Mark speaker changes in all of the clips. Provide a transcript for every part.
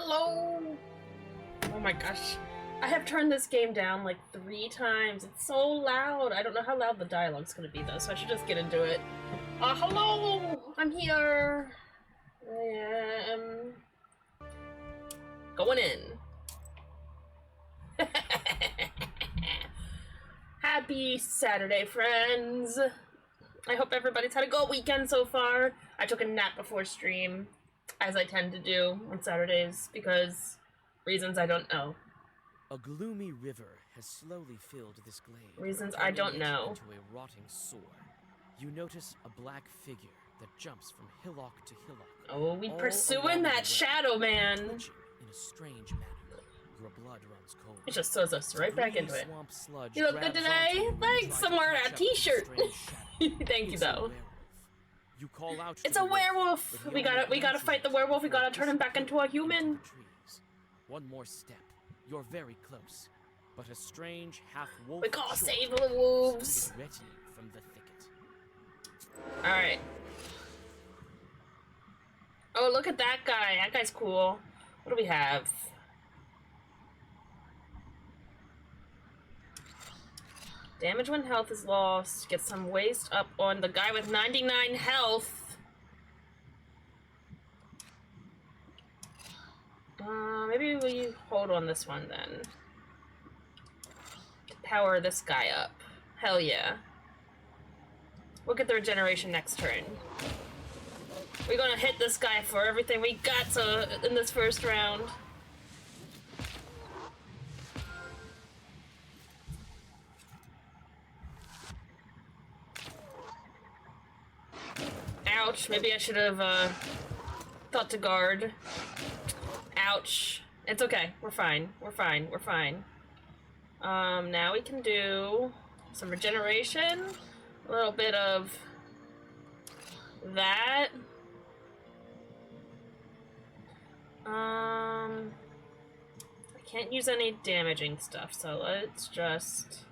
Speaker 1: Hello! Oh my gosh. I have turned this game down like 3 times. It's so loud. I don't know how loud the dialogue's gonna be though, so I should just get into it. Hello! I'm here! I am... going in. Happy Saturday, friends! I hope everybody's had a good weekend so far. I took a nap before stream, as I tend to do on Saturdays, because reasons I don't know.
Speaker 2: A gloomy river has slowly filled this glade.
Speaker 1: Reasons I don't know.
Speaker 2: Into a rotting sore. You notice a black figure that jumps from hillock to hillock.
Speaker 1: Oh, we pursuing that shadow man.
Speaker 2: In a strange manner. Your blood runs cold.
Speaker 1: It just throws us right back into it. You look good today. Thanks, I'm wearing a t-shirt. Thank you though.
Speaker 2: You call out.
Speaker 1: It's a werewolf. We gotta fight the werewolf. We gotta turn him back into a human.
Speaker 2: One more step. You're very close. But a strange half-wolf.
Speaker 1: We gotta save the wolves.
Speaker 2: From the thicket.
Speaker 1: Alright. Oh, look at that guy. That guy's cool. What do we have? Damage when health is lost. Get some waste up on the guy with 99 health. Maybe we hold on this one then. To power this guy up. Hell yeah. We'll get the regeneration next turn. We're gonna hit this guy for everything we got so in this first round. Ouch, maybe I should have thought to guard. Ouch. It's okay. We're fine. We're fine. We're fine. Now we can do some regeneration. A little bit of that. I can't use any damaging stuff, so let's just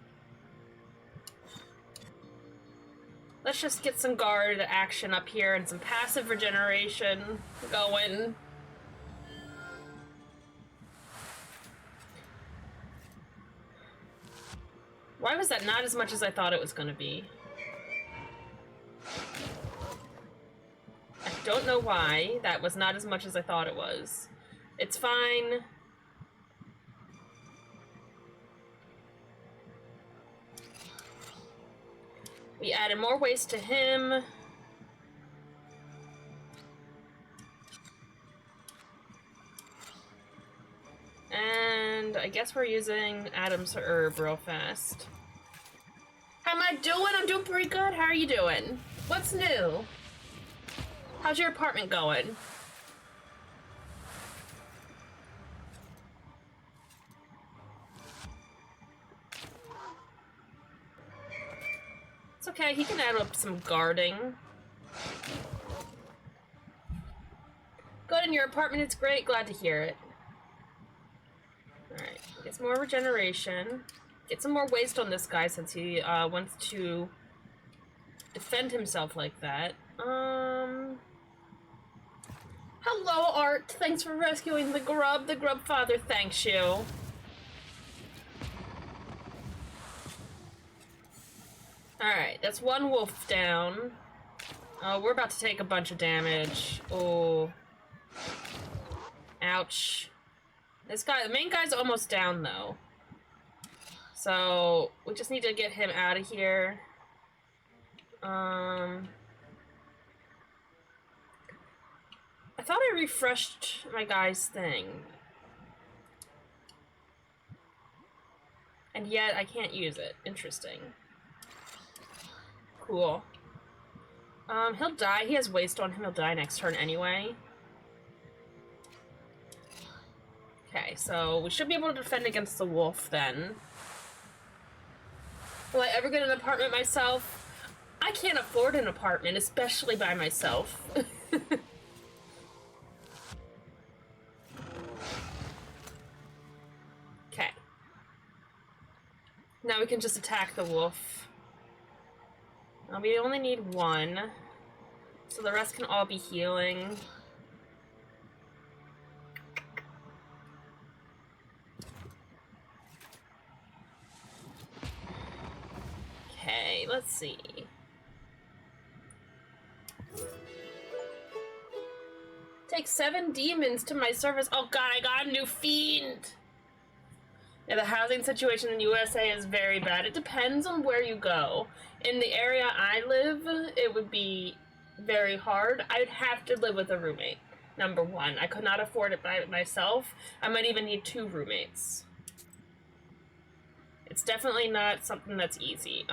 Speaker 1: get some guard action up here and some passive regeneration going. Why was that not as much as I thought it was going to be? I don't know why that was not as much as I thought it was. It's fine. We added more waste to him. And I guess we're using Adam's herb real fast. How am I doing? I'm doing pretty good. How are you doing? What's new? How's your apartment going? It's okay, he can add up some guarding. Good in your apartment, it's great. Glad to hear it. Alright, get some more regeneration. Get some more waste on this guy since he wants to defend himself like that. Hello, Art. Thanks for rescuing the grub. The grub father thanks you. Alright, that's one wolf down. Oh, we're about to take a bunch of damage. Oh. Ouch. This guy, the main guy's almost down though. So, we just need to get him out of here. I thought I refreshed my guy's thing. And yet I can't use it. Interesting. Cool. He'll die. He has waste on him. He'll die next turn anyway. Okay, so we should be able to defend against the wolf then. Will I ever get an apartment myself? I can't afford an apartment, especially by myself. Okay. Now we can just attack the wolf. We only need one, so the rest can all be healing. see. Take 7 demons to my service. Oh god, I got a new fiend! Yeah, the housing situation in the USA is very bad. It depends on where you go. In the area I live, it would be very hard. I'd have to live with a roommate, number one. I could not afford it by myself. I might even need 2 roommates. It's definitely not something that's easy.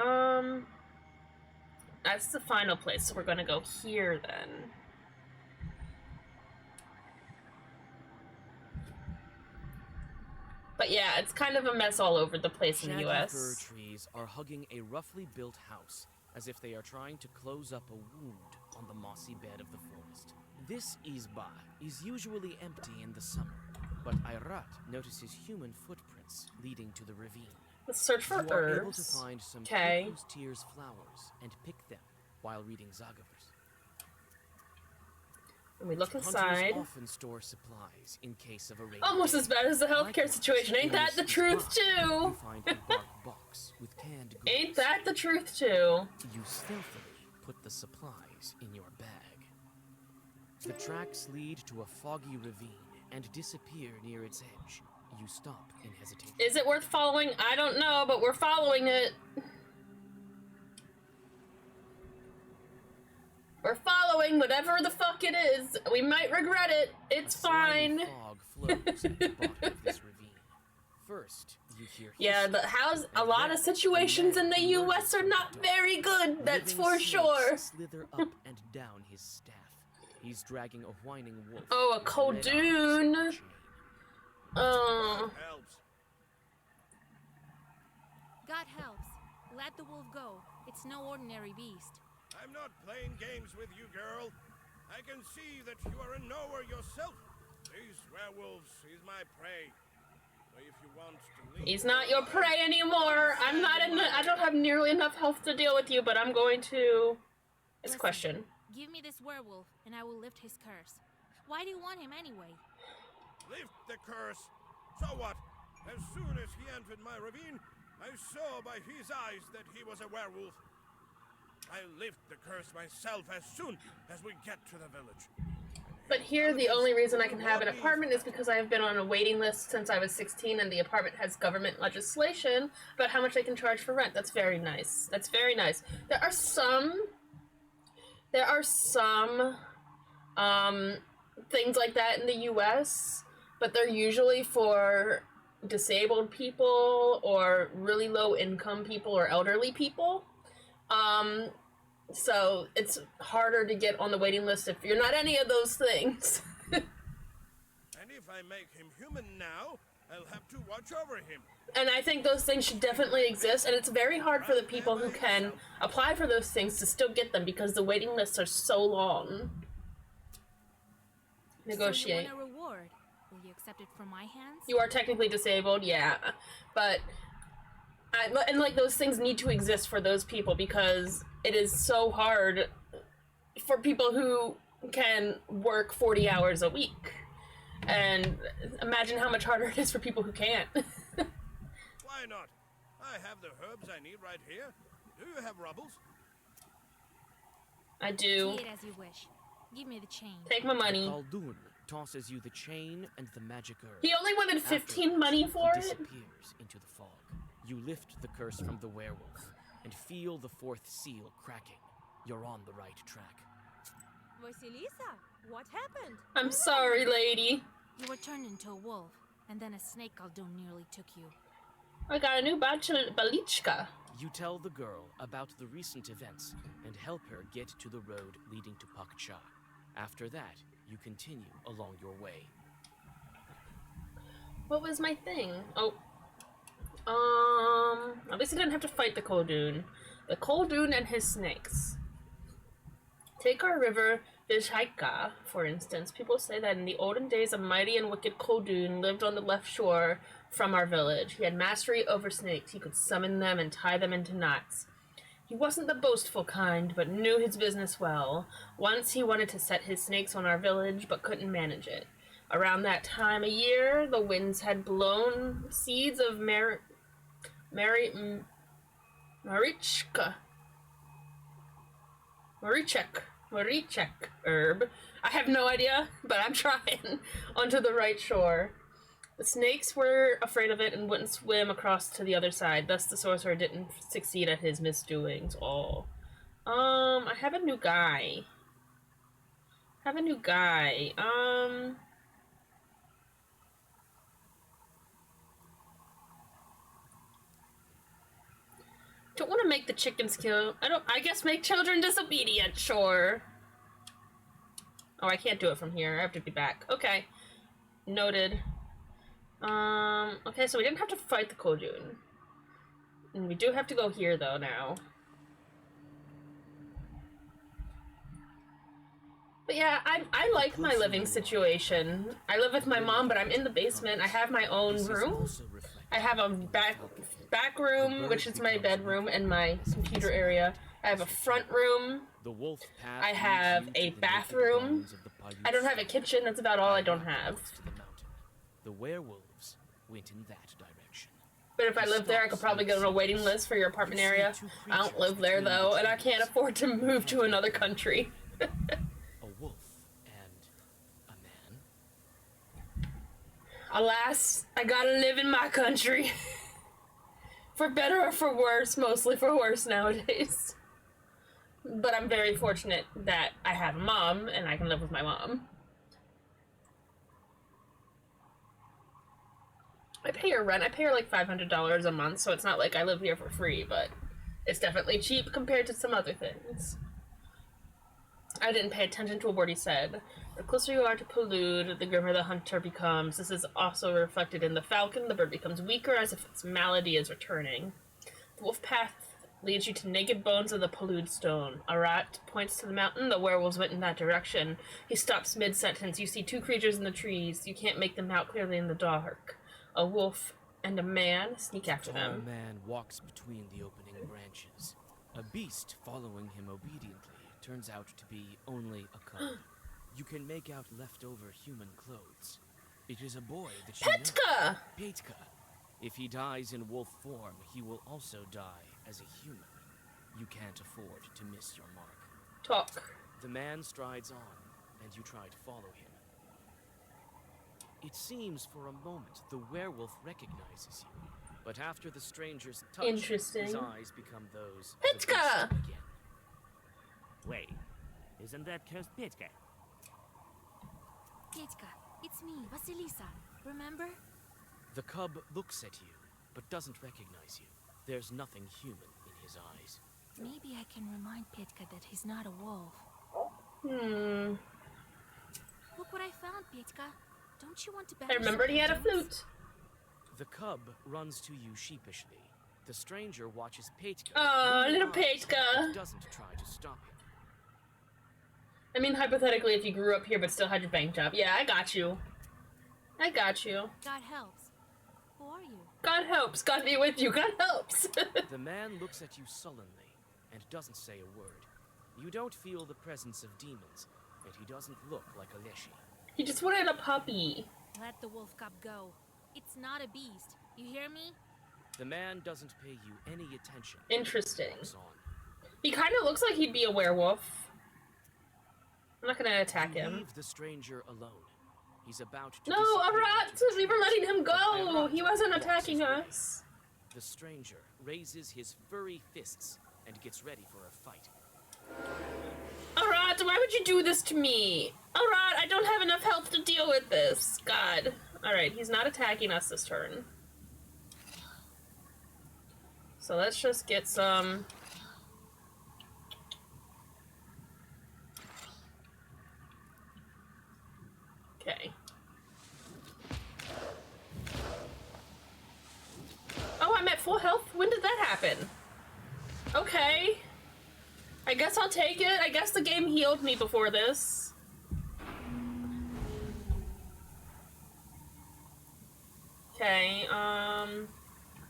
Speaker 1: That's the final place, so we're gonna go here then. But yeah, it's kind of a mess all over the place in the
Speaker 2: Shaggy
Speaker 1: US.
Speaker 2: fir trees are hugging a roughly built house, as if they are trying to close up a wound on the mossy bed of the forest. This izba is usually empty in the summer, but Ayrat notices human footprints leading to the ravine.
Speaker 1: Let's search for
Speaker 2: You are able to
Speaker 1: herbs.
Speaker 2: find some
Speaker 1: Okay.
Speaker 2: Cuckoo's Tears flowers and pick them while reading Zagavers.
Speaker 1: And we look
Speaker 2: Hunters
Speaker 1: inside.
Speaker 2: often store supplies in case of a rainy
Speaker 1: Almost
Speaker 2: day.
Speaker 1: as bad as the healthcare
Speaker 2: Likewise,
Speaker 1: situation. Ain't
Speaker 2: in
Speaker 1: that the
Speaker 2: this
Speaker 1: truth
Speaker 2: box,
Speaker 1: too?
Speaker 2: You find a bark box with canned goods.
Speaker 1: Ain't that the truth too?
Speaker 2: You stealthily put the supplies in your bag. The tracks lead to a foggy ravine and disappear near its edge. You stop in hesitation.
Speaker 1: Is it worth following? I don't know, but we're following it. We're following whatever the fuck it is. We might regret it. It's
Speaker 2: A slimy
Speaker 1: fine.
Speaker 2: fog flows at the bottom of this ravine. First, you hear
Speaker 1: Yeah,
Speaker 2: hissing,
Speaker 1: the house. A
Speaker 2: and
Speaker 1: lot
Speaker 2: then
Speaker 1: of situations in the
Speaker 2: man
Speaker 1: US are
Speaker 2: emerges
Speaker 1: not
Speaker 2: from the dark.
Speaker 1: very good. That's
Speaker 2: Living
Speaker 1: for
Speaker 2: snakes
Speaker 1: sure.
Speaker 2: Slither up and down his staff. He's dragging a whining wolf.
Speaker 1: Oh, a
Speaker 2: with red eyes
Speaker 1: Khuldoon.
Speaker 2: and chain.
Speaker 1: Oh.
Speaker 3: Helps.
Speaker 4: God helps. Let the wolf go. It's no ordinary beast.
Speaker 3: I'm not playing games with you, girl. I can see that you are a knower yourself. These werewolves is my prey. So if you want to leave,
Speaker 1: He's not your prey anymore. I'm not in the. I don't have nearly enough health to deal with you, but I'm going to. It's a
Speaker 4: Listen,
Speaker 1: question.
Speaker 4: Give me this werewolf, and I will lift his curse. Why do you want him anyway?
Speaker 3: lift the curse. So what? As soon as he entered my ravine, I saw by his eyes that he was a werewolf. I'll lift the curse myself as soon as we get to the village.
Speaker 1: But here, the only reason I can have an apartment is because I have been on a waiting list since I was 16, and the apartment has government legislation about how much they can charge for rent. That's very nice. That's very nice. There are some things like that in the U.S., but they're usually for disabled people or really low income people or elderly people. So it's harder to get on the waiting list if you're not any of those things.
Speaker 3: And if I make him human now, I'll have to watch over him.
Speaker 1: And I think those things should definitely exist, and it's very hard for the people who can apply for those things to still get them because the waiting lists are so long. Negotiate.
Speaker 4: So you want a reward? Will you accept it from my hands?
Speaker 1: You are technically disabled, yeah, but and like those things need to exist for those people because it is so hard for people who can work 40 hours a week. And imagine how much harder it is for people who can't.
Speaker 3: Why not? I have the herbs I need right here. Do you have rubbles?
Speaker 1: I do.
Speaker 4: See it as you wish. Give me the chain.
Speaker 1: Take my money.
Speaker 2: Khuldoon tosses you the chain and the magic herb.
Speaker 1: He only wanted 15 money for
Speaker 2: he
Speaker 1: it?
Speaker 2: disappears into the fog. You lift the curse from the werewolf and feel the fourth seal cracking. You're on the right track.
Speaker 5: Vasilisa, what happened?
Speaker 1: I'm sorry, lady.
Speaker 4: You were turned into a wolf, and then a snake Khuldoon nearly took you.
Speaker 1: I got a new balichka.
Speaker 2: You tell the girl about the recent events and help her get to the road leading to Pakcha. After that, you continue along your way.
Speaker 1: What was my thing? Oh. At least I didn't have to fight the Khuldoon. The Khuldoon and his snakes. Take our river, Vizhaika, for instance. People say that in the olden days, a mighty and wicked Khuldoon lived on the left shore from our village. He had mastery over snakes. He could summon them and tie them into knots. He wasn't the boastful kind, but knew his business well. Once he wanted to set his snakes on our village, but couldn't manage it. Around that time of year, the winds had blown seeds of marichka Marichek herb. I have no idea, but I'm trying. Onto the right shore. The snakes were afraid of it and wouldn't swim across to the other side. Thus, the sorcerer didn't succeed at his misdoings. Oh. I have a new guy. Don't want to make the chickens kill. I guess make children disobedient, sure. Oh, I can't do it from here. I have to be back. Okay. Noted. Okay, so we didn't have to fight the Kojun. And we do have to go here, though, now. But yeah, I like my living situation. I live with my mom, but I'm in the basement. I have my own room. I have a back room, which is my bedroom and my computer area. I have a front room. I have a bathroom. I don't have a kitchen. That's about all I don't have.
Speaker 2: The werewolves went in that direction.
Speaker 1: But if I lived there, I could probably get on a waiting list for your apartment area. I don't live there, though, and I can't afford to move to another country.
Speaker 2: A wolf and a man.
Speaker 1: Alas, I gotta live in my country. For better or for worse, mostly for worse nowadays. But I'm very fortunate that I have a mom, and I can live with my mom. I pay her rent. I pay her like $500 a month, so it's not like I live here for free, but it's definitely cheap compared to some other things. I didn't pay attention to a word he said. The closer you are to Pollude, the grimmer the hunter becomes. This is also reflected in the falcon. The bird becomes weaker as if its malady is returning. The wolf path leads you to naked bones of the Pollude stone. Arat points to the mountain. The werewolves went in that direction. He stops mid-sentence. You see two creatures in the trees. You can't make them out clearly in the dark. A wolf and a man sneak after them.
Speaker 2: A man walks between the opening branches. A beast following him obediently turns out to be only a cub. You can make out leftover human clothes. It is a boy that you
Speaker 1: Petka!
Speaker 2: know. Petka! If he dies in wolf form, he will also die as a human. You can't afford to miss your mark.
Speaker 1: Talk.
Speaker 2: The man strides on, and you try to follow him. It seems for a moment the werewolf recognizes you, but after the stranger's touch,
Speaker 1: Interesting.
Speaker 2: his eyes become those of the
Speaker 1: Petka!
Speaker 2: beast again.
Speaker 6: Wait, isn't that cursed Petka?
Speaker 4: Petka, it's me, Vasilisa. Remember?
Speaker 2: The cub looks at you, but doesn't recognize you. There's nothing human in his eyes.
Speaker 4: Maybe I can remind Petka that he's not a wolf. Look what I found, Petka. Don't you want to banish
Speaker 1: I remembered he had a
Speaker 4: the demons?
Speaker 1: flute.
Speaker 2: The cub runs to you sheepishly. The stranger watches Petka.
Speaker 1: Aw,
Speaker 2: with
Speaker 1: little
Speaker 2: blue eyes,
Speaker 1: Petka.
Speaker 2: but doesn't try to stop him.
Speaker 1: I mean, hypothetically, if you grew up here but still had your bank job. Yeah, I got you. I got you.
Speaker 4: God helps. Who are you?
Speaker 1: God helps. God be with you. God helps.
Speaker 2: The man looks at you sullenly and doesn't say a word. You don't feel the presence of demons, and he doesn't look like a Leshy.
Speaker 1: He just wanted a puppy.
Speaker 4: Let the wolf cub go. It's not a beast. You hear me?
Speaker 2: The man doesn't pay you any attention.
Speaker 1: Interesting.
Speaker 2: Walks on.
Speaker 1: He kind of looks like he'd be a werewolf. I'm not gonna attack
Speaker 2: You
Speaker 1: him.
Speaker 2: leave the stranger alone. He's about to
Speaker 1: No,
Speaker 2: disappear
Speaker 1: Arat!
Speaker 2: into the
Speaker 1: We were letting him
Speaker 2: trees, but
Speaker 1: go!
Speaker 2: Arat
Speaker 1: He wasn't
Speaker 2: blocks
Speaker 1: attacking
Speaker 2: his way.
Speaker 1: us.
Speaker 2: The stranger raises his furry fists and gets ready for a fight.
Speaker 1: Arat, why would you do this to me? Arat, I don't have enough health to deal with this. God. Alright, he's not attacking us this turn. So let's just get some... Okay. Oh, I'm at full health? When did that happen? Okay. I guess I'll take it. I guess the game healed me before this. Okay,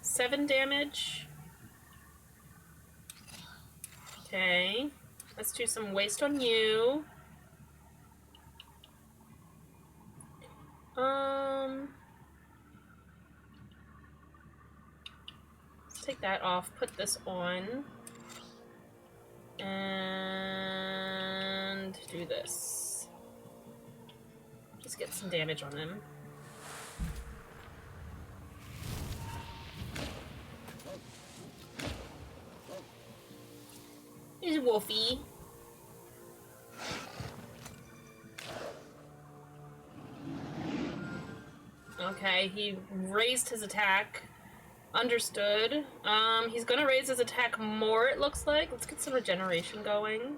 Speaker 1: 7 damage. Okay. Let's do some waste on you. Let's take that off, put this on. And do this. Just get some damage on him. Here's Wolfie. Okay, he raised his attack. Understood. He's gonna raise his attack more, it looks like. Let's get some regeneration going.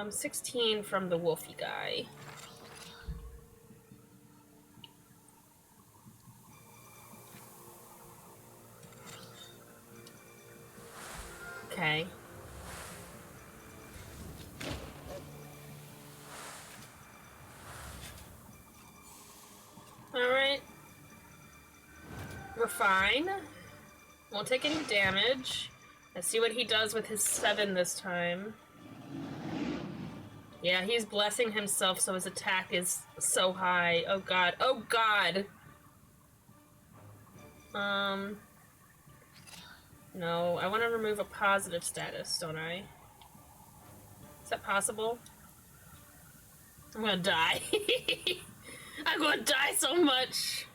Speaker 1: 16 from the Wolfie guy. Okay. Alright. We're fine. Won't take any damage. Let's see what he does with his 7 this time. Yeah, he's blessing himself so his attack is so high. Oh god. Oh god! No, I want to remove a positive status, don't I? Is that possible? I'm gonna die. I'm gonna die so much!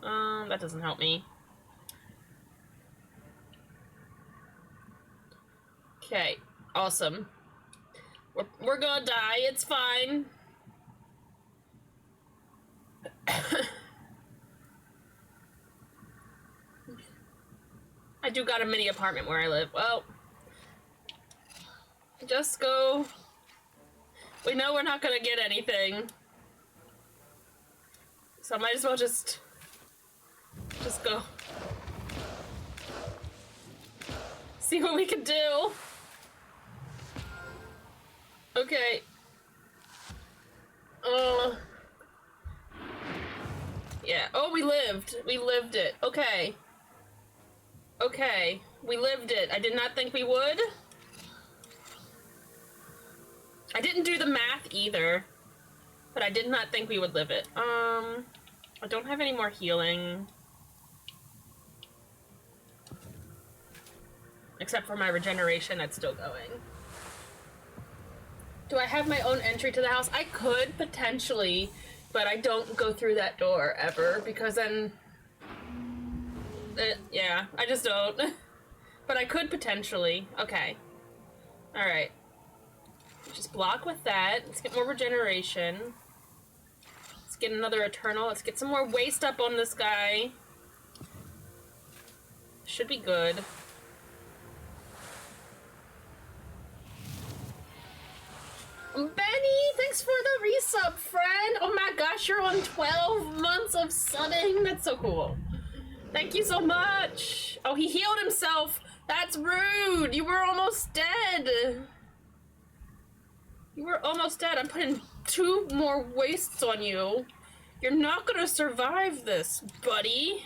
Speaker 1: That doesn't help me. Okay, awesome. We're gonna die, it's fine. I do got a mini apartment where I live. Well, just go. We know we're not gonna get anything. So I might as well just go. See what we can do. Okay. Yeah. Oh, we lived. We lived it. Okay. Okay. We lived it. I did not think we would. I didn't do the math either. But I did not think we would live it. I don't have any more healing. Except for my regeneration, that's still going. Do I have my own entry to the house? I could, potentially, but I don't go through that door ever, because then... yeah, I just don't. But I could potentially. Okay. Alright. Just block with that. Let's get more regeneration. Let's get another Eternal. Let's get some more waste up on this guy. Should be good. Benny, thanks for the resub, friend. Oh my gosh, you're on 12 months of subbing. That's so cool. Thank you so much. Oh, he healed himself. That's rude. You were almost dead. You were almost dead. I'm putting 2 more wastes on you. You're not gonna survive this, buddy.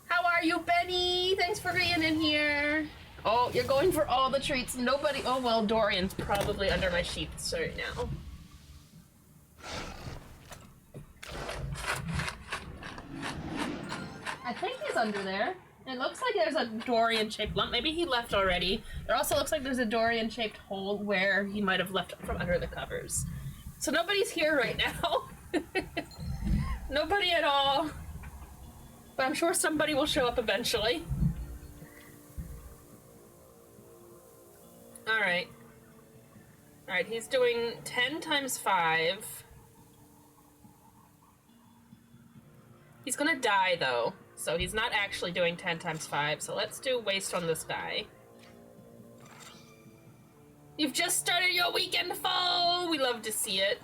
Speaker 1: How are you, Benny? Thanks for being in here. Oh, you're going for all the treats. Nobody... Oh, well, Dorian's probably under my sheets right now. I think he's under there. It looks like there's a Dorian-shaped lump. Maybe he left already. There also looks like there's a Dorian-shaped hole where he might have left from under the covers. So nobody's here right now. Nobody at all. But I'm sure somebody will show up eventually. Alright. Alright, he's doing 10 times 5. He's gonna die, though. So he's not actually doing 10 times 5. So let's do waste on this guy. You've just started your weekend foe! We love to see it.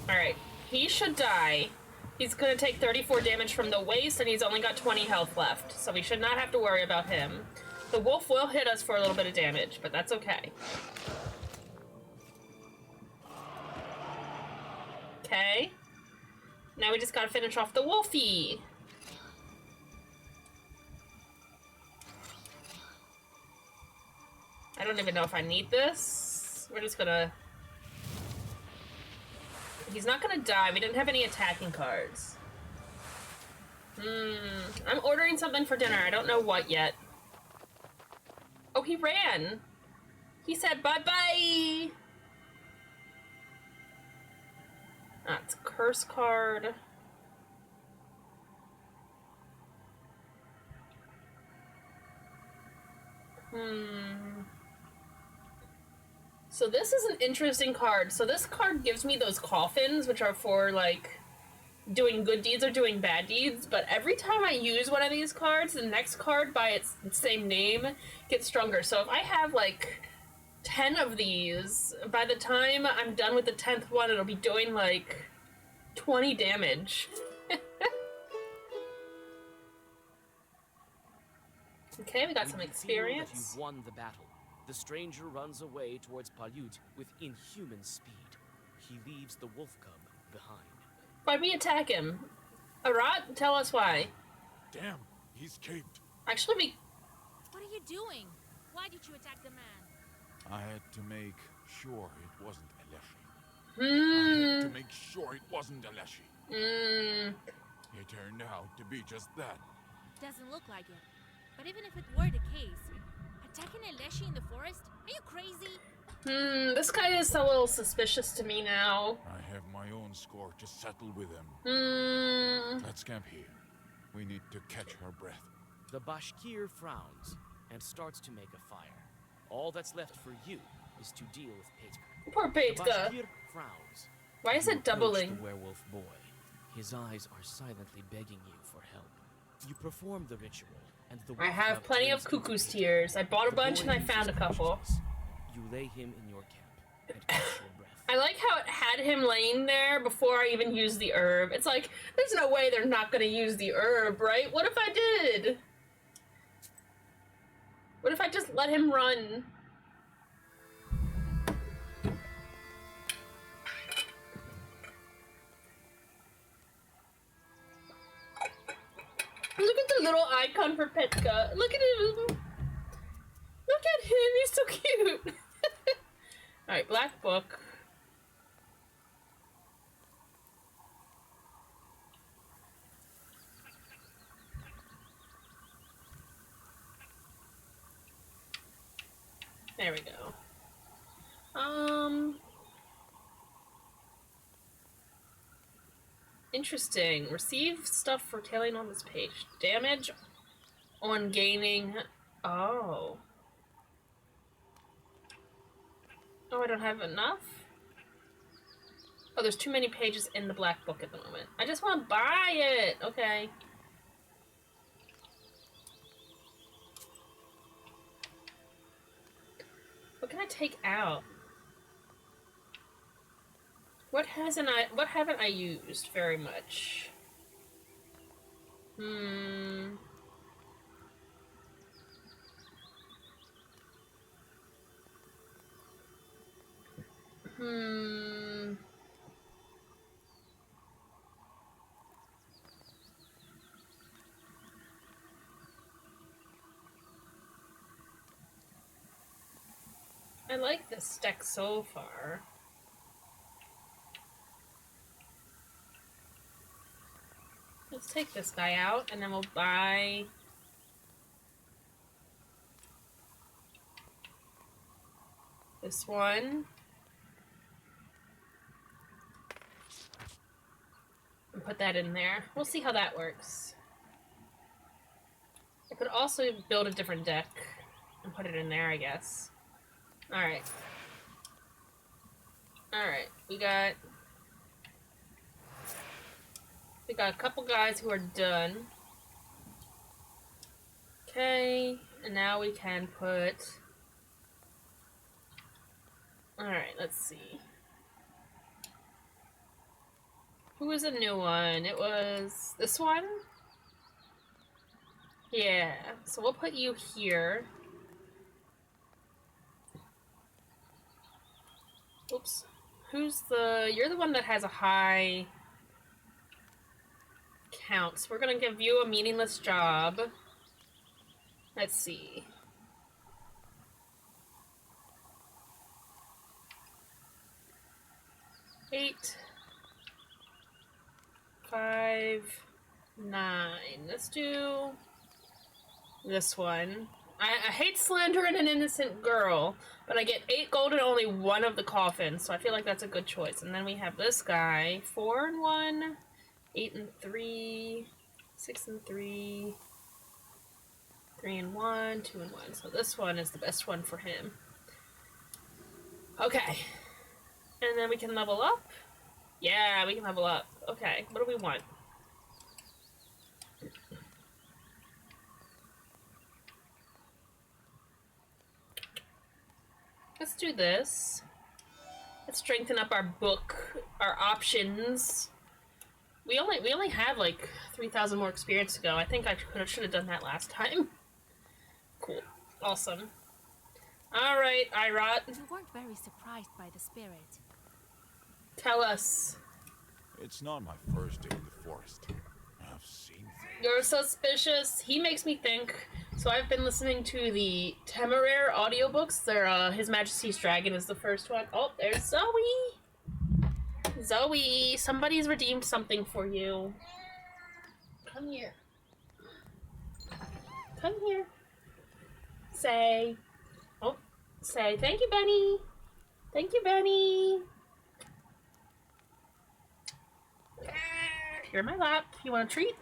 Speaker 1: Alright, he should die. He's gonna take 34 damage from the waste, and he's only got 20 health left, so we should not have to worry about him. The wolf will hit us for a little bit of damage, but that's okay. Okay. Now we just gotta finish off the wolfie. I don't even know if I need this. We're just gonna... He's not gonna die. We didn't have any attacking cards. I'm ordering something for dinner. I don't know what yet. Oh, he ran. He said bye-bye. That's a curse card. So this is an interesting card. So this card gives me those coffins, which are for, like, doing good deeds or doing bad deeds, but every time I use one of these cards, the next card by its same name gets stronger. So if I have, like, 10 of these, by the time I'm done with the 10th one, it'll be doing, like, 20 damage. Okay, we got some experience.
Speaker 2: That you've won the battle. The stranger runs away towards Palyut with inhuman speed. He leaves the wolf cub behind.
Speaker 1: Why'd we attack him? Arat, tell us why.
Speaker 3: Damn, he's caped.
Speaker 1: Actually, we...
Speaker 4: What are you doing? Why did you attack the man?
Speaker 7: I had to make sure it wasn't Aleshi. I had to make sure it wasn't Aleshi. It turned out to be just that.
Speaker 4: Doesn't look like it. But even if it were the case, attacking Aleshi in the forest? Are you crazy?
Speaker 1: This guy is a little suspicious to me now.
Speaker 7: I have my own score to settle with him. Let's camp here. We need to catch her breath.
Speaker 2: The Bashkir frowns and starts to make a fire. All that's left for you is to deal with Petka.
Speaker 1: Poor
Speaker 2: The
Speaker 1: Petka.
Speaker 2: Bashkir frowns.
Speaker 1: Why is
Speaker 2: You
Speaker 1: it
Speaker 2: approach
Speaker 1: doubling?
Speaker 2: The werewolf boy. His eyes are silently begging you for help. You perform the ritual, and the
Speaker 1: I
Speaker 2: wolf
Speaker 1: have
Speaker 2: cub
Speaker 1: plenty of
Speaker 2: turns
Speaker 1: cuckoo's
Speaker 2: into
Speaker 1: tears. I bought a
Speaker 2: The
Speaker 1: bunch
Speaker 2: boy
Speaker 1: and I
Speaker 2: loses
Speaker 1: found a couple.
Speaker 2: consciousness. You lay him in your camp and catch your breath.
Speaker 1: I like how it had him laying there before I even used the herb. It's like, there's no way they're not gonna use the herb, right? What if I did? What if I just let him run? Look at the little icon for Petka. Look at him. Look at him. He's so cute. Alright, Black Book. There we go. Interesting. Receive stuff for tailing on this page. Damage on gaining... Oh. Oh, I don't have enough? Oh, there's too many pages in the Black Book at the moment. I just want to buy it! Okay. What can I take out? What haven't I used very much? I like this deck so far. Let's take this guy out, and then we'll buy... this one. And put that in there. We'll see how that works. I could also build a different deck and put it in there, I guess. Alright. Alright, we got a couple guys who are done. Okay, and now we can put... Alright, let's see. Who was a new one? It was this one? Yeah, so we'll put you here. Oops. You're the one that has a high count, so we're gonna give you a meaningless job. Let's see. 8, 5, 9. Let's do this one. I hate slandering an innocent girl, but I get 8 gold and only 1 of the coffins, so I feel like that's a good choice. And then we have this guy, 4 and 1, 8 and 3, 6 and 3, 3 and 1, 2 and 1. So this one is the best one for him. Okay. And then we can level up. Yeah, we can level up. Okay, what do we want? Let's do this. Let's strengthen up our book, our options. We only have like 3,000 more experience to go. I think I should have done that last time. Cool. Awesome. Alright, Irot.
Speaker 4: You weren't very surprised by the spirit.
Speaker 1: Tell us.
Speaker 7: It's not my first day in the forest. I've seen things.
Speaker 1: You're suspicious. He makes me think. So I've been listening to the Temeraire audiobooks. They're, His Majesty's Dragon is the first one. Oh, there's Zoe! Zoe, somebody's redeemed something for you. Come here. Come here. Say. Oh, say, thank you, Benny. Thank you, Benny. You're in my lap. You want a treat?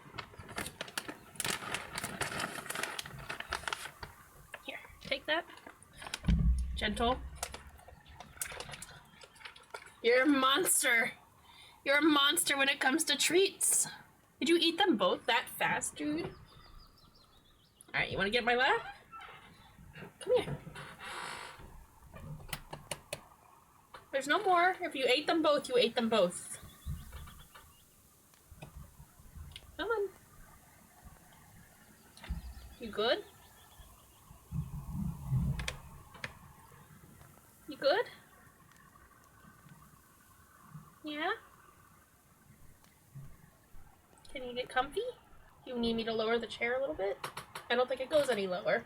Speaker 1: Here, take that. Gentle. You're a monster. You're a monster when it comes to treats. Did you eat them both that fast, dude? Alright, you want to get in my lap? Come here. There's no more. If you ate them both, you ate them both. Come on. You good? You good? Yeah? Can you get comfy? You need me to lower the chair a little bit? I don't think it goes any lower.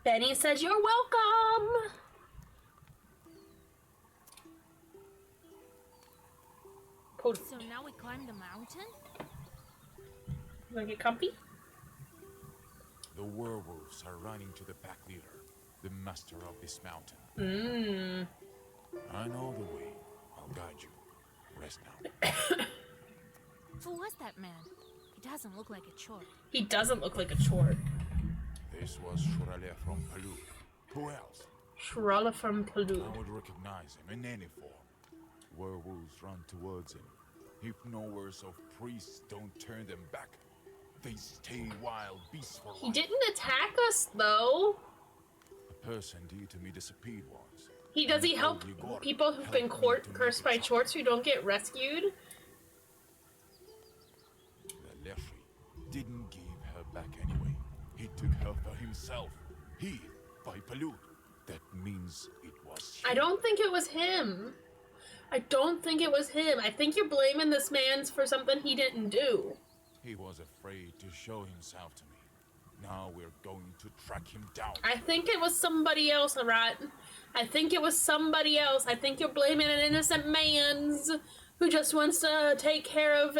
Speaker 1: Benny says you're welcome!
Speaker 4: So now we climb the mountain?
Speaker 1: You wanna get comfy?
Speaker 7: The werewolves are running to the pack leader, the master of this mountain.
Speaker 1: Mmm.
Speaker 7: I know the way. I'll guide you. Rest now.
Speaker 4: Who was that man? He doesn't look like a chore.
Speaker 1: He doesn't look like a chore.
Speaker 7: This was Shurale from Palu. Who else?
Speaker 1: Shrala from Palu.
Speaker 7: I would recognize him in any form. Werewolves run towards him. If no words of priests don't turn them back, they stay wild beasts for
Speaker 1: He
Speaker 7: life.
Speaker 1: didn't attack us, though.
Speaker 7: A person due to me disappeared once.
Speaker 1: Does he help people who've been cursed by chorts who don't get rescued?
Speaker 7: The Leshi didn't give her back anyway. He took her for himself. He, by Palu. That means it was him.
Speaker 1: I don't think it was him. I don't think it was him. I think you're blaming this man for something he didn't do.
Speaker 7: He was afraid to show himself to me. Now we're going to track him down.
Speaker 1: I think it was somebody else, Arat. I think it was somebody else. I think you're blaming an innocent man who just wants to take care of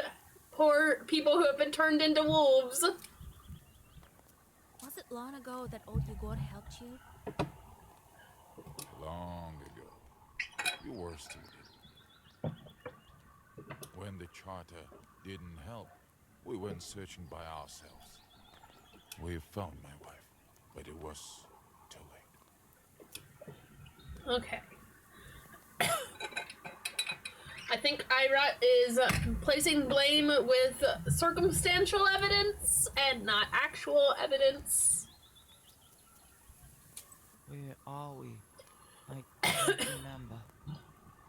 Speaker 1: poor people who have been turned into wolves.
Speaker 4: Was it long ago that old Yegor helped you?
Speaker 7: Long ago. You were student. When the charter didn't help, we went searching by ourselves. We found my wife, but it was too late.
Speaker 1: Okay. I think Ira is placing blame with circumstantial evidence and not actual evidence.
Speaker 8: Where are we? I can't remember.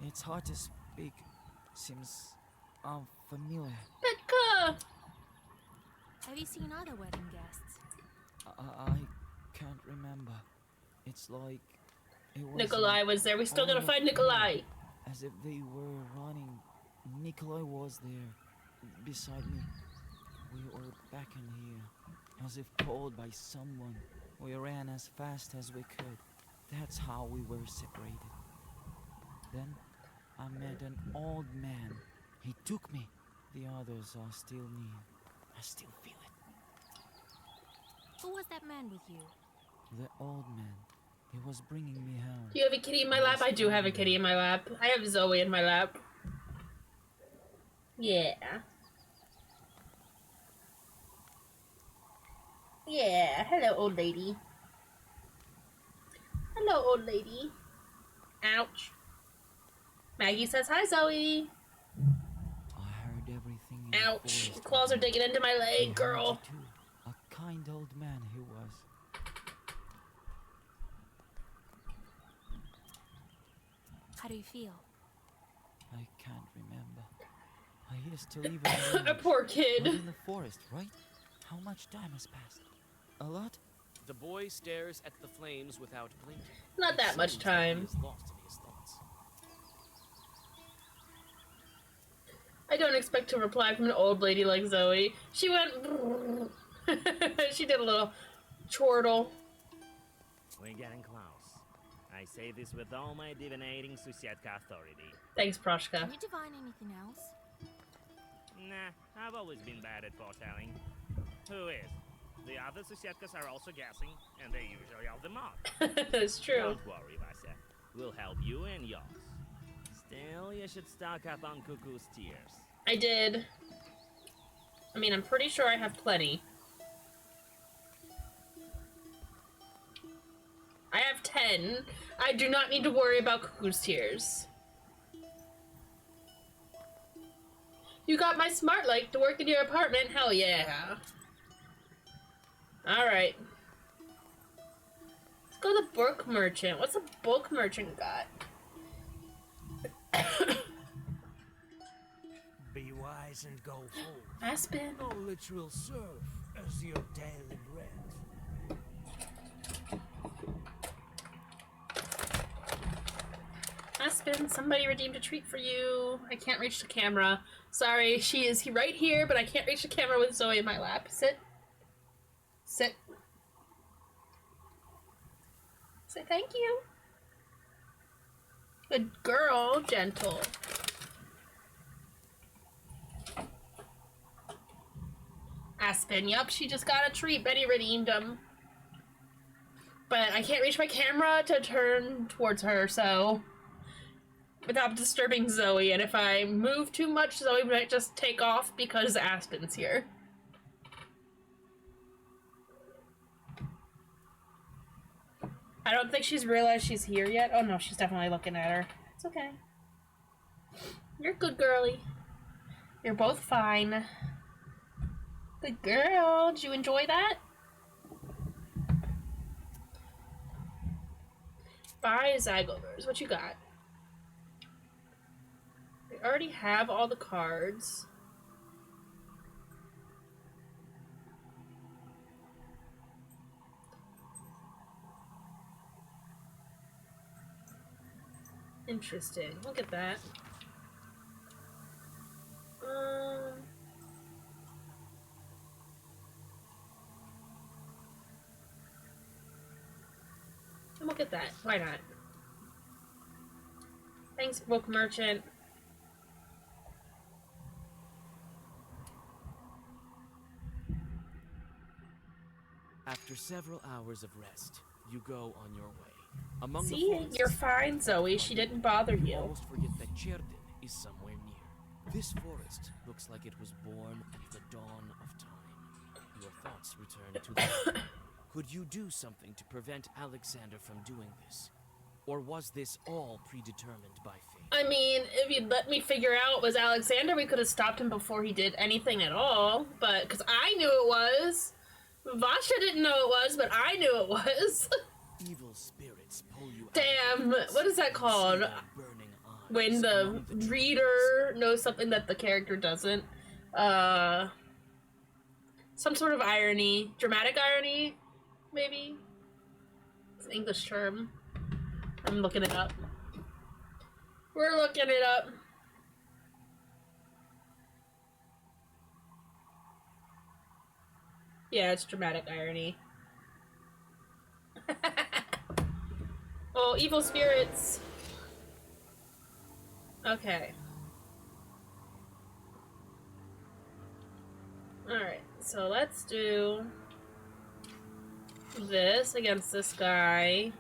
Speaker 8: It's hard to speak. Seems unfamiliar.
Speaker 1: Petka!
Speaker 4: Have you seen other wedding guests?
Speaker 8: I can't remember. It's like it was
Speaker 1: Nikolai was there. We still gotta find Nikolai.
Speaker 8: as if they were running. Nikolai was there, beside me. We were back in here, as if called by someone. We ran as fast as we could. That's how we were separated. Then I met an old man. He took me. The others are still near. I still feel it.
Speaker 4: Who was that man with you?
Speaker 8: The old man. He was bringing me home.
Speaker 1: You have a kitty in my lap? I do have a kitty in my lap. I have Zoe in my lap. Yeah. Yeah, hello, old lady. Hello, old lady. Ouch. Maggie says hi, Zoe.
Speaker 8: I heard everything in the
Speaker 1: Ouch.
Speaker 8: forest
Speaker 1: Claws are
Speaker 8: with him.
Speaker 1: digging into my
Speaker 8: He
Speaker 1: leg,
Speaker 8: heard
Speaker 1: girl.
Speaker 8: you too. A kind old man he was.
Speaker 4: How do you feel?
Speaker 8: I can't remember. I used to live in
Speaker 1: A
Speaker 8: village.
Speaker 1: poor
Speaker 8: Not
Speaker 1: kid.
Speaker 8: in the forest, right? How much time has passed? A lot?
Speaker 2: The boy stares at the flames without blinking.
Speaker 1: Not
Speaker 2: It
Speaker 1: that much
Speaker 2: seems that
Speaker 1: time.
Speaker 2: He is lost in his thoughts.
Speaker 1: I don't expect to reply from an old lady like Zoe. She went. She did a little chortle.
Speaker 6: We're getting close. I say this with all my divinating Susietka authority.
Speaker 1: Thanks, Proshka.
Speaker 4: Can you divine anything else?
Speaker 6: Nah, I've always been bad at foretelling. Who is? The other Susietkas are also guessing, and they usually are the mob.
Speaker 1: It's true.
Speaker 6: Don't worry, Vasya. We'll help you and yours. Still, you should stock up on Cuckoo's tears.
Speaker 1: I did. I mean, I'm pretty sure I have plenty. I have 10. I do not need to worry about Cuckoo's tears. You got my smart light to work in your apartment? Hell yeah. Alright. Let's go to the book merchant. What's a book merchant got?
Speaker 9: Be wise and go forward.
Speaker 1: Aspen.
Speaker 9: Knowledge will serve as your daily bread.
Speaker 1: Aspen, somebody redeemed a treat for you. I can't reach the camera. Sorry, she is right here, but I can't reach the camera with Zoe in my lap. Sit. Sit. Say thank you. Good girl, gentle. Aspen, yup, she just got a treat. Betty redeemed him. But I can't reach my camera to turn towards her, so... without disturbing Zoe, and if I move too much, Zoe might just take off because Aspen's here. I don't think she's realized she's here yet. Oh no, she's definitely looking at her. It's okay. You're a good girly. You're both fine. Good girl. Did you enjoy that? Bye, Zygovers. What you got? We already have all the cards. Interesting. Look at that. Look at that. Why not? Thanks, book merchant.
Speaker 2: After several hours of rest, you go on your way. Among the
Speaker 1: See,
Speaker 2: forests,
Speaker 1: you're fine, Zoe. She didn't bother
Speaker 2: you
Speaker 1: you.
Speaker 2: almost forget that Cherden is somewhere near. This forest looks like it was born at the dawn of time. Your thoughts return to the Could you do something to prevent Alexander from doing this? Or was this all predetermined by fate?
Speaker 1: I mean, if you'd let me figure out was Alexander, we could have stopped him before he did anything at all. But, because I knew it was. Vasha didn't know it was, but I knew it was.
Speaker 2: Evil spirits pull you
Speaker 1: Damn,
Speaker 2: out of the
Speaker 1: what is that
Speaker 2: mist.
Speaker 1: called?
Speaker 2: You see their burning eyes
Speaker 1: When the
Speaker 2: among trees.
Speaker 1: reader knows something that the character doesn't. Some sort of irony. Dramatic irony, maybe? It's an English term. I'm looking it up. We're looking it up. Yeah, it's dramatic irony. Oh, evil spirits. Okay. Alright, so let's do this against this guy.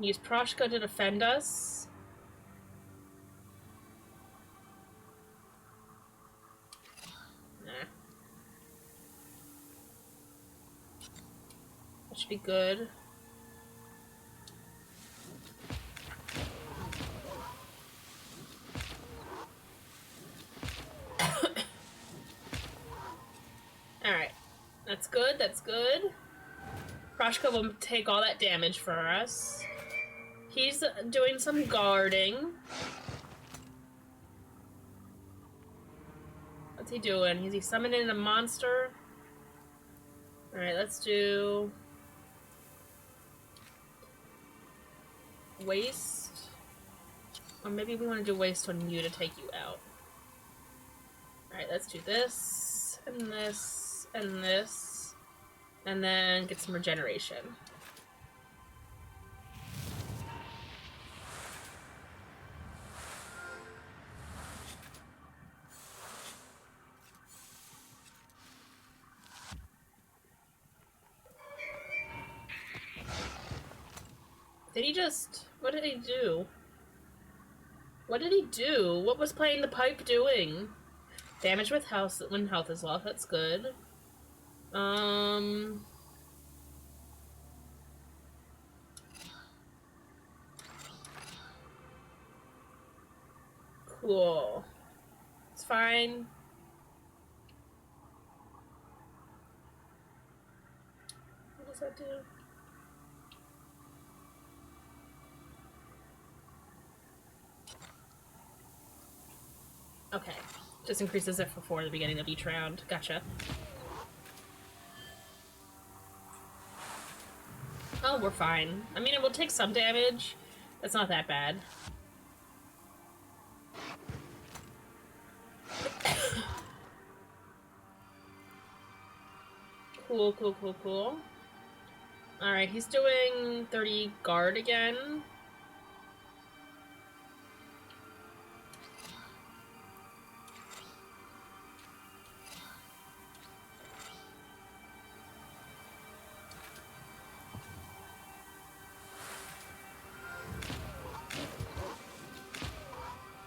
Speaker 1: Use Proshka to defend us. Nah. That should be good. Alright. That's good, that's good. Proshka will take all that damage for us. He's doing some guarding. What's he doing? Is he summoning a monster? Alright, let's do... Waste? Or maybe we want to do waste on you to take you out. Alright, let's do this, and this, and this. And then get some regeneration. Did he just... What did he do? What did he do? What was playing the pipe doing? Damage with health when health is lost. That's good. Cool. It's fine. What does that do? Okay. Just increases it for 4 at the beginning of each round. Gotcha. Oh, we're fine. I mean, it will take some damage. That's not that bad. Cool, cool, cool, cool. Alright, he's doing 30 guard again.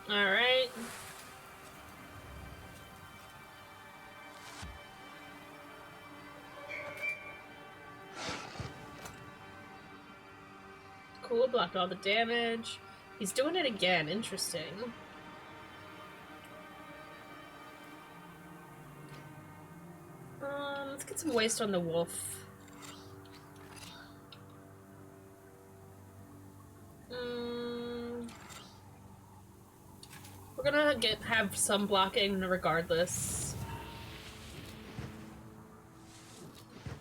Speaker 1: Alright. Cool, blocked all the damage. He's doing it again, interesting. Let's get some waste on the wolf. We're gonna have some blocking regardless.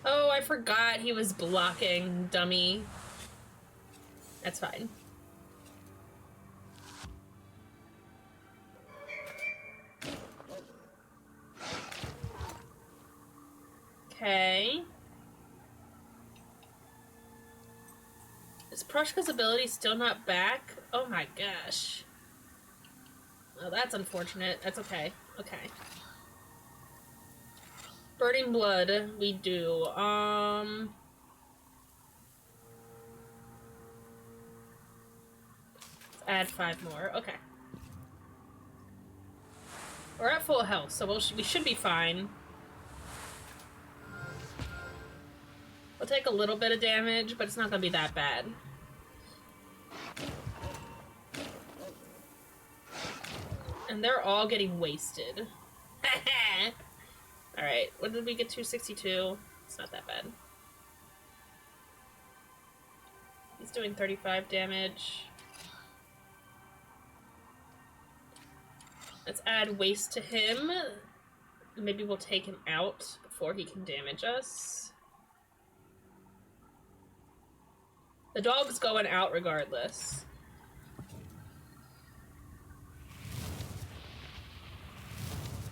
Speaker 1: Oh, I forgot he was blocking, dummy. That's fine. Okay. Is Proshka's ability still not back? Oh my gosh. Oh, that's unfortunate. That's okay. Okay. Burning Blood, we do. Let's add 5 more. Okay. We're at full health, so we should be fine. We'll take a little bit of damage, but it's not gonna be that bad. And they're all getting wasted. Alright, what did we get to? 62. It's not that bad. He's doing 35 damage. Let's add waste to him. Maybe we'll take him out before he can damage us. The dog's going out regardless.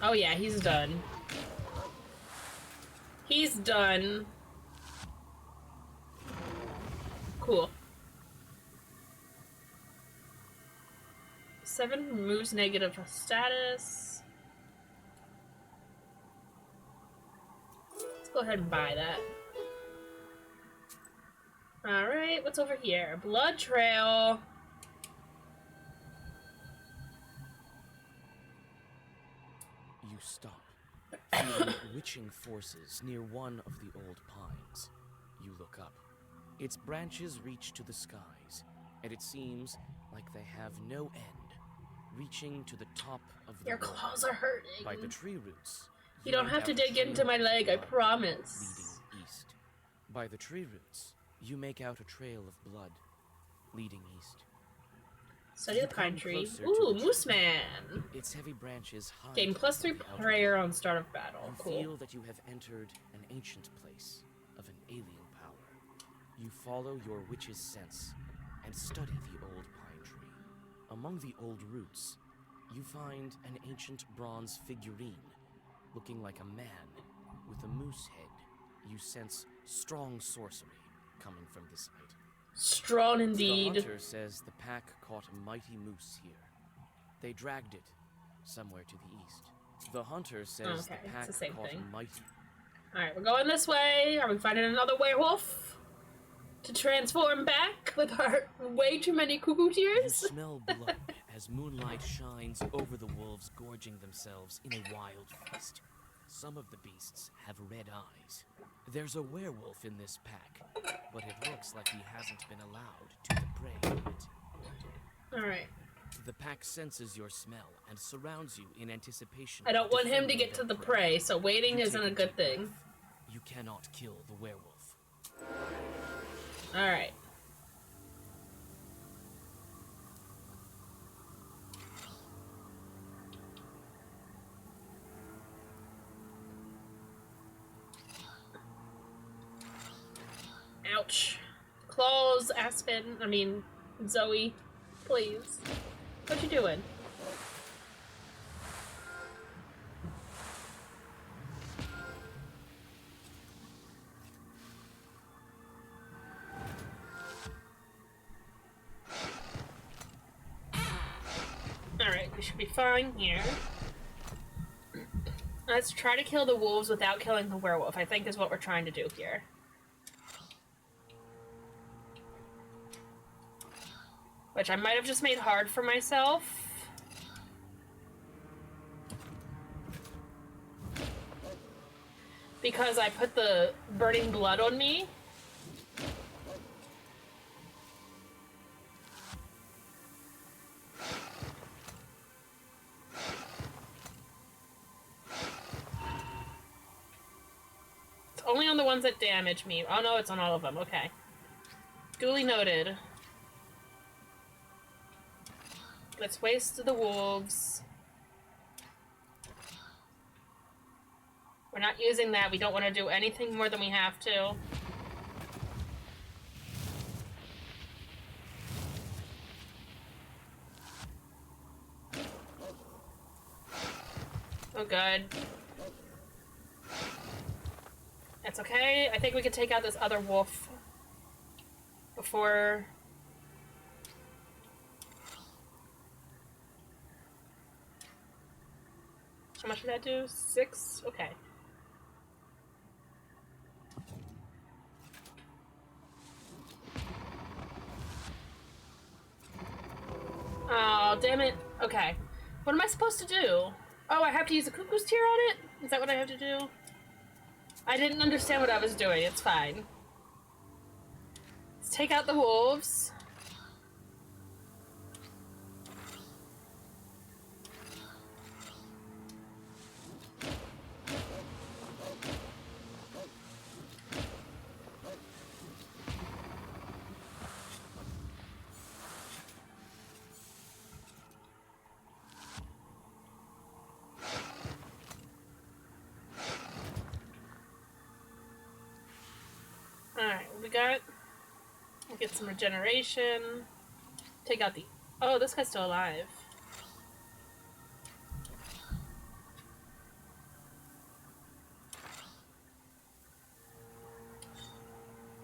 Speaker 1: Oh yeah, he's done. He's done. Cool. 7 moves negative status. Let's go ahead and buy that. Alright, what's over here? Blood trail.
Speaker 2: You stop, feeling witching forces near one of the old pines. You look up. Its branches reach to the skies, and it seems like they have no end, reaching to the top of the
Speaker 1: Your
Speaker 2: world.
Speaker 1: claws are hurting.
Speaker 2: By the tree roots.
Speaker 1: You don't have to
Speaker 2: a
Speaker 1: dig
Speaker 2: trail
Speaker 1: into my
Speaker 2: of
Speaker 1: leg, I
Speaker 2: blood
Speaker 1: promise.
Speaker 2: Leading east. By the tree roots, you make out a trail of blood leading east.
Speaker 1: Study the
Speaker 2: You
Speaker 1: pine
Speaker 2: come
Speaker 1: tree.
Speaker 2: closer to
Speaker 1: Ooh,
Speaker 2: the
Speaker 1: Moose
Speaker 2: tree.
Speaker 1: Man.
Speaker 2: Its heavy branches hide.
Speaker 1: Gain +3
Speaker 2: the outer
Speaker 1: prayer on start of battle.
Speaker 2: You
Speaker 1: Cool.
Speaker 2: feel that you have entered an ancient place of an alien power. You follow your witch's sense and study the old pine tree. Among the old roots, you find an ancient bronze figurine looking like a man with a moose head. You sense strong sorcery coming from this item.
Speaker 1: Strong
Speaker 2: The
Speaker 1: indeed.
Speaker 2: hunter says the pack caught a mighty moose here. They dragged it somewhere to the east. The hunter says
Speaker 1: Okay,
Speaker 2: the
Speaker 1: it's
Speaker 2: pack
Speaker 1: the same
Speaker 2: caught
Speaker 1: thing.
Speaker 2: a mighty...
Speaker 1: Alright, we're going this way. Are we finding another werewolf? To transform back with our way too many cuckoo
Speaker 2: You
Speaker 1: tears?
Speaker 2: smell blood as moonlight shines over the wolves gorging themselves in a wild feast. Some of the beasts have red eyes. There's a werewolf in this pack, but it looks like he hasn't been allowed to the prey yet.
Speaker 1: Alright.
Speaker 2: The pack senses your smell and surrounds you in anticipation.
Speaker 1: I don't
Speaker 2: of
Speaker 1: want him to
Speaker 2: defending
Speaker 1: get to
Speaker 2: their
Speaker 1: the prey, so waiting
Speaker 2: You
Speaker 1: isn't
Speaker 2: take
Speaker 1: a good
Speaker 2: deep
Speaker 1: thing.
Speaker 2: breath. You cannot kill the werewolf.
Speaker 1: Alright. Ouch. Claws, Aspen, Zoe, please. What you doing? Alright, we should be fine here. Let's try to kill the wolves without killing the werewolf, I think is what we're trying to do here. Which I might have just made hard for myself. Because I put the burning blood on me. It's only on the ones that damage me. Oh no, it's on all of them. Okay. Duly noted. Let's waste the wolves. We're not using that. We don't want to do anything more than we have to. Oh, good. That's okay. I think we can take out this other wolf before... How much did that do? 6? Okay. Oh, damn it. Okay. What am I supposed to do? Oh, I have to use a cuckoo's tear on it? Is that what I have to do? I didn't understand what I was doing. It's fine. Let's take out the wolves. Alright, what we got? We'll get some regeneration. Take out the... Oh, this guy's still alive.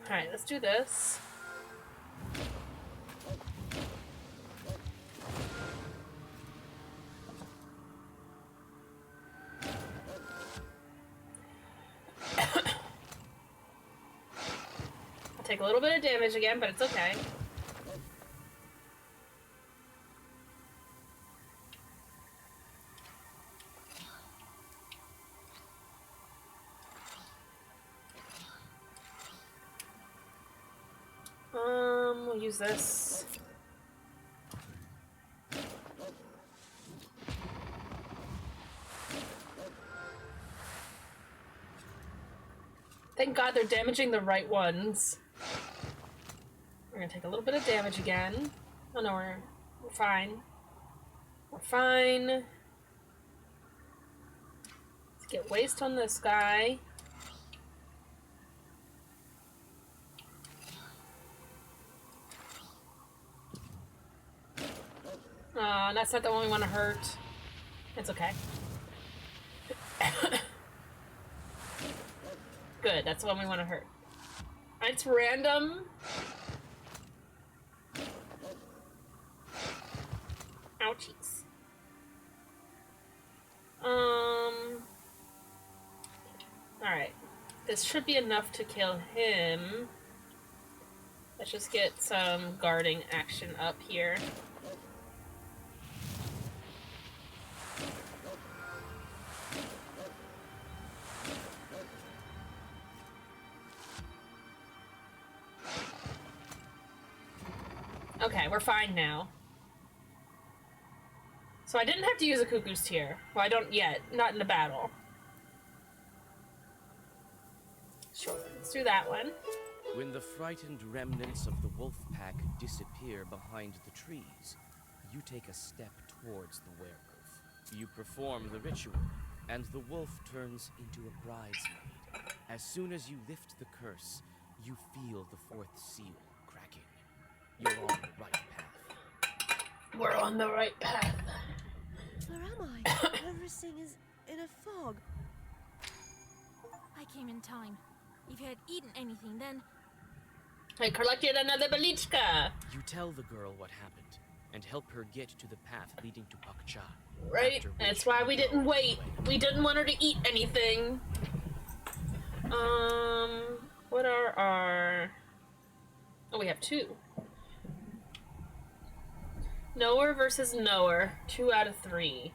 Speaker 1: Alright, let's do this. Take a little bit of damage again, but it's okay. We'll use this. Thank God they're damaging the right ones. We're gonna take a little bit of damage again. Oh no, we're fine. We're fine. Let's get waste on this guy. That's not the one we want to hurt. It's okay. Good, that's the one we want to hurt. It's random. Ouchies. Alright. This should be enough to kill him. Let's just get some guarding action up here. Okay, we're fine now. So I didn't have to use a Cuckoo's Tear. Well, I don't yet. Not in the battle. Sure, let's do that one.
Speaker 2: When the frightened remnants of the wolf pack disappear behind the trees, you take a step towards the werewolf. You perform the ritual, and the wolf turns into a bridesmaid. As soon as you lift the curse, you feel the fourth seal cracking. You're on the right path.
Speaker 1: We're on the right path.
Speaker 5: Where am I? Everything is in a fog.
Speaker 4: I came in time. If you had eaten anything, then
Speaker 1: I collected another Belichka.
Speaker 2: You tell the girl what happened, and help her get to the path leading to Pakcha.
Speaker 1: Right? That's why we didn't wait. We didn't want her to eat anything. What are our... Oh, we have two. Knower versus knower. 2 out of 3.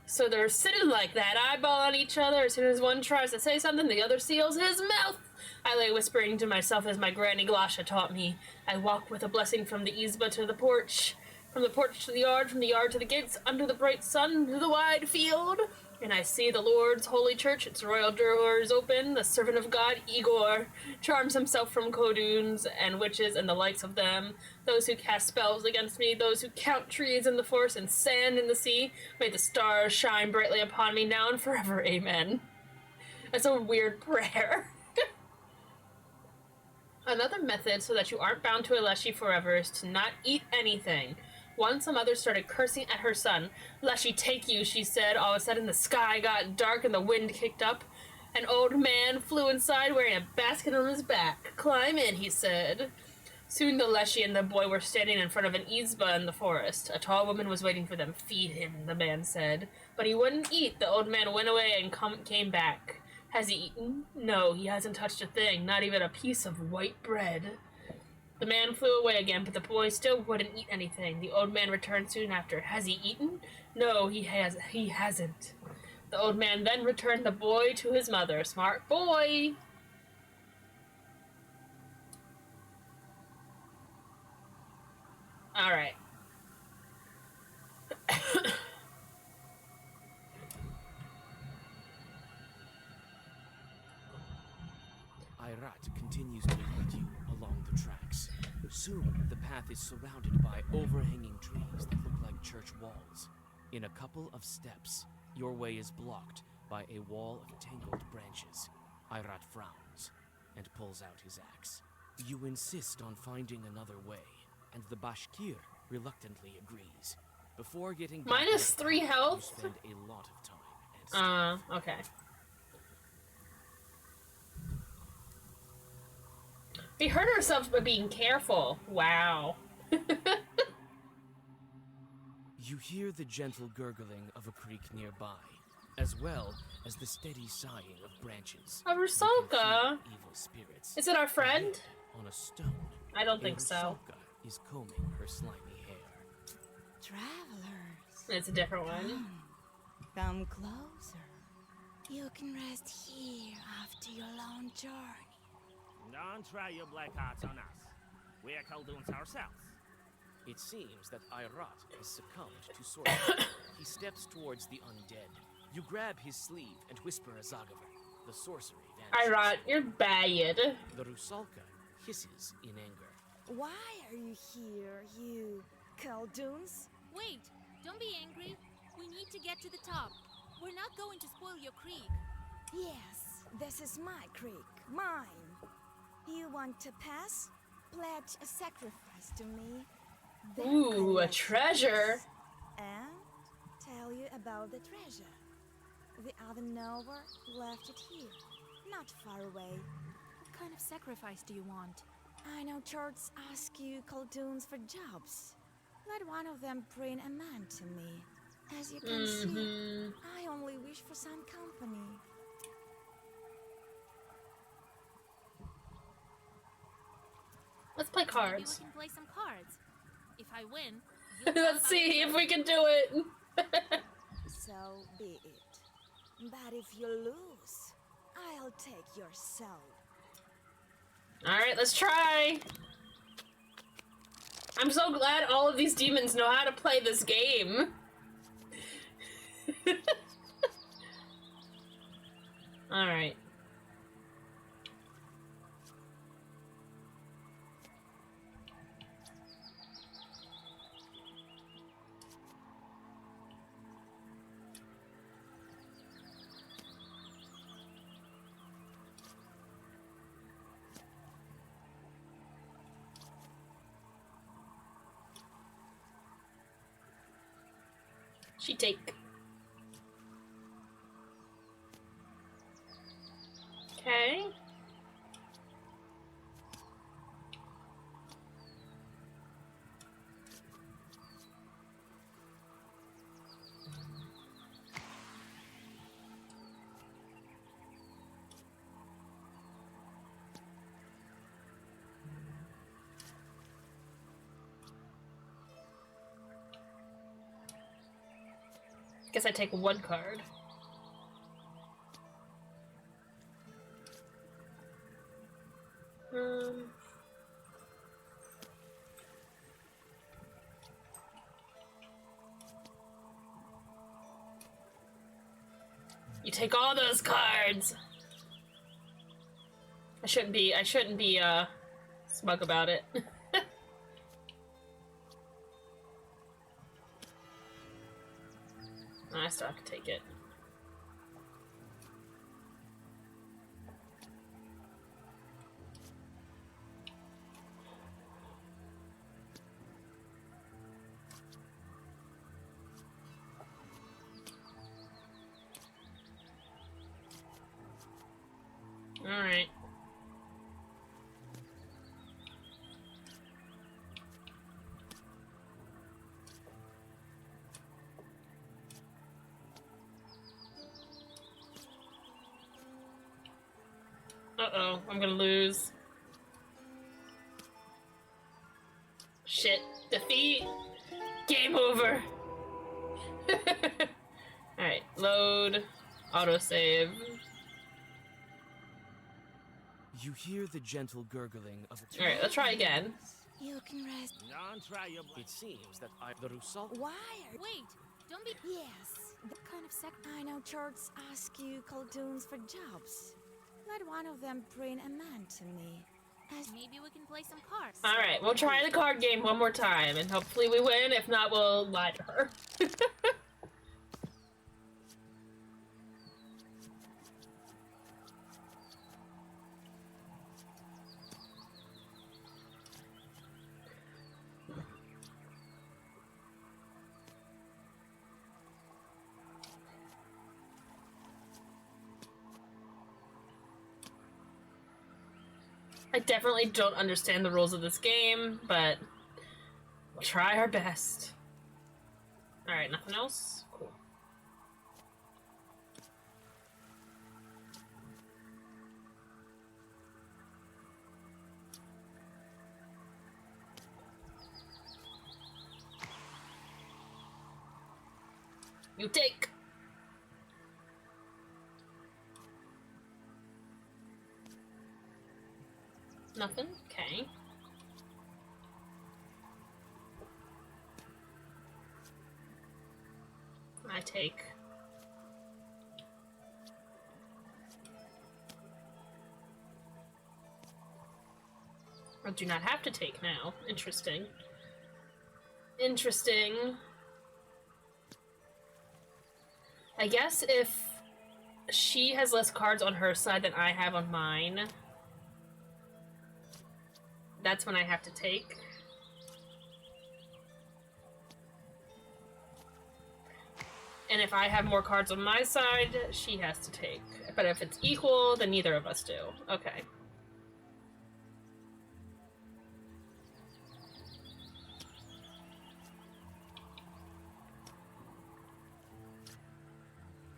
Speaker 1: So they're sitting like that, eyeballing each other. As soon as one tries to say something, the other seals his mouth. I lay whispering to myself as my granny Glasha taught me. I walk with a blessing from the Izba to the porch, from the porch to the yard, from the yard to the gates, under the bright sun to the wide field. And I see the Lord's holy church, its royal doors open. The servant of God, Igor, charms himself from Koduns and witches and the likes of them. Those who cast spells against me, those who count trees in the forest and sand in the sea. May the stars shine brightly upon me now and forever, amen. That's a weird prayer. Another method so that you aren't bound to Aleshi forever is to not eat anything. Once a mother started cursing at her son. "Leshy, take you," she said. All of a sudden the sky got dark and the wind kicked up. An old man flew inside wearing a basket on his back. "Climb in," he said. Soon the Leshy and the boy were standing in front of an Izba in the forest. A tall woman was waiting for them. "Feed him," the man said. But he wouldn't eat. The old man went away and came back. "Has he eaten?" "No, he hasn't touched a thing, not even a piece of white bread." The man flew away again, but the boy still wouldn't eat anything. The old man returned soon after. "Has he eaten?" "No, he hasn't." The old man then returned the boy to his mother. Smart boy! Alright.
Speaker 2: Irat continues to lead you along the tracks. Soon, the path is surrounded by overhanging trees that look like church walls. In a couple of steps, your way is blocked by a wall of tangled branches. Irat frowns and pulls out his axe. You insist on finding another way, and the Bashkir reluctantly agrees. Before getting back
Speaker 1: Minus 3 health?
Speaker 2: you spend a lot of time and
Speaker 1: Okay. We hurt ourselves by being careful. Wow.
Speaker 2: You hear the gentle gurgling of a creek nearby, as well as the steady sighing of branches.
Speaker 1: A
Speaker 2: You can
Speaker 1: Rusalka.
Speaker 2: feel evil spirits.
Speaker 1: Is it our friend?
Speaker 2: on a stone.
Speaker 1: I don't think so.
Speaker 2: Rusalka is combing her slimy hair.
Speaker 5: Travelers,
Speaker 1: It's a different one.
Speaker 5: come closer. You can rest here after your long journey.
Speaker 6: Don't try your black arts on us. We are Khaldoons ourselves.
Speaker 2: It seems that Irat has succumbed to sorcery. He steps towards the undead. You grab his sleeve and whisper a Zagaver. The sorcery vanishes.
Speaker 1: Irat, you're bad.
Speaker 2: The Rusalka hisses in anger.
Speaker 5: Why are you here, you Khaldoons?
Speaker 4: Wait, don't be angry. We need to get to the top. We're not going to spoil your creek.
Speaker 5: Yes, this is my creek, mine. You want to pass? Pledge a sacrifice to me. Then
Speaker 1: Ooh,
Speaker 5: I
Speaker 1: a
Speaker 5: let you
Speaker 1: treasure.
Speaker 5: pass and tell you about the treasure. The other knower left it here, not far away.
Speaker 4: What kind of sacrifice do you want?
Speaker 5: I know churches ask you Khaldoons for jobs. Let one of them bring a man to me. As you can see, I only wish for some company.
Speaker 1: Let's play
Speaker 4: Maybe
Speaker 1: cards.
Speaker 4: we can play some cards. If I win, you'll tell
Speaker 1: Let's
Speaker 4: about
Speaker 1: see
Speaker 4: it.
Speaker 1: if we can do it.
Speaker 5: So be it. But if you lose, I'll take your soul.
Speaker 1: Alright, let's try. I'm so glad all of these demons know how to play this game. Alright. She take. Okay. Guess I take one card. You take all those cards. I shouldn't be smug about it. I still have to take it. All right. Uh-oh, I'm gonna lose. Shit. Defeat. Game over. Alright, load. Autosave.
Speaker 2: You hear the gentle gurgling of a
Speaker 1: Alright, let's try again.
Speaker 5: You can rest.
Speaker 6: Don't try your black.
Speaker 2: It seems that the Rusalka
Speaker 5: Why are
Speaker 4: Wait, don't be.
Speaker 5: Yes,
Speaker 4: What kind of
Speaker 5: I know churches ask you Khaldoons for jobs. Let one of them bring a man to me. As
Speaker 4: Maybe we can play some cards.
Speaker 1: Alright, we'll try the card game one more time, and hopefully we win. If not, we'll lie to her. I definitely don't understand the rules of this game, but we'll try our best. Alright, nothing else? Cool. You take. Nothing? Okay. I take. I do not have to take now. Interesting. Interesting. I guess if she has less cards on her side than I have on mine, that's when I have to take. And if I have more cards on my side, she has to take. But if it's equal, then neither of us do. Okay.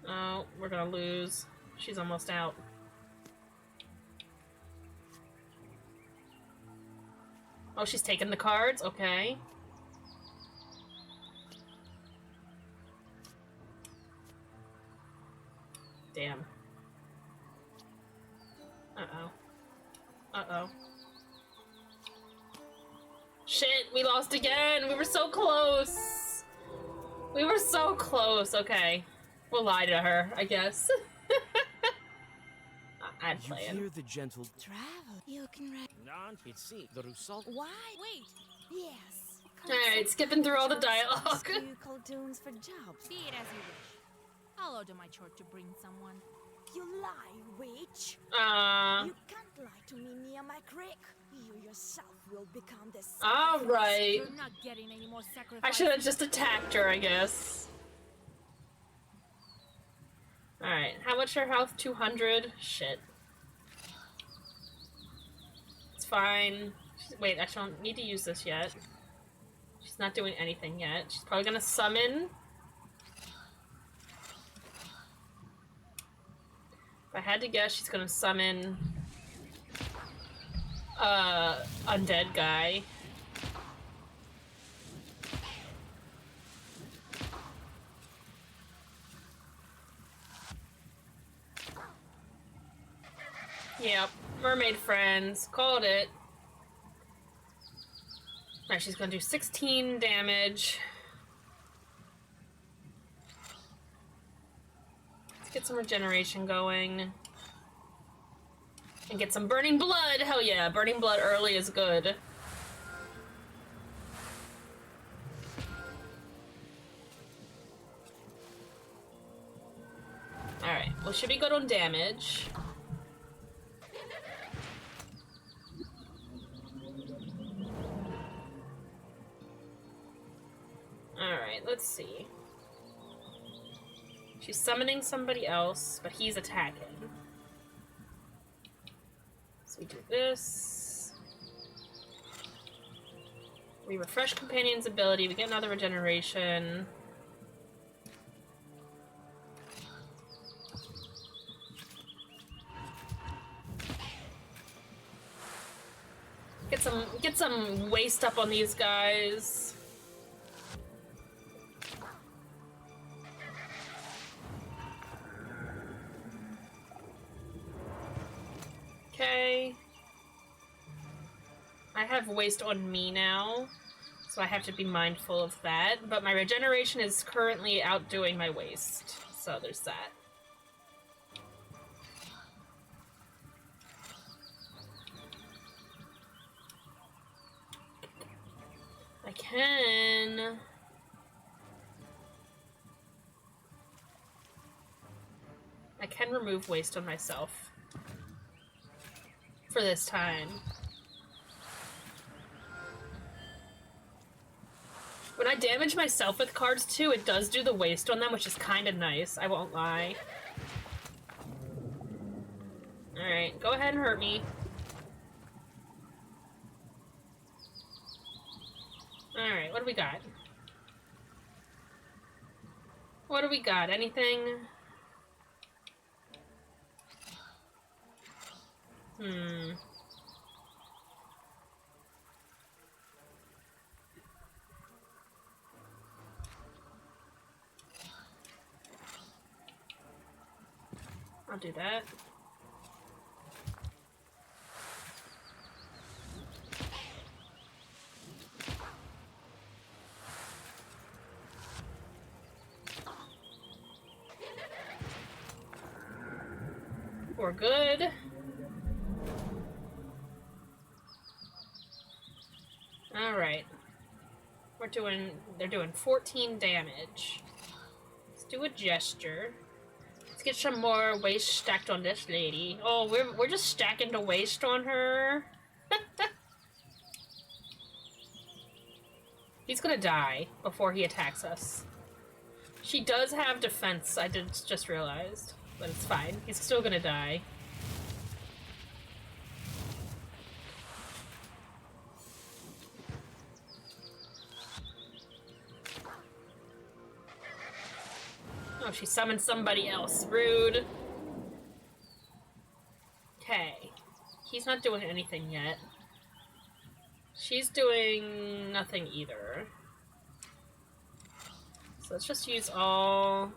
Speaker 1: Oh, we're gonna lose. She's almost out. Oh, she's taking the cards? Okay. Damn. Uh-oh. Uh-oh. Shit, we lost again! We were so close! We were so close, okay. We'll lie to her, I guess. I'd
Speaker 2: You
Speaker 1: play it.
Speaker 2: hear the gentle...
Speaker 5: Travel. You can read.
Speaker 6: Don't
Speaker 2: It's see, the Rusal...
Speaker 5: Why?
Speaker 4: Wait,
Speaker 5: Yes.
Speaker 1: Alright, skipping through all the dialogue.
Speaker 5: Ask you Khaldun's for jobs.
Speaker 4: be it as you wish. I'll order my church to bring someone.
Speaker 5: You lie, witch.
Speaker 1: Uh,
Speaker 5: You can't lie to me near my creek. You yourself will become the
Speaker 1: alright.
Speaker 4: You're not getting any more sacrifices.
Speaker 1: I should have just attacked her, I guess. Alright, how much her health? 200? Shit. It's fine. Wait, I don't need to use this yet. She's not doing anything yet. She's probably gonna summon. If I had to guess, she's gonna summon undead guy. Yep, mermaid friends. Called it. Alright, she's gonna do 16 damage. Let's get some regeneration going. And get some burning blood! Hell yeah, burning blood early is good. Alright, well, should be good on damage. Alright, let's see. She's summoning somebody else, but he's attacking. So we do this. We refresh Companion's ability, we get another regeneration. Get some waste up on these guys. Okay. I have waste on me now, so I have to be mindful of that, but my regeneration is currently outdoing my waste, so there's that. I can remove waste on myself for this time. When I damage myself with cards too, it does do the waste on them, which is kind of nice, I won't lie. Alright, go ahead and hurt me. Alright, what do we got? What do we got? Anything? I'll do that. We're good. Alright. They're doing 14 damage. Let's do a gesture. Let's get some more waste stacked on this lady. Oh, we're just stacking the waste on her. He's gonna die before he attacks us. She does have defense, I just realized. But it's fine. He's still gonna die. Oh, she summoned somebody else. Rude. Okay. He's not doing anything yet. She's doing nothing either. So let's just use all...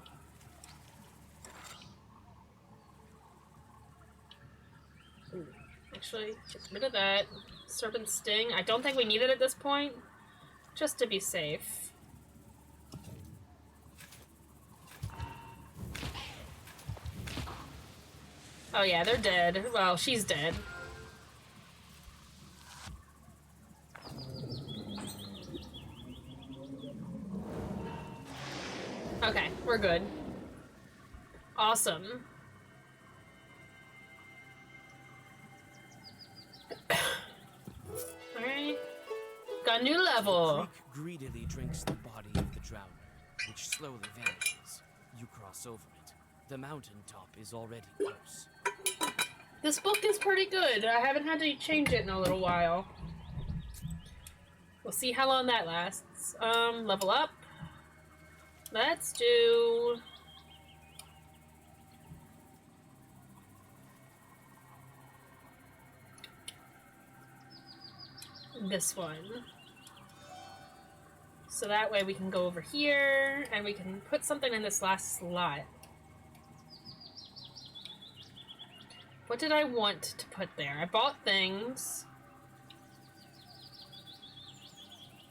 Speaker 1: Ooh, actually, get rid of that. Serpent Sting. I don't think we need it at this point. Just to be safe. Oh yeah, they're dead. Well, she's dead. Okay, we're good. Awesome. Alright. Got a new level.
Speaker 2: Creek greedily drinks the body of the drowner, which slowly vanishes. You cross over it. The mountaintop is already close.
Speaker 1: This book is pretty good. I haven't had to change it in a little while. We'll see how long that lasts. Level up. Let's do... this one. So that way we can go over here, and we can put something in this last slot. What did I want to put there? I bought things.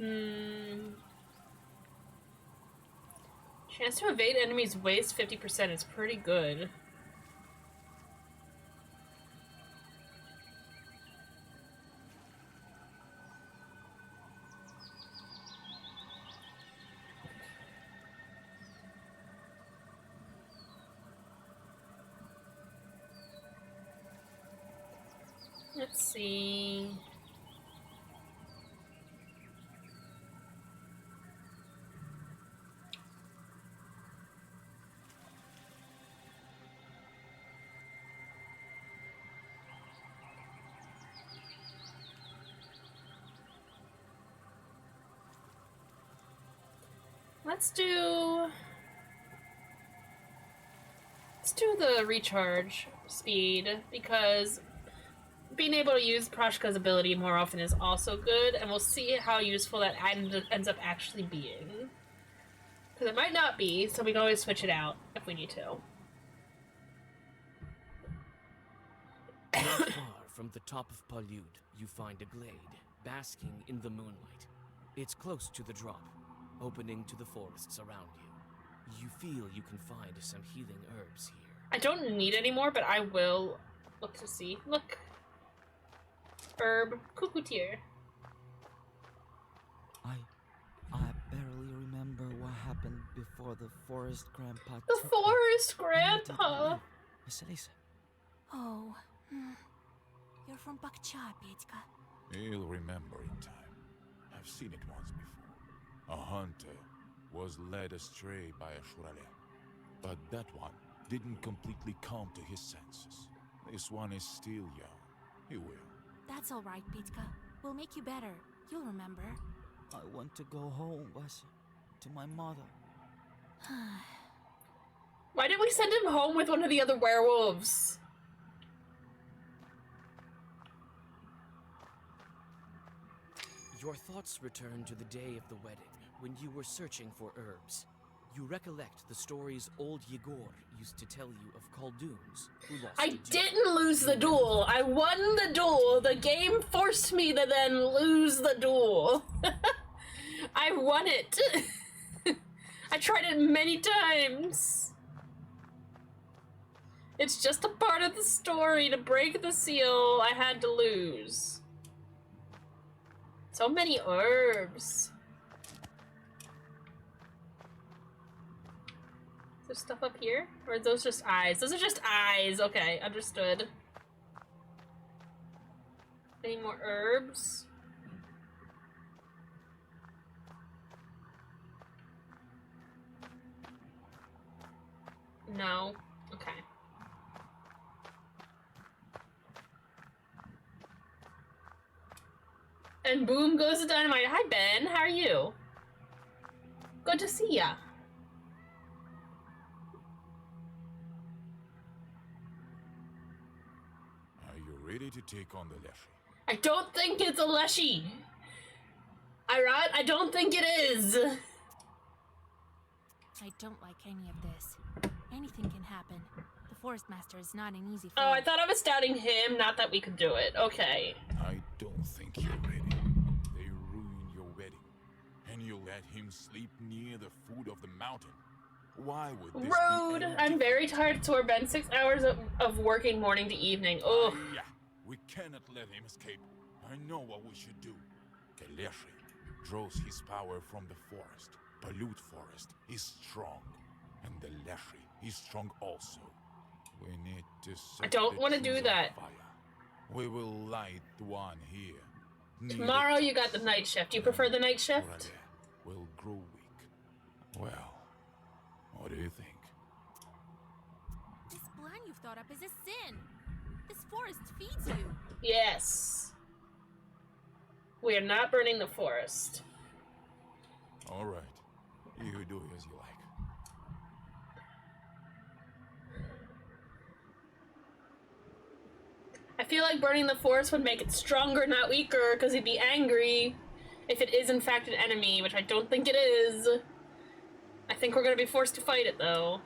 Speaker 1: Chance to evade enemies' waste 50% is pretty good. Let's see. Let's do the recharge speed, because being able to use Proshka's ability more often is also good, and we'll see how useful that ends up actually being. Because it might not be, so we can always switch it out if we need to.
Speaker 2: Not far from the top of Palyud, you find a glade, basking in the moonlight. It's close to the drop, opening to the forests around you. You feel you can find some healing herbs here.
Speaker 1: I don't need any more, but I will look to see. Look. Herb. Cuckoo-tier.
Speaker 8: I barely remember what happened before the forest grandpa
Speaker 1: The
Speaker 8: took me.
Speaker 1: forest
Speaker 8: Where did he
Speaker 1: grandpa!
Speaker 8: live? Vasilisa.
Speaker 5: Oh, you're from Pakcha, Petka.
Speaker 7: He'll remember in time. I've seen it once before. A hunter was led astray by a Shurale. But that one didn't completely come to his senses. This one is still young. He will.
Speaker 4: That's all right, Petka. We'll make you better. You'll remember.
Speaker 8: I want to go home, Vasi. To my mother.
Speaker 1: Why didn't we send him home with one of the other werewolves?
Speaker 2: Your thoughts return to the day of the wedding, when you were searching for herbs. You recollect the stories old Yegor used to tell you of Khaldoons who lost
Speaker 1: I
Speaker 2: a duel.
Speaker 1: didn't lose the duel. I won the duel. The game forced me to then lose the duel. I won it. I tried it many times. It's just a part of the story. To break the seal, I had to lose. So many herbs. Is there stuff up here? Or are those just eyes? Those are just eyes. Okay, understood. Any more herbs? No. Okay. And boom goes the dynamite. Hi, Ben. How are you? Good to see ya.
Speaker 7: Are you ready to take on the Leshy?
Speaker 1: I don't think it's a Leshy. Alright, I don't think it is.
Speaker 4: I don't like any of this. Anything can happen. The Forest Master is not an easy
Speaker 1: Oh, I
Speaker 4: foe.
Speaker 1: thought I was doubting him, not that we could do it. Okay.
Speaker 7: I don't think you're ready. They ruined your wedding, and you let him sleep near the foot of the mountain. Why would this
Speaker 1: Rude.
Speaker 7: be any
Speaker 1: I'm very tired, so it's been 6 hours of working morning to evening. Oh.
Speaker 7: Yeah, we cannot let him escape. I know what we should do. The Leshy draws his power from the forest. Balut Forest is strong, and the Leshy is strong also. We need to set
Speaker 1: I don't
Speaker 7: the
Speaker 1: want to
Speaker 7: trees
Speaker 1: do
Speaker 7: on
Speaker 1: that.
Speaker 7: fire. We will light one here. Near the
Speaker 1: Tomorrow you got the night shift. You prefer the night shift?
Speaker 7: Shuralev will grow weak. Well, what do you think?
Speaker 4: This plan you've thought up is a sin. This forest feeds you.
Speaker 1: Yes. We are not burning the forest.
Speaker 7: All right, you do as you like.
Speaker 1: I feel like burning the forest would make it stronger, not weaker, because he'd be angry if it is in fact an enemy, which I don't think it is. I think we're gonna be forced to fight it, though.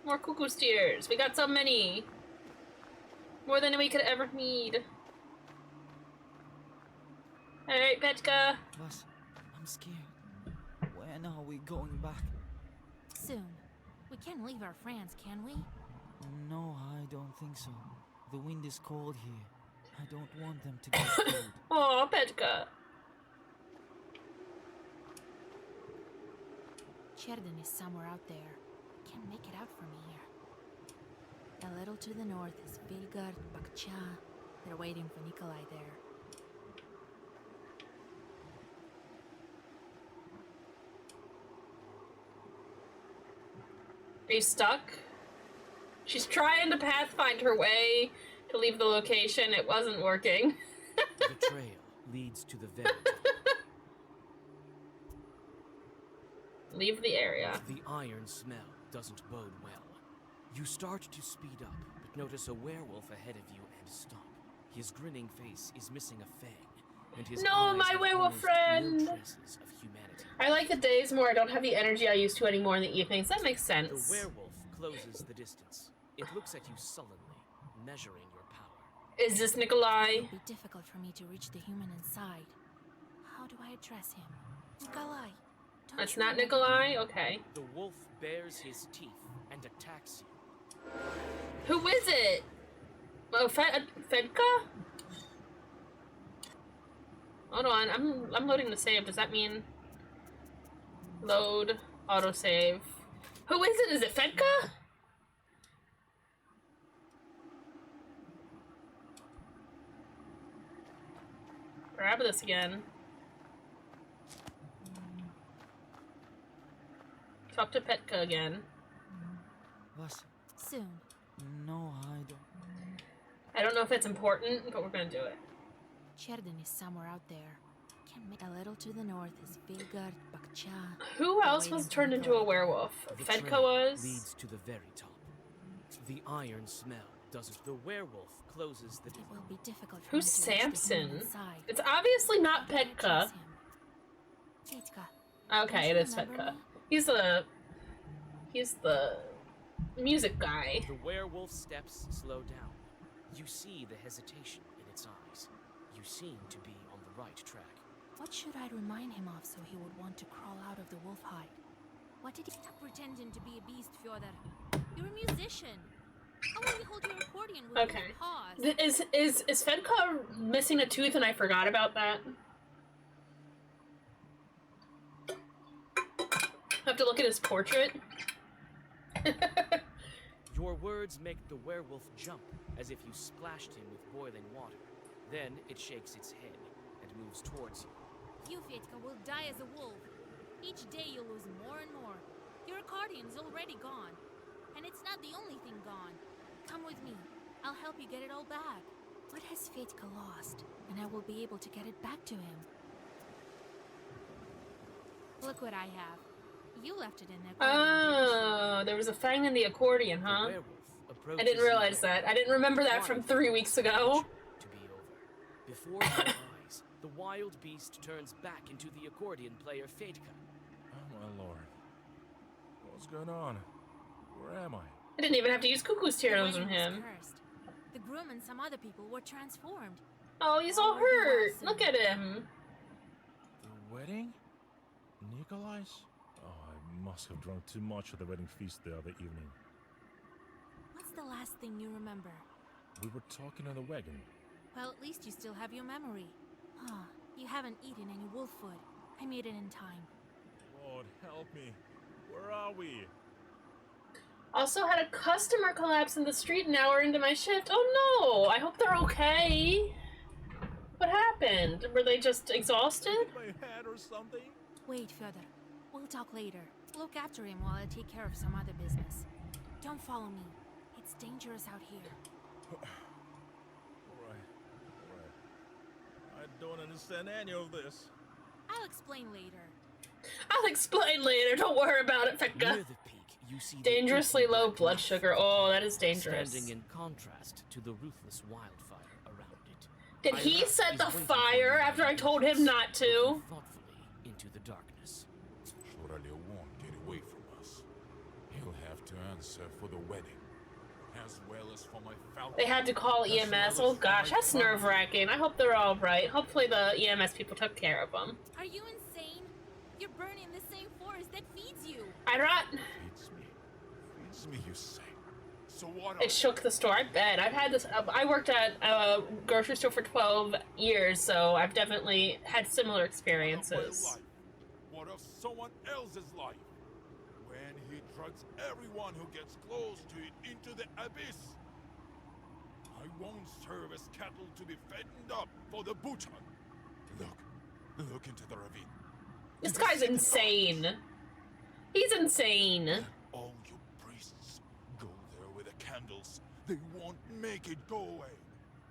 Speaker 1: More cuckoo steers. We got so many. More than we could ever need. Alright, Petka.
Speaker 8: Plus, I'm scared. When are we going back?
Speaker 4: Soon. We can't leave our friends, can we?
Speaker 8: No, I don't think so. The wind is cold here. I don't want them to get cold.
Speaker 1: Aw, Petka.
Speaker 4: Cherden is somewhere out there. Can't make it out from here. A little to the north is Vilgard, Bakcha. They're waiting for Nikolai there.
Speaker 1: Are you stuck? She's trying to pathfind her way to leave the location. It wasn't working.
Speaker 2: The trail leads to the very top.
Speaker 1: Leave the area.
Speaker 2: The iron smell doesn't bode well. You start to speed up, but notice a werewolf ahead of you and stop. His grinning face is missing a fang, and his
Speaker 1: No,
Speaker 2: eyes
Speaker 1: my
Speaker 2: have
Speaker 1: werewolf
Speaker 2: almost
Speaker 1: friend!
Speaker 2: no traces of humanity.
Speaker 1: I like the days more. I don't have the energy I used to anymore in the evenings. That makes
Speaker 2: The
Speaker 1: sense.
Speaker 2: werewolf closes the distance. It looks at you sullenly, measuring your power.
Speaker 1: Is this Nikolai?
Speaker 4: It'll be difficult for me to reach the human inside. How do I address him? Nikolai. don't
Speaker 1: That's
Speaker 4: you
Speaker 1: not
Speaker 4: remember
Speaker 1: Nikolai?
Speaker 4: me?
Speaker 1: Okay.
Speaker 2: The wolf bares his teeth and attacks you.
Speaker 1: Who is it? Oh, Fedka? Hold on, I'm loading the save. Does that mean load autosave? Who is it? Is it Fedka? Grab this again. Talk to Petka again.
Speaker 8: Was?
Speaker 4: Soon.
Speaker 8: No, I don't.
Speaker 1: I don't know if it's important, but we're gonna do it.
Speaker 4: Cherden is somewhere out there. Can make a little to the north is Vilgard, Bakcha.
Speaker 1: Who else was turned into a werewolf?
Speaker 2: The
Speaker 1: Fedka
Speaker 2: trail
Speaker 1: was.
Speaker 2: leads to the very top. The iron smell doesn't. The werewolf closes the
Speaker 4: It will be difficult for
Speaker 1: Who's
Speaker 4: me to reach the human
Speaker 1: Samson?
Speaker 4: inside.
Speaker 1: It's obviously not
Speaker 4: How do I
Speaker 1: Petka.
Speaker 4: address him? Fetka.
Speaker 1: Okay,
Speaker 4: Don't
Speaker 1: it
Speaker 4: you
Speaker 1: is
Speaker 4: remember
Speaker 1: Fedka.
Speaker 4: me?
Speaker 1: He's the music guy.
Speaker 2: The werewolf's steps slow down. You see the hesitation in its eyes. You seem to be on the right track.
Speaker 4: What should I remind him of so he would want to crawl out of the wolf hide? What did he stop pretending to be a beast, Fyodor? You're a musician. How will you hold your accordion with
Speaker 1: Okay.
Speaker 4: both paws?
Speaker 1: Is Fedka missing a tooth and I forgot about that? I have to look at his portrait.
Speaker 2: Your words make the werewolf jump as if you splashed him with boiling water. Then it shakes its head and moves towards you.
Speaker 4: You, Fetka, will die as a wolf. Each day you'll lose more and more. Your accordion's already gone. And it's not the only thing gone. Come with me. I'll help you get it all back. What has Fetka lost? And I will be able to get it back to him. Look what I have. You left it in there.
Speaker 1: Oh, there was a fang in the accordion,
Speaker 2: The
Speaker 1: huh?
Speaker 2: werewolf
Speaker 1: I
Speaker 2: approaches
Speaker 1: didn't
Speaker 2: you
Speaker 1: realize that. I didn't remember that from 3 weeks ago.
Speaker 2: To be over. Before your eyes, the wild beast turns back into the accordion player Fedka.
Speaker 7: Oh my lord. What's going on? Where am I?
Speaker 1: I didn't even have to use Cuckoo's
Speaker 4: The
Speaker 1: Tears
Speaker 4: wedding
Speaker 1: on
Speaker 4: was
Speaker 1: him.
Speaker 4: cursed. The groom and some other people were transformed.
Speaker 1: Oh, he's all
Speaker 4: Oh,
Speaker 1: hurt.
Speaker 4: awesome.
Speaker 1: Look at him.
Speaker 7: The wedding? Nikolai's?
Speaker 10: Oh, I must have drunk too much at the wedding feast the other evening.
Speaker 4: What's the last thing you remember?
Speaker 10: We were talking on the wagon.
Speaker 4: Well, at least you still have your memory. Ah, you haven't eaten any wolf food. I made it in time.
Speaker 10: Lord, help me. Where are we?
Speaker 1: Also had a customer collapse in the street an hour into my shift. Oh no! I hope they're okay. What happened? Were they just exhausted?
Speaker 10: Hit my head or something?
Speaker 4: Wait, Fyodor. We'll talk later. Look after him while I take care of some other business. Don't follow me. It's dangerous out here.
Speaker 10: Alright. I don't understand any of this.
Speaker 4: I'll explain later.
Speaker 1: I'll explain later. Don't worry about it,
Speaker 2: Near
Speaker 1: Fedka.
Speaker 2: the peak, you see the
Speaker 1: Dangerously
Speaker 2: inky
Speaker 1: low
Speaker 2: black
Speaker 1: blood
Speaker 2: mist,
Speaker 1: sugar. Oh, that is dangerous.
Speaker 2: standing in contrast to the ruthless wildfire around it.
Speaker 1: Did he
Speaker 2: Irat
Speaker 1: set
Speaker 2: is
Speaker 1: the
Speaker 2: waiting for
Speaker 1: fire
Speaker 2: you
Speaker 1: after I
Speaker 2: in the
Speaker 1: told him
Speaker 2: distance,
Speaker 1: not to?
Speaker 2: looking thoughtfully into the darkness.
Speaker 7: Shuralia won't get away from us. He'll have to answer for the wedding, as well as for my falcon.
Speaker 1: They had to call EMS. Oh gosh, that's nerve-wracking. I hope they're all right. Hopefully the EMS people took care of them.
Speaker 4: Are you insane? You're burning the same forest that feeds you.
Speaker 1: Irat,
Speaker 7: Feeds me. Feeds me, you say. So what?
Speaker 1: it shook the store. I bet. I've had this. I worked at a grocery store for 12 years, so I've definitely had similar experiences.
Speaker 7: What of someone else's life? When he drags everyone who gets close to it into the abyss. I won't serve as cattle to be fattened up for the butcher. Look into the ravine.
Speaker 1: This guy's insane. He's insane.
Speaker 7: All you priests, go there with the candles. They won't make it go away.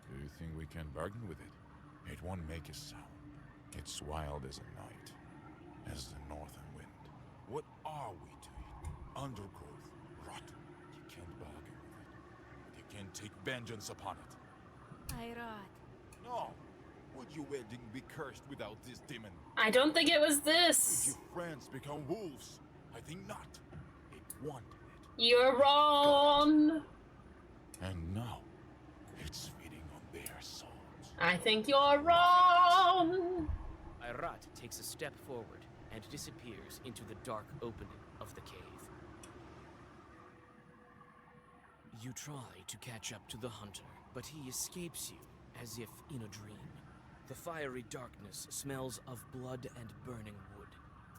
Speaker 7: Do you think we can bargain with it? It won't make a sound. It's wild as a night, as the northern wind. What are we to it? Undergrowth, rot. You can't bargain with it, but you can take vengeance upon it.
Speaker 4: Irat.
Speaker 7: No. Would your wedding be cursed without this demon?
Speaker 1: I don't think it was
Speaker 7: Did
Speaker 1: this.
Speaker 7: your friends become wolves? I think not. It wanted it.
Speaker 1: You're wrong.
Speaker 7: And now, it's feeding on their souls.
Speaker 1: I think you're wrong.
Speaker 2: Irat takes a step forward and disappears into the dark opening of the cave. You try to catch up to the hunter, but he escapes you as if in a dream. The fiery darkness smells of blood and burning wood.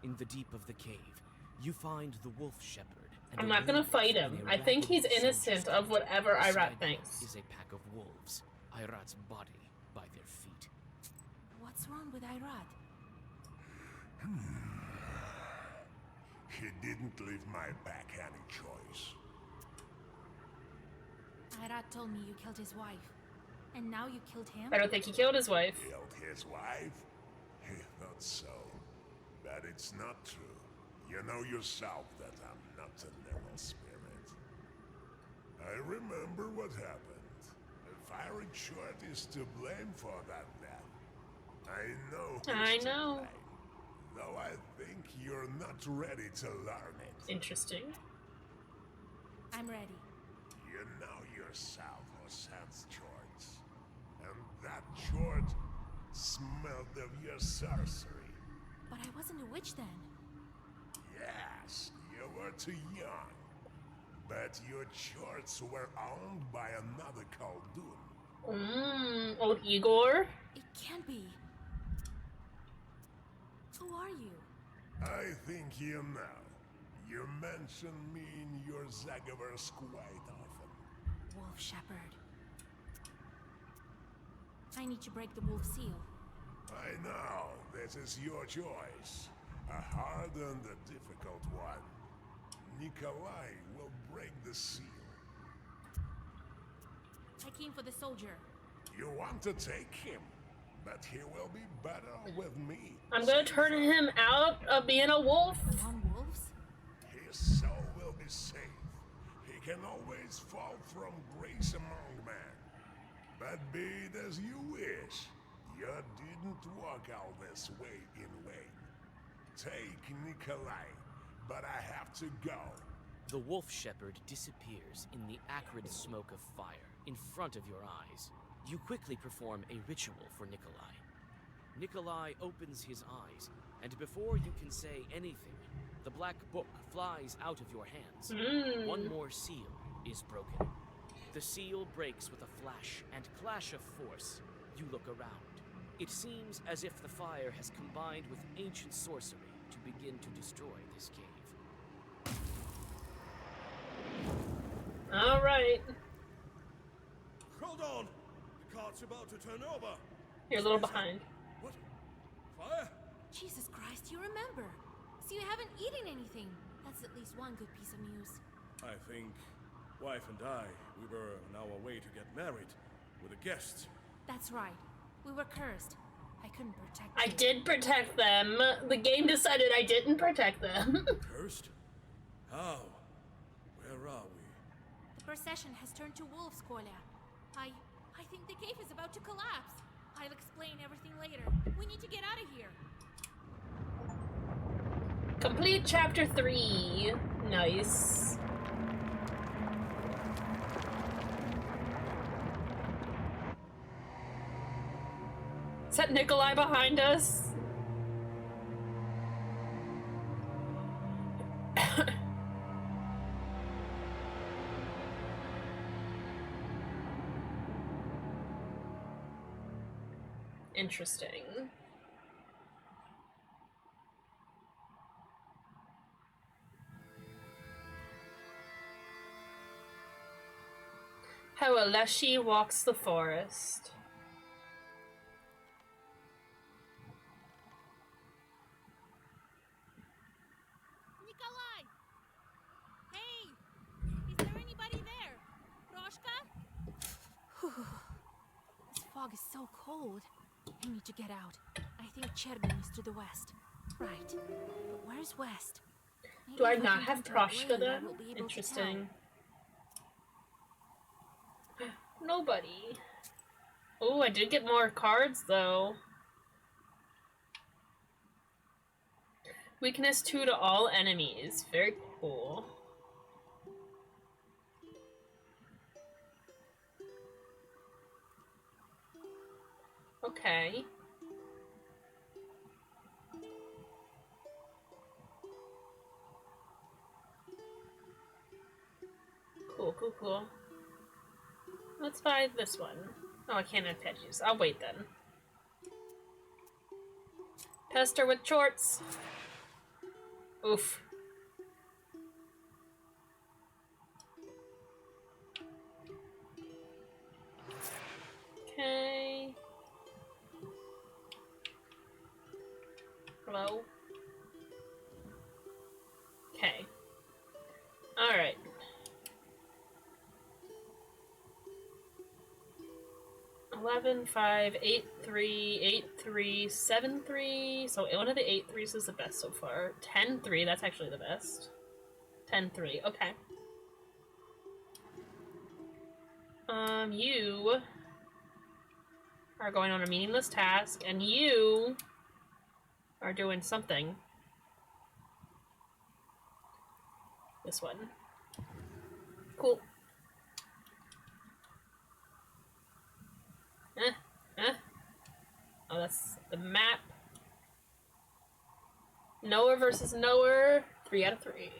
Speaker 2: In the deep of the cave, you find the wolf shepherd. and
Speaker 1: I'm
Speaker 2: a
Speaker 1: not gonna
Speaker 2: werewolf
Speaker 1: fight
Speaker 2: in
Speaker 1: him.
Speaker 2: a
Speaker 1: I think he's
Speaker 2: ragged
Speaker 1: innocent
Speaker 2: soldier
Speaker 1: of whatever
Speaker 2: Beside
Speaker 1: Irat
Speaker 2: them
Speaker 1: thinks.
Speaker 2: is a pack of wolves, Irat's body by their feet.
Speaker 4: What's wrong with Irat?
Speaker 3: He didn't leave my back any choice.
Speaker 4: Irat told me you killed his wife. And now you killed him?
Speaker 1: I don't think he killed his wife.
Speaker 3: Killed his wife? He thought so. But it's not true. You know yourself that I'm not an evil spirit. I remember what happened. The Fiery Short is to blame for that death. I know.
Speaker 1: I
Speaker 3: who's to
Speaker 1: know.
Speaker 3: blame. Though I think
Speaker 11: you're not ready to learn it.
Speaker 1: Interesting.
Speaker 4: I'm ready.
Speaker 11: You know yourself who sends George. And that George smelled of your sorcery.
Speaker 4: But I wasn't a witch then.
Speaker 11: Yes, you were too young. But your charts were owned by another Khaldun.
Speaker 1: Old Igor?
Speaker 4: It can't be. Who are you?
Speaker 11: I think you know. You mention me in your Zagavers quite often.
Speaker 4: Wolf Shepherd. I need to break the wolf seal.
Speaker 11: I know, this is your choice. A hard and a difficult one. Nikolai will break the seal.
Speaker 4: I came for the soldier.
Speaker 11: You want to take him, but he will be better with me.
Speaker 1: I'm gonna turn him out of being a wolf.
Speaker 4: Among wolves?
Speaker 11: His soul will be safe. He can always fall from grace among men. But be it as you wish. You didn't walk all this way in vain. Take Nikolai, but I have to go.
Speaker 2: The wolf shepherd disappears in the acrid smoke of fire in front of your eyes. You quickly perform a ritual for Nikolai. Nikolai opens his eyes, and before you can say anything, the black book flies out of your hands. One more seal is broken. The seal breaks with a flash and clash of force. You look around. It seems as if the fire has combined with ancient sorcery to begin to destroy this cave.
Speaker 1: All right.
Speaker 3: Hold on! The cart's about to turn over.
Speaker 1: You're a little behind.
Speaker 3: What? Fire?
Speaker 4: Jesus Christ, you remember. So you haven't eaten anything. That's at least one good piece of news.
Speaker 3: I think wife and I, we were on our way to get married with a guest.
Speaker 4: That's right. We were cursed. I couldn't protect
Speaker 1: I
Speaker 4: you.
Speaker 1: did protect them. The game decided I didn't protect them.
Speaker 3: Cursed? How? Where are we?
Speaker 4: The procession has turned to wolves, Kolya. I think the cave is about to collapse. I'll explain everything later. We need to get out of here.
Speaker 1: Complete chapter 3. Nice. Is that Nikolai behind us? Interesting. How Aleshi walks the forest.
Speaker 4: Nikolai! Hey! Is there anybody there? Roshka? This fog is so cold. I need to get out. I think Chergin is to the west. Right. But where's west? Maybe
Speaker 1: Do I
Speaker 4: if
Speaker 1: not
Speaker 4: can
Speaker 1: have
Speaker 4: enter a
Speaker 1: Proshka
Speaker 4: blade, I
Speaker 1: then?
Speaker 4: will be able to
Speaker 1: Interesting. Nobody. Oh, I did get more cards though. Weakness 2 to all enemies. Very cool. Okay. Cool, cool, cool. Let's buy this one. Oh, I can't have Pidgeys. I'll wait then. Pester with shorts. Oof. Okay. Hello? Okay. Alright. Eleven, 5, 8, 3, 8, 3, 7, 3. So one of the 8 threes is the best so far. 10, 3, that's actually the best. 10, 3, okay. You are going on a meaningless task, and you are doing something. This one. Cool. Oh, that's the map. Noah versus Noah. 3 out of 3.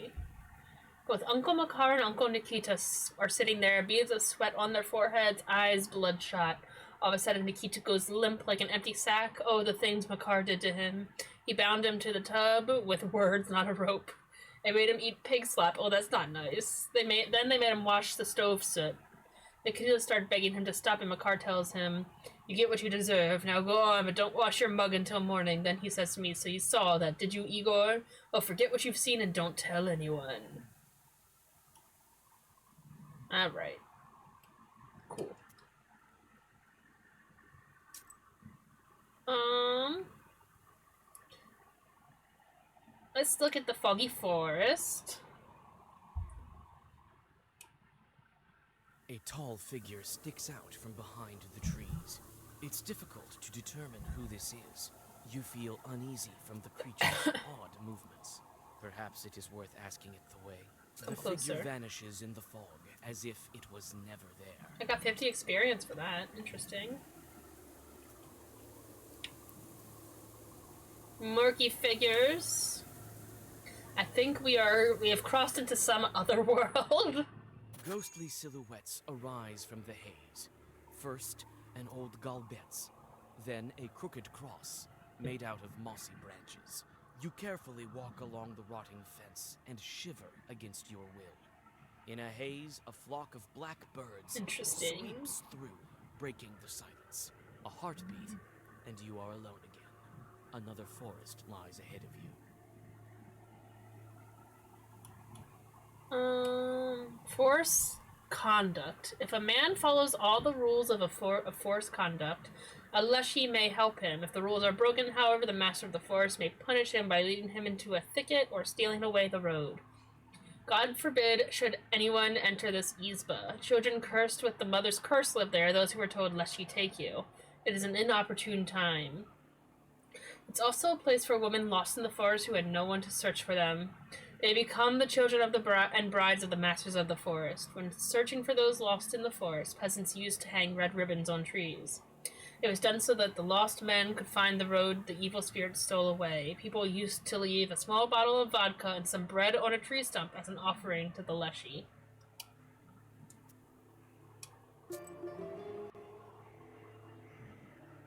Speaker 1: Both Uncle Makar and Uncle Nikita are sitting there, beads of sweat on their foreheads, eyes bloodshot. All of a sudden, Nikita goes limp like an empty sack. Oh, the things Makar did to him. He bound him to the tub with words, not a rope. They made him eat pig slop. Oh, that's not nice. Then they made him wash the stove soot. Nikita started begging him to stop, and Makar tells him, "You get what you deserve. Now go on, but don't wash your mug until morning." Then he says to me, "So you saw that, did you, Igor? Oh, forget what you've seen and don't tell anyone." Alright. Cool. Let's look at the foggy forest.
Speaker 2: A tall figure sticks out from behind the trees. It's difficult to determine who this is. You feel uneasy from the creature's odd movements. Perhaps it is worth asking it the way.
Speaker 1: Come
Speaker 2: The
Speaker 1: closer.
Speaker 2: figure vanishes in the fog, as if it was never there.
Speaker 1: I got 50 experience for that. Interesting. Murky figures. I think we have crossed into some other world.
Speaker 2: Ghostly silhouettes arise from the haze. First, an old galbetz, then a crooked cross made out of mossy branches. You carefully walk along the rotting fence and shiver against your will. In a haze, a flock of black birds
Speaker 1: Interesting.
Speaker 2: sweeps through, breaking the silence. A heartbeat, and you are alone again. Another forest lies ahead of you.
Speaker 1: Force conduct. If a man follows all the rules of forest conduct, a leshy may help him. If the rules are broken, however, the master of the forest may punish him by leading him into a thicket or stealing away the road. God forbid should anyone enter this Izba. Children cursed with the mother's curse live there, those who were told lest she take you. It is an inopportune time. It's also a place for women lost in the forest who had no one to search for them. They become the children of the and brides of the masters of the forest. When searching for those lost in the forest, peasants used to hang red ribbons on trees. It was done so that the lost men could find the road the evil spirits stole away. People used to leave a small bottle of vodka and some bread on a tree stump as an offering to the leshy.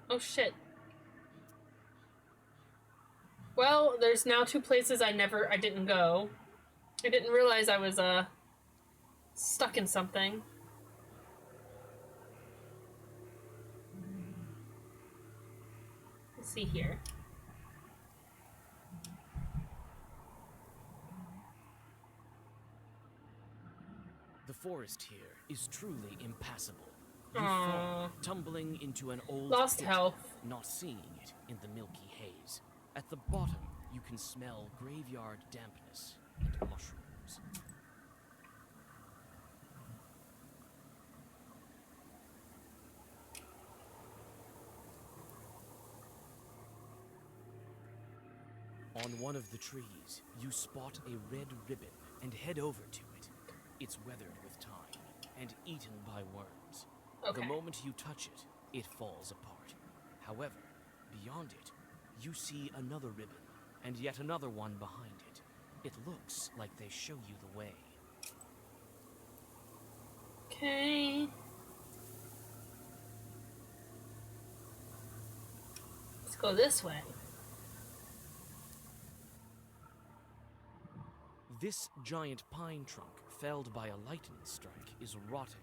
Speaker 1: Oh shit. Well, there's now 2 places I didn't go. I didn't realize I was, stuck in something. Let's see here.
Speaker 2: The forest here is truly impassable. You fall, tumbling into an old
Speaker 1: Lost
Speaker 2: pit,
Speaker 1: health.
Speaker 2: not seeing it in the milky haze. At the bottom, you can smell graveyard dampness and mushrooms. On one of the trees, you spot a red ribbon and head over to it. It's weathered with time and eaten by worms.
Speaker 1: Okay.
Speaker 2: The moment you touch it, it falls apart. However, beyond it, you see another ribbon, and yet another one behind it. It looks like they show you the way.
Speaker 1: Okay. Let's go this way.
Speaker 2: This giant pine trunk, felled by a lightning strike, is rotting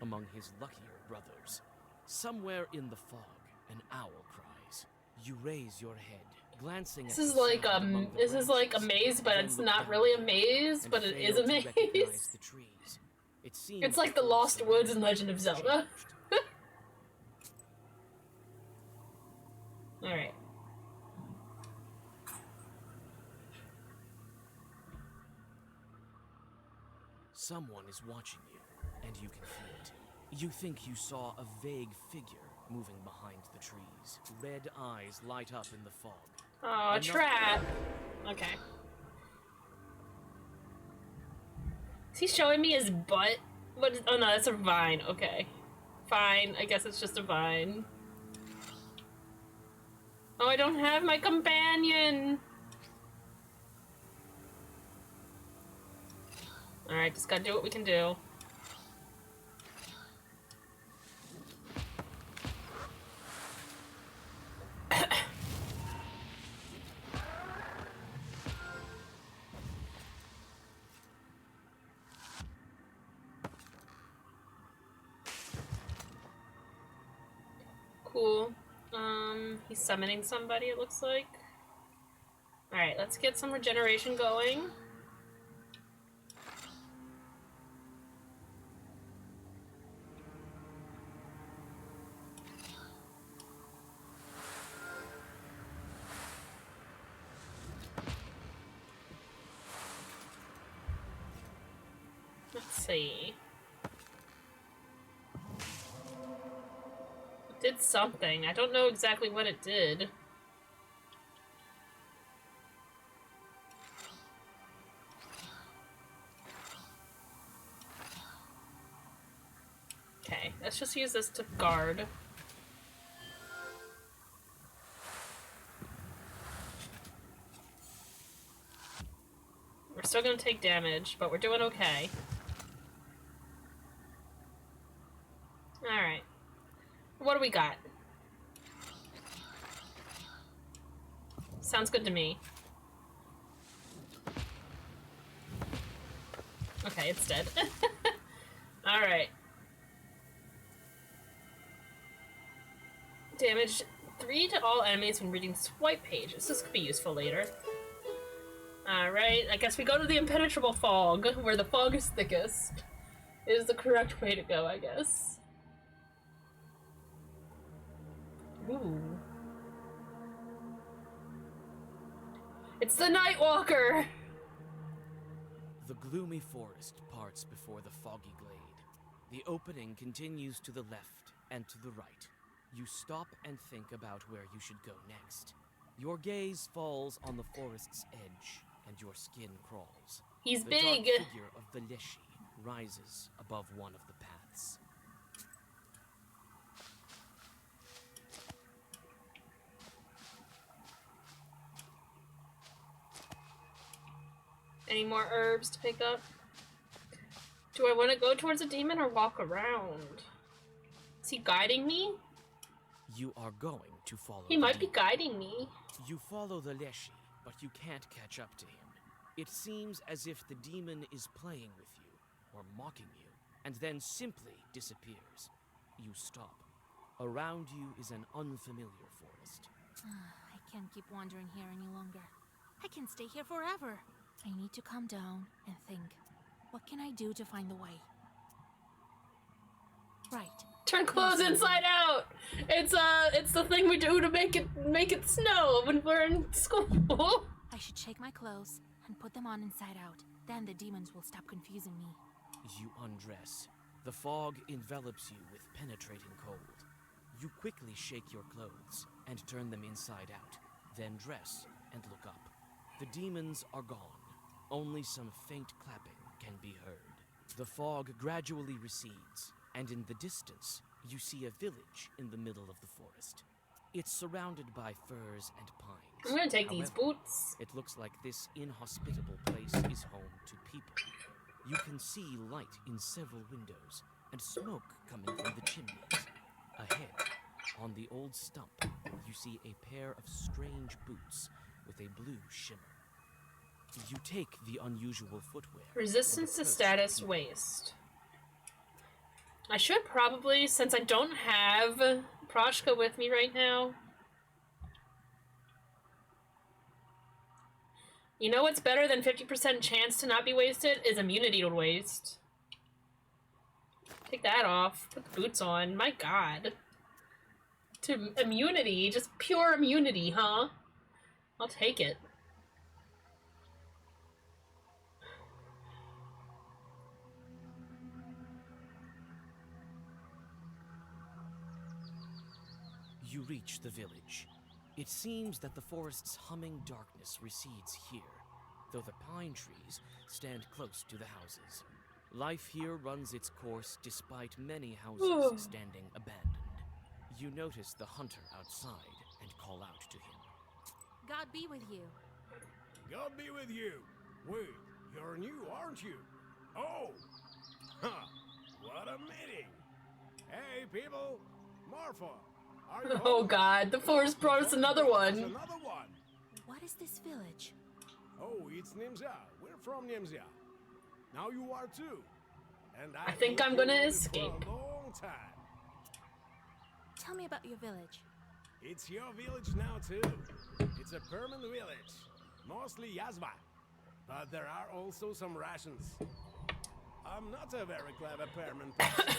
Speaker 2: among his luckier brothers. Somewhere in the fog, an owl cries. You raise your head, glancing at
Speaker 1: This is
Speaker 2: the
Speaker 1: like
Speaker 2: sound among the
Speaker 1: this is like a
Speaker 2: branches,
Speaker 1: maze, but
Speaker 2: then
Speaker 1: it's
Speaker 2: look
Speaker 1: not
Speaker 2: down
Speaker 1: really a
Speaker 2: again
Speaker 1: maze,
Speaker 2: and
Speaker 1: but it is
Speaker 2: fail
Speaker 1: a
Speaker 2: to recognize
Speaker 1: maze.
Speaker 2: the trees. It seems
Speaker 1: It's like the Lost Woods in Legend of Zelda. Alright.
Speaker 2: Someone is watching you, and you can feel it. You think you saw a vague figure moving behind the trees. Red eyes light up in the fog.
Speaker 1: Oh, a
Speaker 2: Another-
Speaker 1: trap. Okay. Is he showing me his butt? What is, oh no, that's a vine. Okay. Fine, I guess it's just a vine. Oh, I don't have my companion! Alright, just gotta do what we can do. Cool. He's summoning somebody, it looks like. Alright, let's get some regeneration going. Let's see. It did something. I don't know exactly what it did. Okay, let's just use this to guard. We're still gonna take damage, but we're doing okay. Alright. What do we got? Sounds good to me. Okay, it's dead. Alright. Damage 3 to all enemies when reading swipe pages. This could be useful later. Alright, I guess we go to the impenetrable fog, where the fog is thickest. Is the correct way to go, I guess. Ooh. It's the Nightwalker!
Speaker 2: The gloomy forest parts before the foggy glade. The opening continues to the left and to the right. You stop and think about where you should go next. Your gaze falls on the forest's edge, and your skin crawls.
Speaker 1: He's
Speaker 2: the
Speaker 1: big!
Speaker 2: The dark figure of the Leshy rises above one of the paths.
Speaker 1: Any more herbs to pick up? Do I want to go towards a demon or walk around? Is he guiding me?
Speaker 2: You are going to follow
Speaker 1: He
Speaker 2: the
Speaker 1: might be
Speaker 2: demon.
Speaker 1: guiding me.
Speaker 2: You follow the Leshy, but you can't catch up to him. It seems as if the demon is playing with you, or mocking you, and then simply disappears. You stop. Around you is an unfamiliar forest.
Speaker 4: I can't keep wandering here any longer. I can stay here forever. I need to calm down and think. What can I do to find the way? Right.
Speaker 1: Turn clothes inside out! It's the thing we do to make it snow when we're in school.
Speaker 4: I should shake my clothes and put them on inside out. Then the demons will stop confusing me.
Speaker 2: You undress. The fog envelops you with penetrating cold. You quickly shake your clothes and turn them inside out, then dress and look up. The demons are gone. Only some faint clapping can be heard. The fog gradually recedes, and in the distance, you see a village in the middle of the forest. It's surrounded by firs and pines.
Speaker 1: I'm gonna take these boots.
Speaker 2: It looks like this inhospitable place is home to people. You can see light in several windows, and smoke coming from the chimneys. Ahead, on the old stump, you see a pair of strange boots with a blue shimmer. You take the unusual footwear.
Speaker 1: Resistance to status waste. I should probably, since I don't have Proshka with me right now. You know what's better than 50% chance to not be wasted? Is immunity to waste. Take that off. Put the boots on. My god. To immunity. Just pure immunity, huh? I'll take it.
Speaker 2: You reach the village. It seems that the forest's humming darkness recedes here, though the pine trees stand close to the houses. Life here runs its course despite many houses standing abandoned. You notice the hunter outside and call out to him.
Speaker 4: God be with you.
Speaker 11: God be with you. Wait, you're new, aren't you? Oh! Huh. What a meeting. Hey, people. Marfa, are you
Speaker 1: Oh
Speaker 11: home?
Speaker 1: god, the forest brought us another one.
Speaker 11: Another one.
Speaker 4: What is this village?
Speaker 11: Oh, it's Nimza. We're from Nimza. Now you are too. And
Speaker 1: I think I'm gonna escape.
Speaker 11: For a long time.
Speaker 4: Tell me about your village.
Speaker 11: It's your village now too. It's a permanent village. Mostly Yazva. But there are also some Russians. I'm not a very clever permanent person,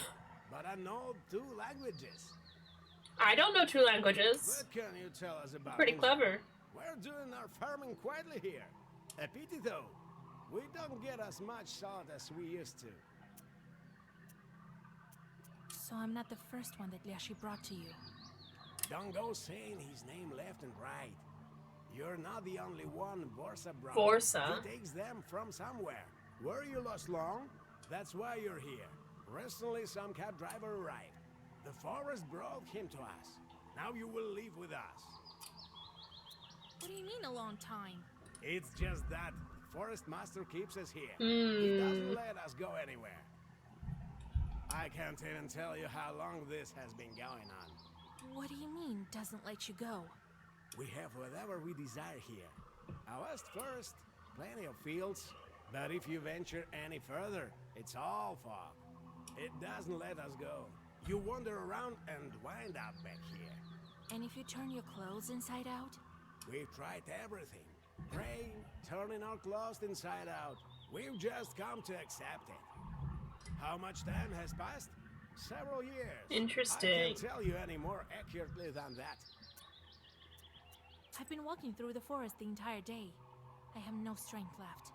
Speaker 11: but I know 2 languages.
Speaker 1: I don't know 2 languages.
Speaker 11: What can you tell us about
Speaker 1: Pretty
Speaker 11: Nimza?
Speaker 1: clever.
Speaker 11: We're doing our farming quietly here. A pity though. We don't get as much salt as we used to.
Speaker 4: So I'm not the first one that Lyashi brought to you.
Speaker 11: Don't go saying his name left and right. You're not the only one Borsa brought.
Speaker 1: Borsa?
Speaker 11: He takes them from somewhere. Were you lost long? That's why you're here. Recently some cab driver arrived. The forest brought him to us. Now you will live with us.
Speaker 4: What do you mean a long time?
Speaker 11: It's just that the forest master keeps us here. He doesn't let us go anywhere. I can't even tell you how long this has been going on.
Speaker 4: What do you mean, doesn't let you go?
Speaker 11: We have whatever we desire here. A vast forest, plenty of fields, but if you venture any further, it's all fog. It doesn't let us go. You wander around and wind up back here.
Speaker 4: And if you turn your clothes inside out?
Speaker 11: We've tried everything. Praying, turning our clothes inside out. We've just come to accept it. How much time has passed? Several years.
Speaker 1: Interesting.
Speaker 11: I can't tell you any more accurately than that.
Speaker 4: I've been walking through the forest the entire day. I have no strength left.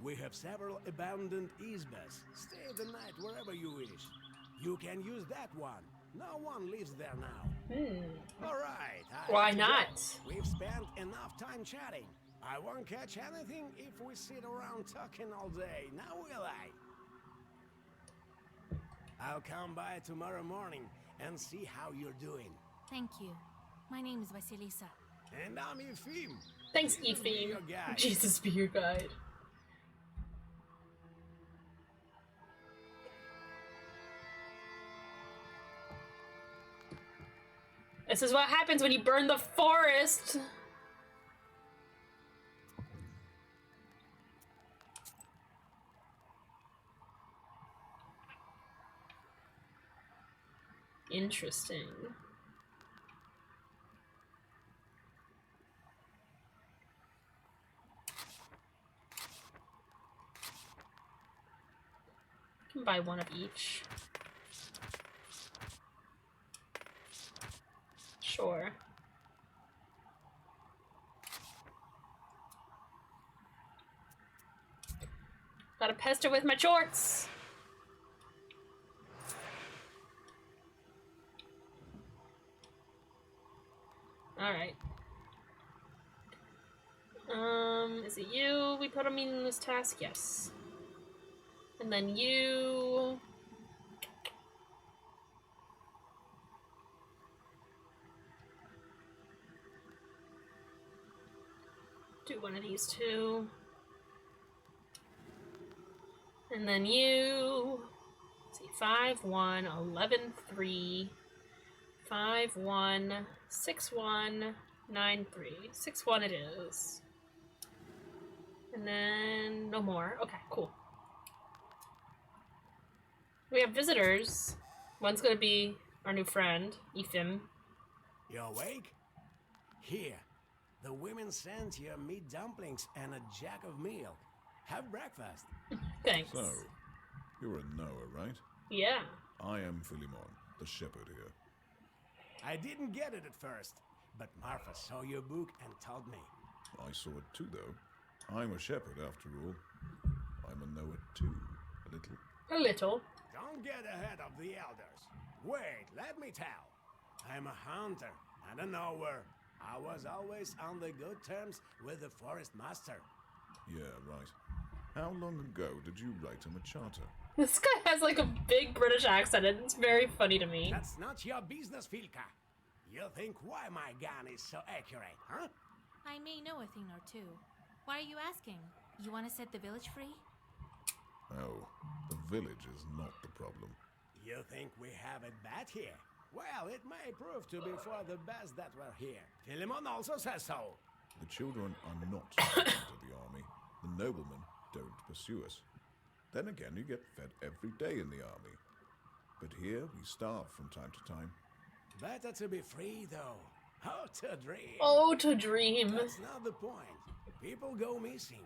Speaker 11: We have several abandoned izbas. Stay the night wherever you wish. You can use that one. No one lives there now. All right.
Speaker 1: Why not?
Speaker 11: We've spent enough time chatting. I won't catch anything if we sit around talking all day. Now will I? I'll come by tomorrow morning and see how you're doing.
Speaker 4: Thank you. My name is Vasilisa.
Speaker 11: And I'm Efim.
Speaker 1: Thanks,
Speaker 11: Jesus be
Speaker 1: Efim.
Speaker 11: your guide.
Speaker 1: Jesus be your guide. This is what happens when you burn the forest. Interesting. I can buy one of each. Sure. Gotta pester with my shorts. Alright. Is it you we put him in this task? Yes. And then you... do one of these two. And then you... let's see, 5, 1, 11, 3, 5, 1, 6, 1, 9, 3. 6, 1 it is. And then no more. Okay, cool. We have visitors. One's gonna be our new friend, Efim.
Speaker 11: You awake? Here, the women sent you meat dumplings and a jug of milk. Have breakfast.
Speaker 1: Thanks.
Speaker 7: So, you're a Noah, right?
Speaker 1: Yeah.
Speaker 7: I am Philemon, the shepherd here.
Speaker 11: I didn't get it at first, but Marfa saw your book and told me.
Speaker 7: I saw it too, though. I'm a shepherd, after all. I'm a Noah too, a little.
Speaker 1: A little.
Speaker 11: Don't get ahead of the elders. Wait, let me tell. I'm a hunter and a knower. I was always on the good terms with the forest master.
Speaker 7: Yeah, right.
Speaker 12: How long ago did you write him a charter?
Speaker 1: This guy has like a big British accent and it's very funny to me.
Speaker 9: That's not your business, Filka. You think why my gun is so accurate, huh?
Speaker 4: I may know a thing or two. Why are you asking? You want to set the village free?
Speaker 12: Oh, the village is not the problem.
Speaker 9: You think we have it bad here? Well, it may prove to be for the best that we're here. Philemon also says so.
Speaker 12: The children are not sent to the army. The noblemen don't pursue us. Then again, you get fed every day in the army. But here, we starve from time to time.
Speaker 9: Better to be free, though. Oh, to dream.
Speaker 1: Oh, to dream.
Speaker 9: That's not the point. People go missing.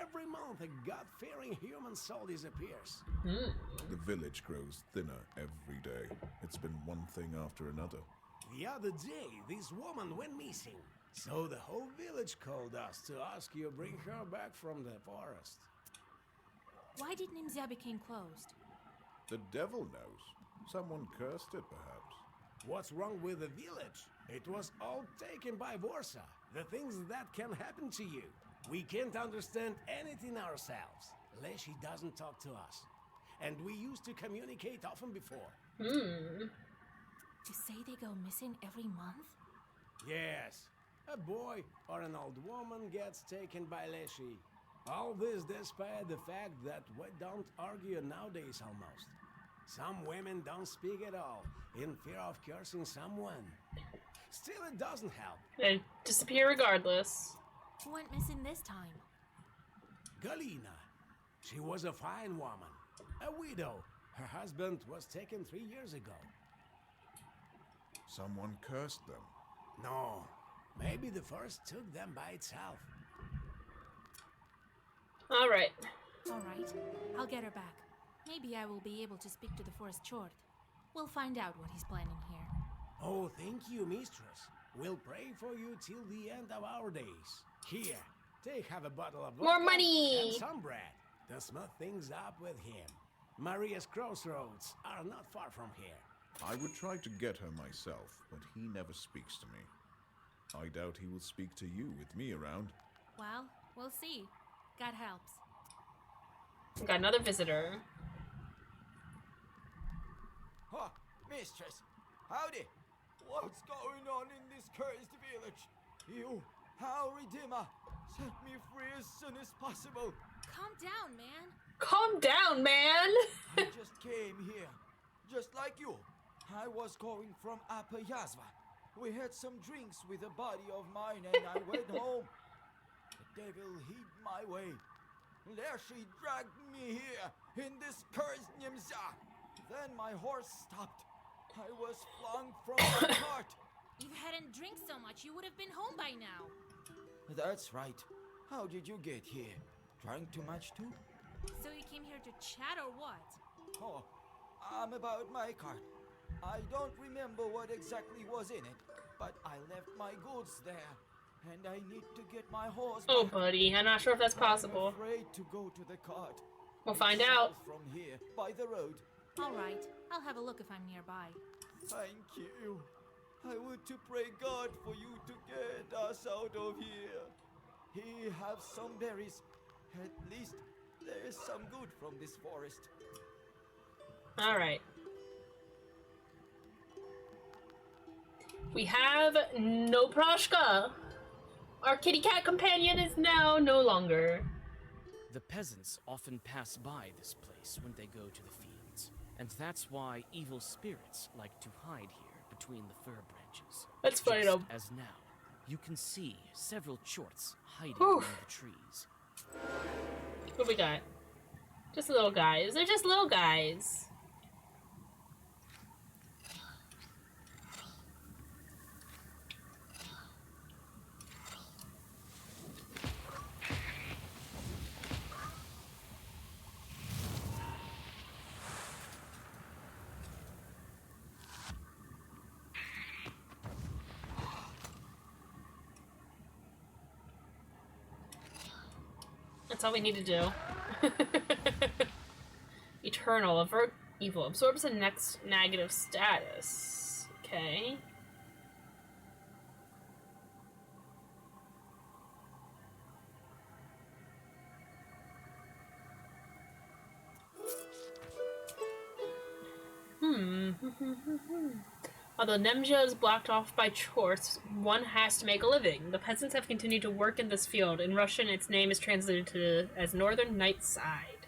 Speaker 9: Every month, a God-fearing human soul disappears.
Speaker 12: The village grows thinner every day. It's been one thing after another.
Speaker 9: The other day, this woman went missing. So the whole village called us to ask you bring her back from the forest.
Speaker 4: Why did Nimzia become closed?
Speaker 12: The devil knows. Someone cursed it, perhaps.
Speaker 9: What's wrong with the village? It was all taken by Vorsa. The things that can happen to you. We can't understand anything ourselves. Leshy doesn't talk to us. And we used to communicate often before.
Speaker 4: You say they go missing every month?
Speaker 9: Yes. A boy or an old woman gets taken by Leshy. All this despite the fact that we don't argue nowadays almost. Some women don't speak at all, in fear of cursing someone. Still, it doesn't help.
Speaker 1: They disappear regardless.
Speaker 4: Who went missing this time?
Speaker 9: Galina. She was a fine woman. A widow. Her husband was taken 3 years ago.
Speaker 12: Someone cursed them.
Speaker 9: No. Maybe the forest took them by itself.
Speaker 1: Alright.
Speaker 4: Alright, I'll get her back. Maybe I will be able to speak to the forest Chord. We'll find out what he's planning here.
Speaker 9: Oh, thank you, mistress. We'll pray for you till the end of our days. Here, have a bottle of
Speaker 1: more
Speaker 9: vodka
Speaker 1: money
Speaker 9: and some bread to smooth things up with him. Maria's crossroads are not far from here.
Speaker 12: I would try to get her myself, but he never speaks to me. I doubt he will speak to you with me around.
Speaker 4: Well, we'll see. God helps.
Speaker 1: Got another visitor.
Speaker 8: Huh, mistress. Howdy. What's going on in this cursed village? You, our Redeemer, set me free as soon as possible.
Speaker 4: Calm down, man.
Speaker 1: Calm down, man!
Speaker 8: I just came here, just like you. I was going from Upper Yazva. We had some drinks with a buddy of mine and I went home. The devil hid my way. Leshy dragged me here in this cursed Nimzia. Then my horse stopped. I was flung from the cart.
Speaker 4: If you hadn't drank so much, you would have been home by now.
Speaker 8: That's right. How did you get here? Drank too much too?
Speaker 4: So you came here to chat or what?
Speaker 8: Oh, about my cart. I don't remember what exactly was in it, but I left my goods there, and I need to get my horse
Speaker 1: Oh,
Speaker 8: back.
Speaker 1: buddy, I'm not sure if that's possible.
Speaker 8: I'm afraid to go to the cart.
Speaker 1: We'll find
Speaker 8: It's
Speaker 1: out.
Speaker 8: south from here, by the road.
Speaker 4: All right, I'll have a look if I'm nearby.
Speaker 8: Thank you. I would to pray God for you to get us out of here. He have some berries. At least there is some good from this forest.
Speaker 1: Alright. We have no Proshka. Our kitty cat companion is now no longer.
Speaker 2: The peasants often pass by this place when they go to the fields, and that's why evil spirits like to hide here between the fir branches.
Speaker 1: Let's fight
Speaker 2: Just
Speaker 1: 'em.
Speaker 2: as now, you can see several chorts hiding
Speaker 1: Whew.
Speaker 2: among the trees.
Speaker 1: What we got? Just little guys. They're just little guys. That's all we need to do. Eternal, avert evil, absorbs the next negative status. Okay. Although Nemja is blocked off by chores, one has to make a living. The peasants have continued to work in this field. In Russian, its name is translated as Northern Night Side.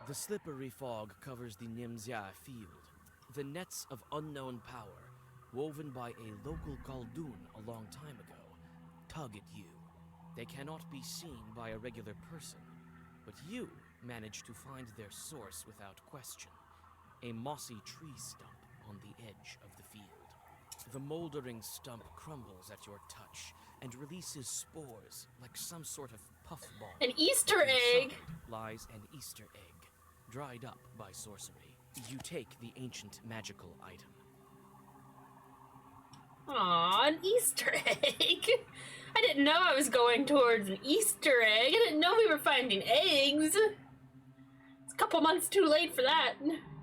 Speaker 2: The slippery fog covers the Nimzia field. The nets of unknown power, woven by a local Khaldun a long time ago, tug at you. They cannot be seen by a regular person, but you manage to find their source without question. A mossy tree stump on the edge of the field. The moldering stump crumbles at your touch and releases spores like some sort of puffball.
Speaker 1: An Easter egg!
Speaker 2: Inside lies an Easter egg, dried up by sorcery. You take the ancient magical item.
Speaker 1: Aw, an Easter egg! I didn't know I was going towards an Easter egg. I didn't know we were finding eggs. It's a couple months too late for that.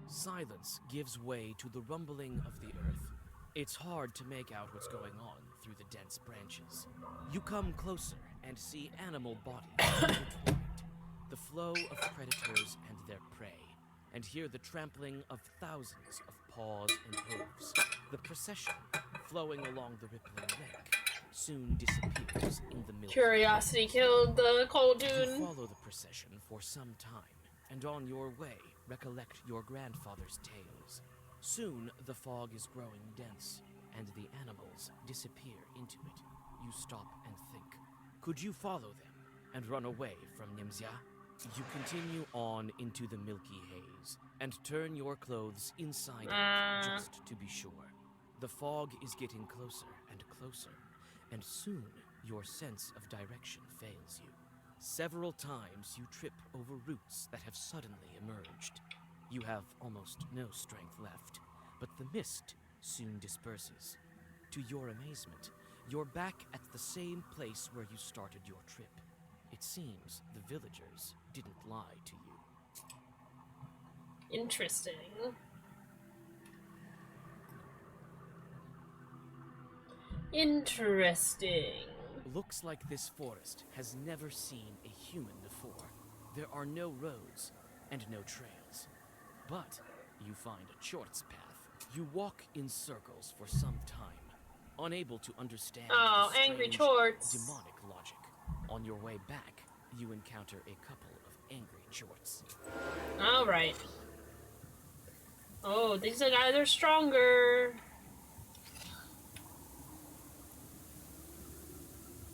Speaker 2: Silence gives way to the rumbling of the earth. It's hard to make out what's going on through the dense branches. You come closer and see animal bodies intertwined, the flow of predators and their prey, and hear the trampling of thousands of paws and hooves. The procession, flowing along the rippling lake, soon disappears in the milk.
Speaker 1: Curiosity killed the Khaldun.
Speaker 2: You follow the procession for some time, and on your way, recollect your grandfather's tales. Soon, the fog is growing dense, and the animals disappear into it. You stop and think. Could you follow them and run away from Nimzia? You continue on into the milky haze, and turn your clothes inside out just to be sure. The fog is getting closer and closer, and soon your sense of direction fails you. Several times you trip over roots that have suddenly emerged. You have almost no strength left, but the mist soon disperses. To your amazement, you're back at the same place where you started your trip. It seems the villagers didn't lie to you.
Speaker 1: Interesting. Interesting.
Speaker 2: Looks like this forest has never seen a human before. There are no roads and no trails. But you find a Chort's path. You walk in circles for some time, unable to understand the
Speaker 1: angry
Speaker 2: strange,
Speaker 1: Chorts.
Speaker 2: demonic logic. On your way back, you encounter a couple of angry Chorts.
Speaker 1: Alright. Oh, these are either stronger.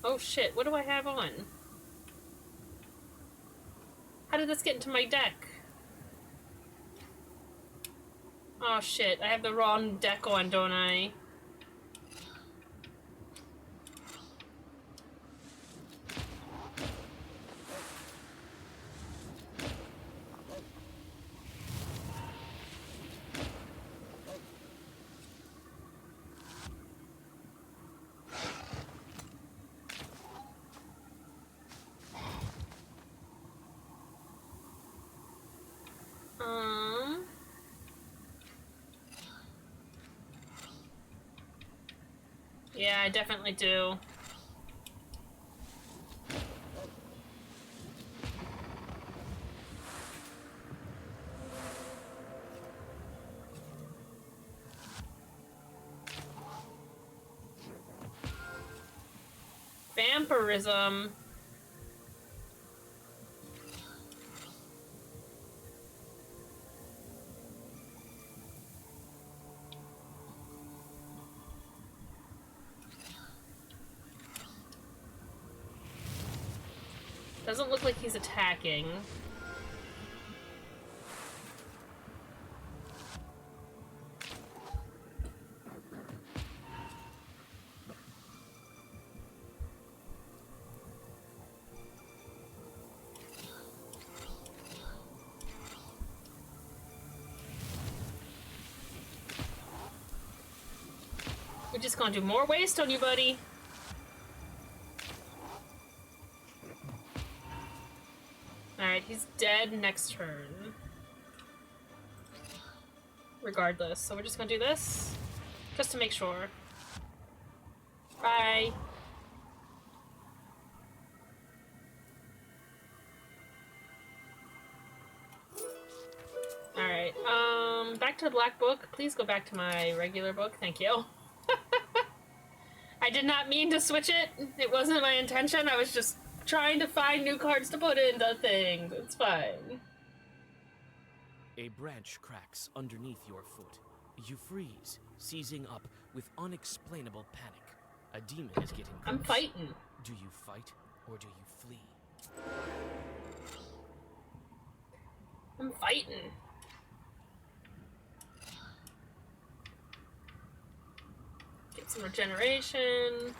Speaker 1: Oh shit, what do I have on? How did this get into my deck? Oh shit, I have the wrong deck on, don't I? Yeah, I definitely do. Vampirism. Doesn't look like he's attacking. We're just gonna do more waste on you, buddy. Alright, he's dead next turn. Regardless, so we're just gonna do this. Just to make sure. Bye. Alright, back to the black book. Please go back to my regular book, thank you. I did not mean to switch it. It wasn't my intention. I was just trying to find new cards to put into things. It's fine.
Speaker 2: A branch cracks underneath your foot. You freeze, seizing up with unexplainable panic. A demon is getting close.
Speaker 1: I'm fighting.
Speaker 2: Do you fight or do you flee?
Speaker 1: I'm fighting. Get some regeneration.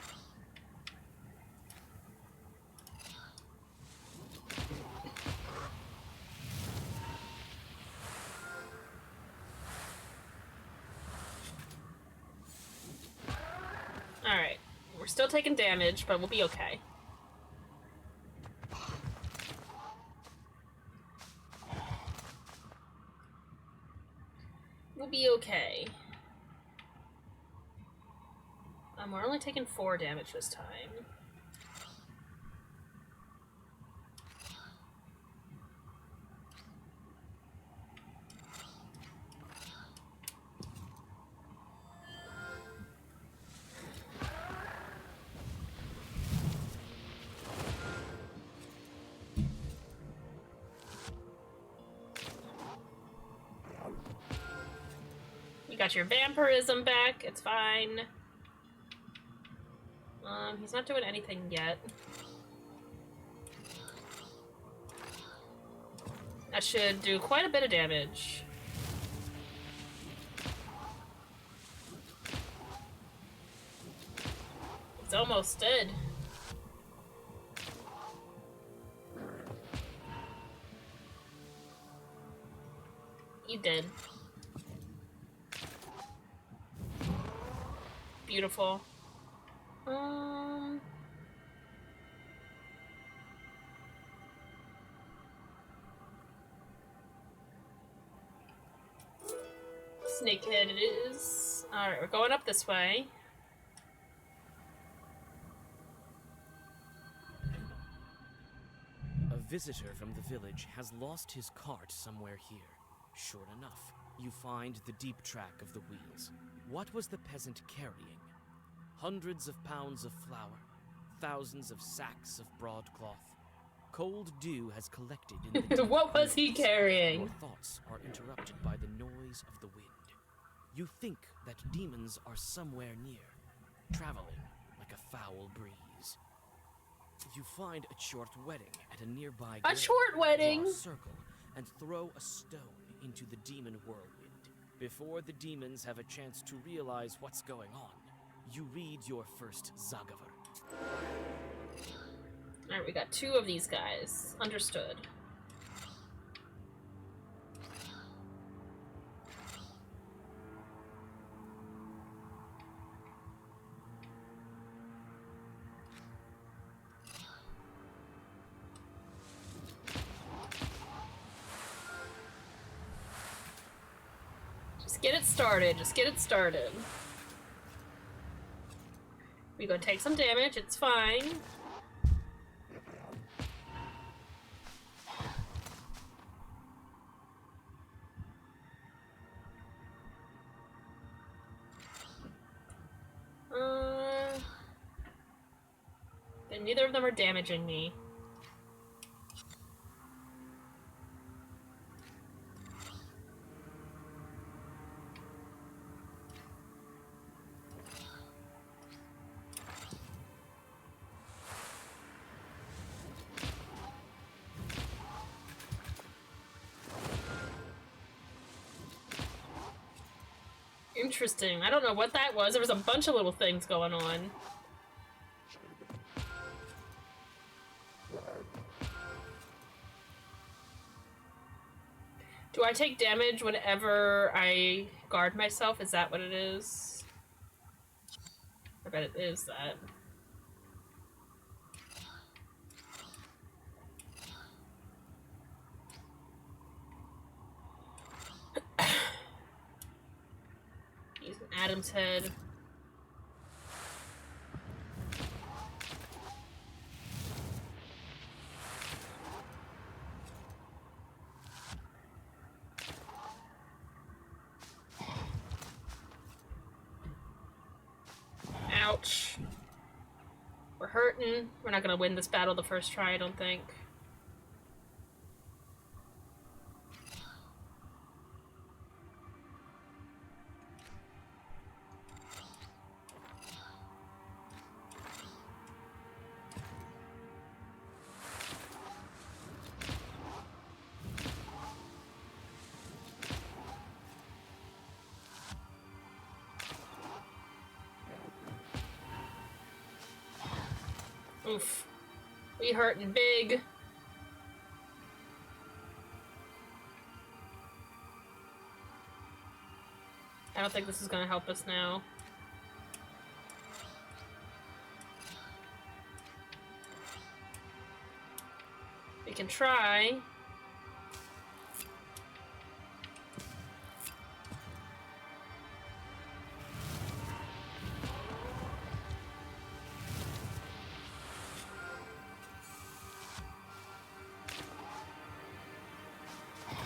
Speaker 1: Alright. We're still taking damage, but we'll be okay. We'll be okay. We're only taking 4 damage this time. You got your vampirism back, it's fine. He's not doing anything yet. That should do quite a bit of damage. It's almost dead. You did. Beautiful. Snakehead it is. Alright, we're going up this way.
Speaker 2: A visitor from the village has lost his cart somewhere here. Sure enough, you find the deep track of the wheels. What was the peasant carrying? Hundreds of pounds of flour, thousands of sacks of broadcloth. Cold dew has collected in the
Speaker 1: What was he carrying?
Speaker 2: Your thoughts are interrupted by the noise of the wind. You think that demons are somewhere near, traveling like a foul breeze. You find a short wedding at a nearby
Speaker 1: A short wedding?
Speaker 2: Draw a circle and throw a stone into the demon whirlwind. Before the demons have a chance to realize what's going on, you read your first Zagavar.
Speaker 1: Alright, we got 2 of these guys. Understood. Just get it started. Just get it started. We're gonna take some damage. It's fine. And neither of them are damaging me. Interesting. I don't know what that was. There was a bunch of little things going on. Do I take damage whenever I guard myself? Is that what it is? I bet it is that. Use an Adam's head. Ouch. We're hurting. We're not gonna win this battle the first try, I don't think. Oof. We hurting big. I don't think this is gonna help us now. We can try.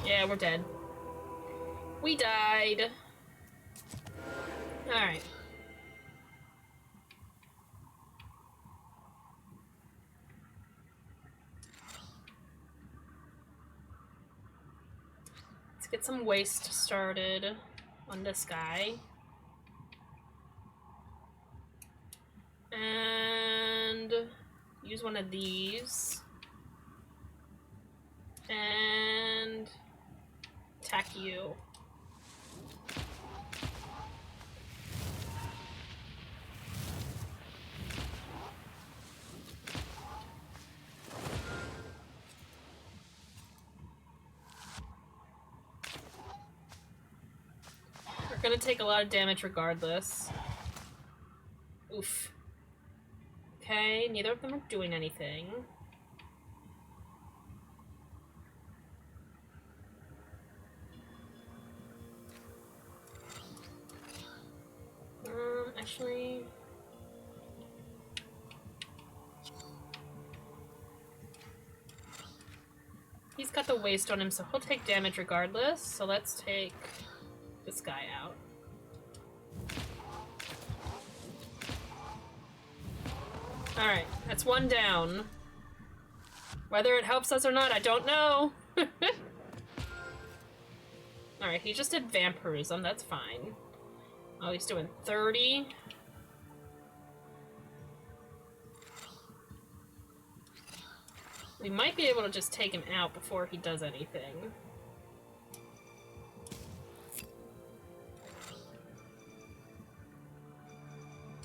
Speaker 1: Yeah, we're dead. We died. Alright. Let's get some waste started on this guy. And use one of these. And attack you. We're gonna take a lot of damage regardless. Oof. Okay, neither of them are doing anything. Actually... He's got the waste on him, so he'll take damage regardless. So let's take this guy out. Alright, that's one down. Whether it helps us or not, I don't know. Alright, he just did vampirism, that's fine. Oh, he's doing 30. We might be able to just take him out before he does anything.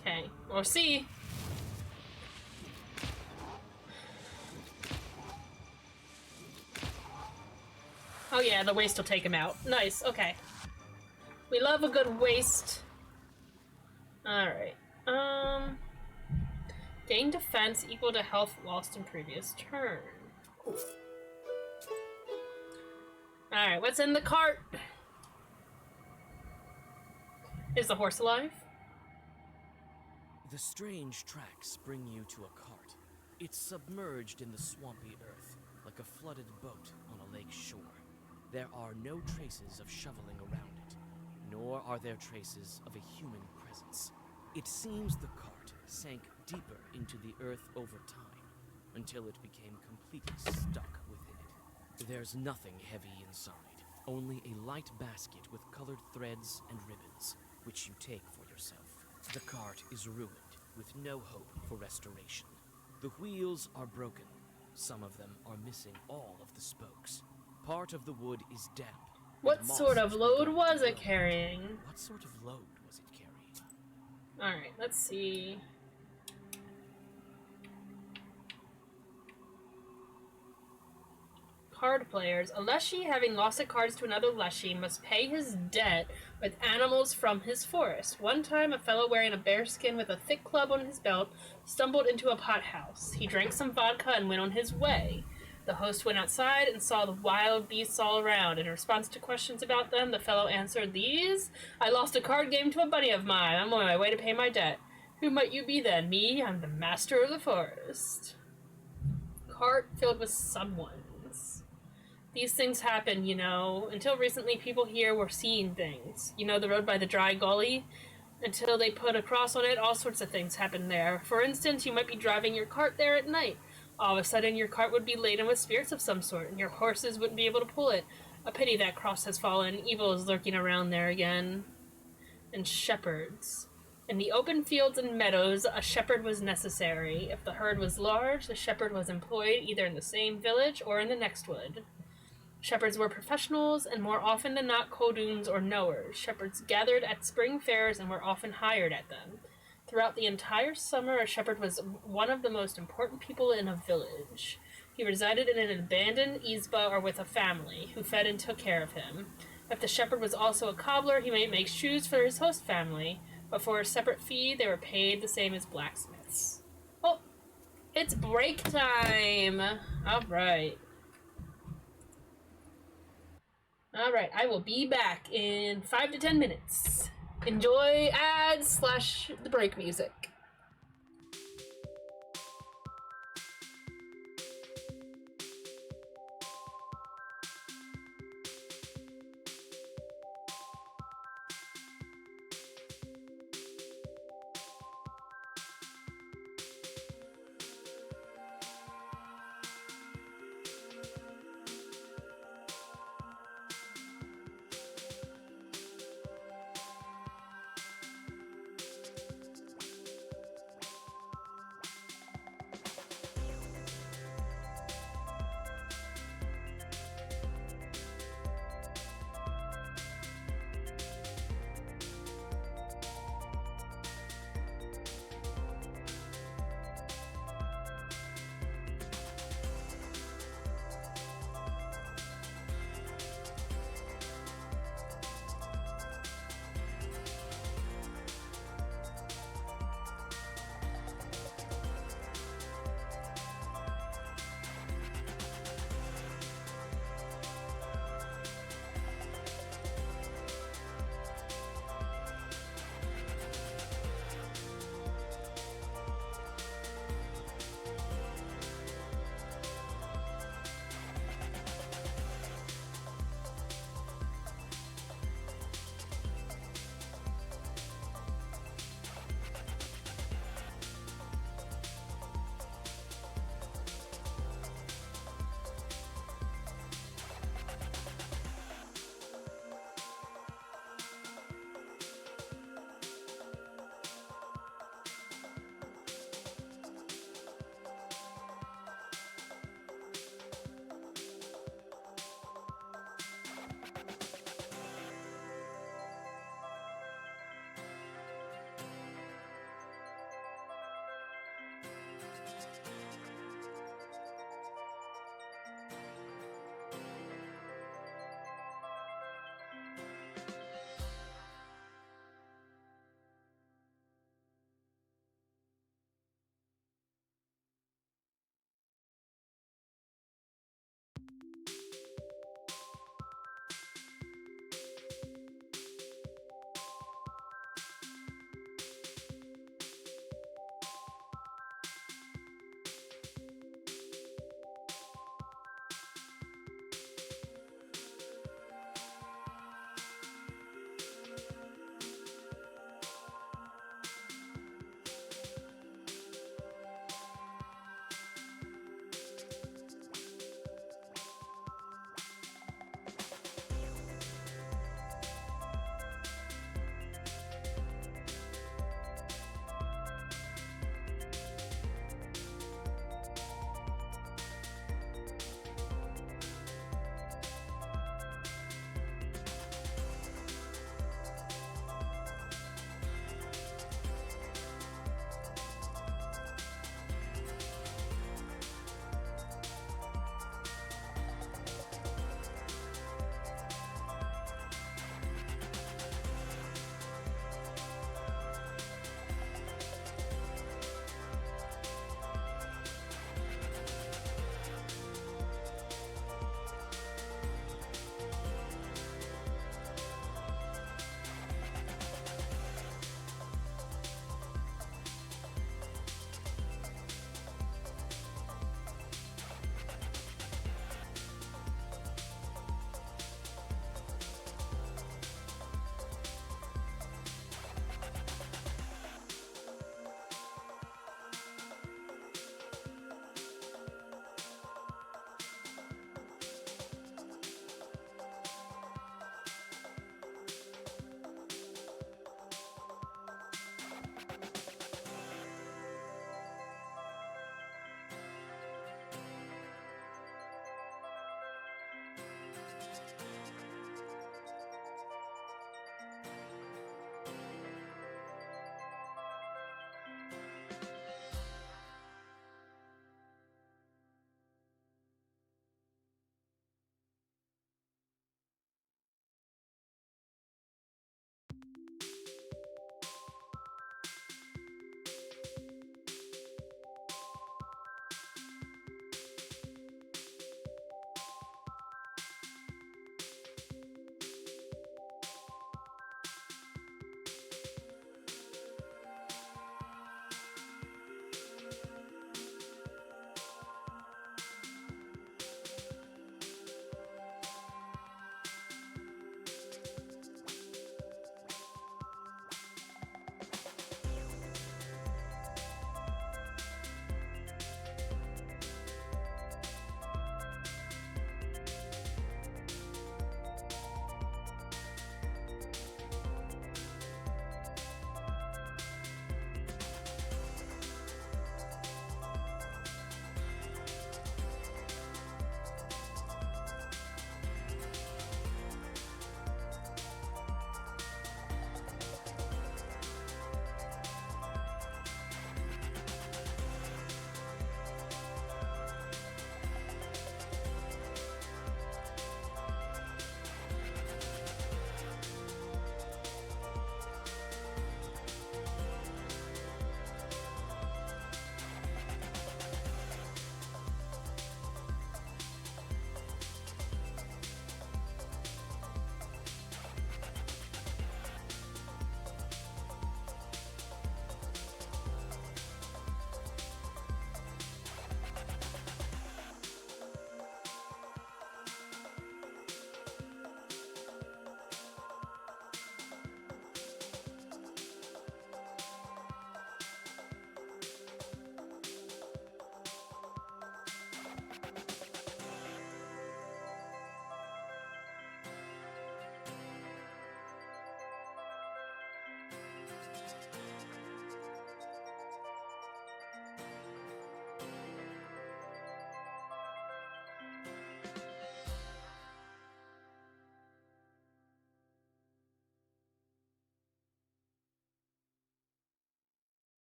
Speaker 1: Okay, we'll see. Oh yeah, the waste will take him out. Nice, okay. We love a good waste. Alright. Gain defense equal to health lost in previous turn. Cool. Alright, what's in the cart? Is the horse alive?
Speaker 2: The strange tracks bring you to a cart. It's submerged in the swampy earth, like a flooded boat on a lake shore. There are no traces of shoveling around it, nor are there traces of a human presence. It seems the cart sank deeper into the earth over time, until it became completely stuck within it. There's nothing heavy inside, only a light basket with colored threads and ribbons, which you take for yourself. The cart is ruined, with no hope for restoration. The wheels are broken. Some of them are missing all of the spokes. Part of the wood is damp.
Speaker 1: What sort of load was it carrying?
Speaker 2: What sort of load was it carrying?
Speaker 1: Alright, let's see. Card players. A Leshy having lost at cards to another Leshy must pay his debt with animals from his forest. One time, a fellow wearing a bearskin with a thick club on his belt stumbled into a pot house. He drank some vodka and went on his way. The host went outside and saw the wild beasts all around. In response to questions about them, the fellow answered, "These? I lost a card game to a buddy of mine. I'm on my way to pay my debt. Who might you be then? Me? I'm the master of the forest." Cart filled with someones. These things happen, you know. Until recently, people here were seeing things. You know, the road by the dry gully? until they put a cross on it. All sorts of things happen there. For instance, you might be driving your cart there at night. All of a sudden, your cart would be laden with spirits of some sort, and your horses wouldn't be able to pull it. A pity that cross has fallen. Evil is lurking around there again. And shepherds. In the open fields and meadows, a shepherd was necessary. If the herd was large, the shepherd was employed either in the same village or in the next wood. Shepherds were professionals, and more often than not Koduns or knowers. Shepherds gathered at spring fairs and were often hired at them. Throughout the entire summer, a shepherd was one of the most important people in a village. He resided in an abandoned izba or with a family, who fed and took care of him. If the shepherd was also a cobbler, he might make shoes for his host family, but for a separate fee, they were paid the same as blacksmiths. Oh, it's break time! Alright. Alright, I will be back in 5 to 10 minutes. Enjoy ads / the break music.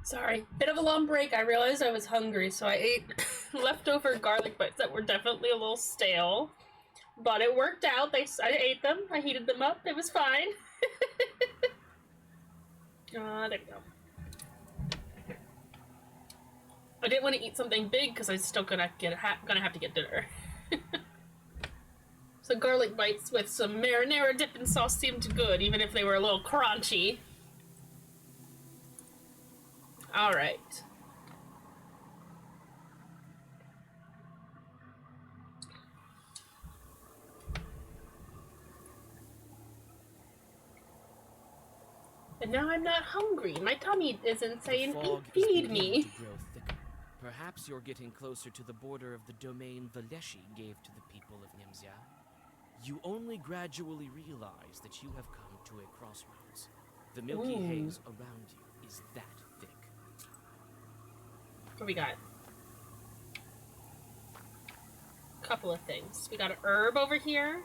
Speaker 1: Sorry, bit of a long break. I realized I was hungry, so I ate leftover garlic bites that were definitely a little stale. But it worked out. I ate them. I heated them up. It was fine. There we go. I didn't want to eat something big because I'm still gonna have to get dinner. So garlic bites with some marinara dipping sauce seemed good, even if they were a little crunchy. All right. And now I'm not hungry. My tummy isn't saying,
Speaker 2: The fog is
Speaker 1: feed
Speaker 2: beginning
Speaker 1: me.
Speaker 2: to grow thicker. Perhaps you're getting closer to the border of the domain Valeshi gave to the people of Nemzia. You only gradually realize that you have come to a crossroads. The milky
Speaker 1: Ooh.
Speaker 2: haze around you is that thick.
Speaker 1: What we got? Couple of things. We got an herb over here.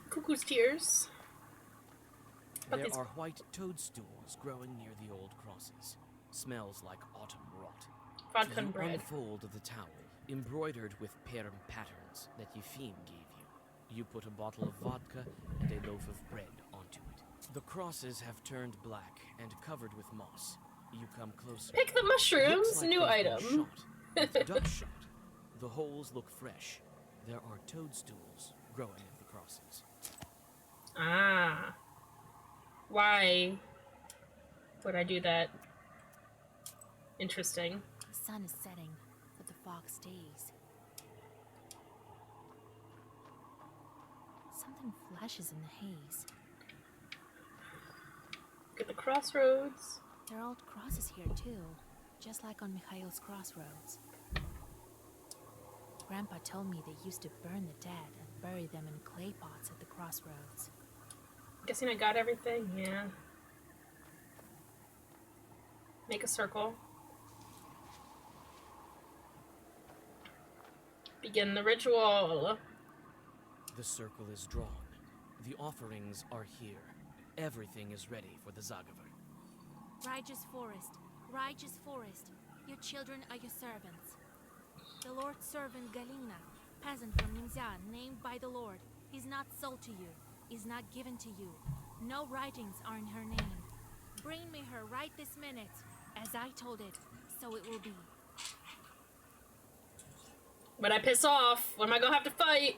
Speaker 1: Cuckoo's tears.
Speaker 2: There are white toadstools growing near the old crosses. Smells like autumn rot.
Speaker 1: Vodka and
Speaker 2: You
Speaker 1: bread.
Speaker 2: unfold the towel, embroidered with Perm patterns that Yefim gave you. You put a bottle of vodka and a loaf of bread onto it. The crosses have turned black and covered with moss. You come closer.
Speaker 1: Pick the mushrooms,
Speaker 2: Looks like
Speaker 1: new
Speaker 2: they've been
Speaker 1: item.
Speaker 2: shot, with duck shot. The holes look fresh. There are toadstools growing at the crosses.
Speaker 1: Ah. Why would I do that? Interesting.
Speaker 4: The sun is setting, but the fog stays. Something flashes in the haze.
Speaker 1: Look at the crossroads.
Speaker 4: There are old crosses here too, just like on Mikhail's crossroads. Grandpa told me they used to burn the dead and bury them in clay pots at the crossroads.
Speaker 1: Guessing I got everything, yeah. Make a circle. Begin the ritual.
Speaker 2: The circle is drawn. The offerings are here. Everything is ready for the Zagavar.
Speaker 4: Righteous forest, your children are your servants. The Lord's servant Galina, peasant from Nimzia, named by the Lord, is not sold to you, is not given to you. No writings are in her name. Bring me her right this minute. As I told it, so it will be.
Speaker 1: When I piss off, when am I gonna have to fight?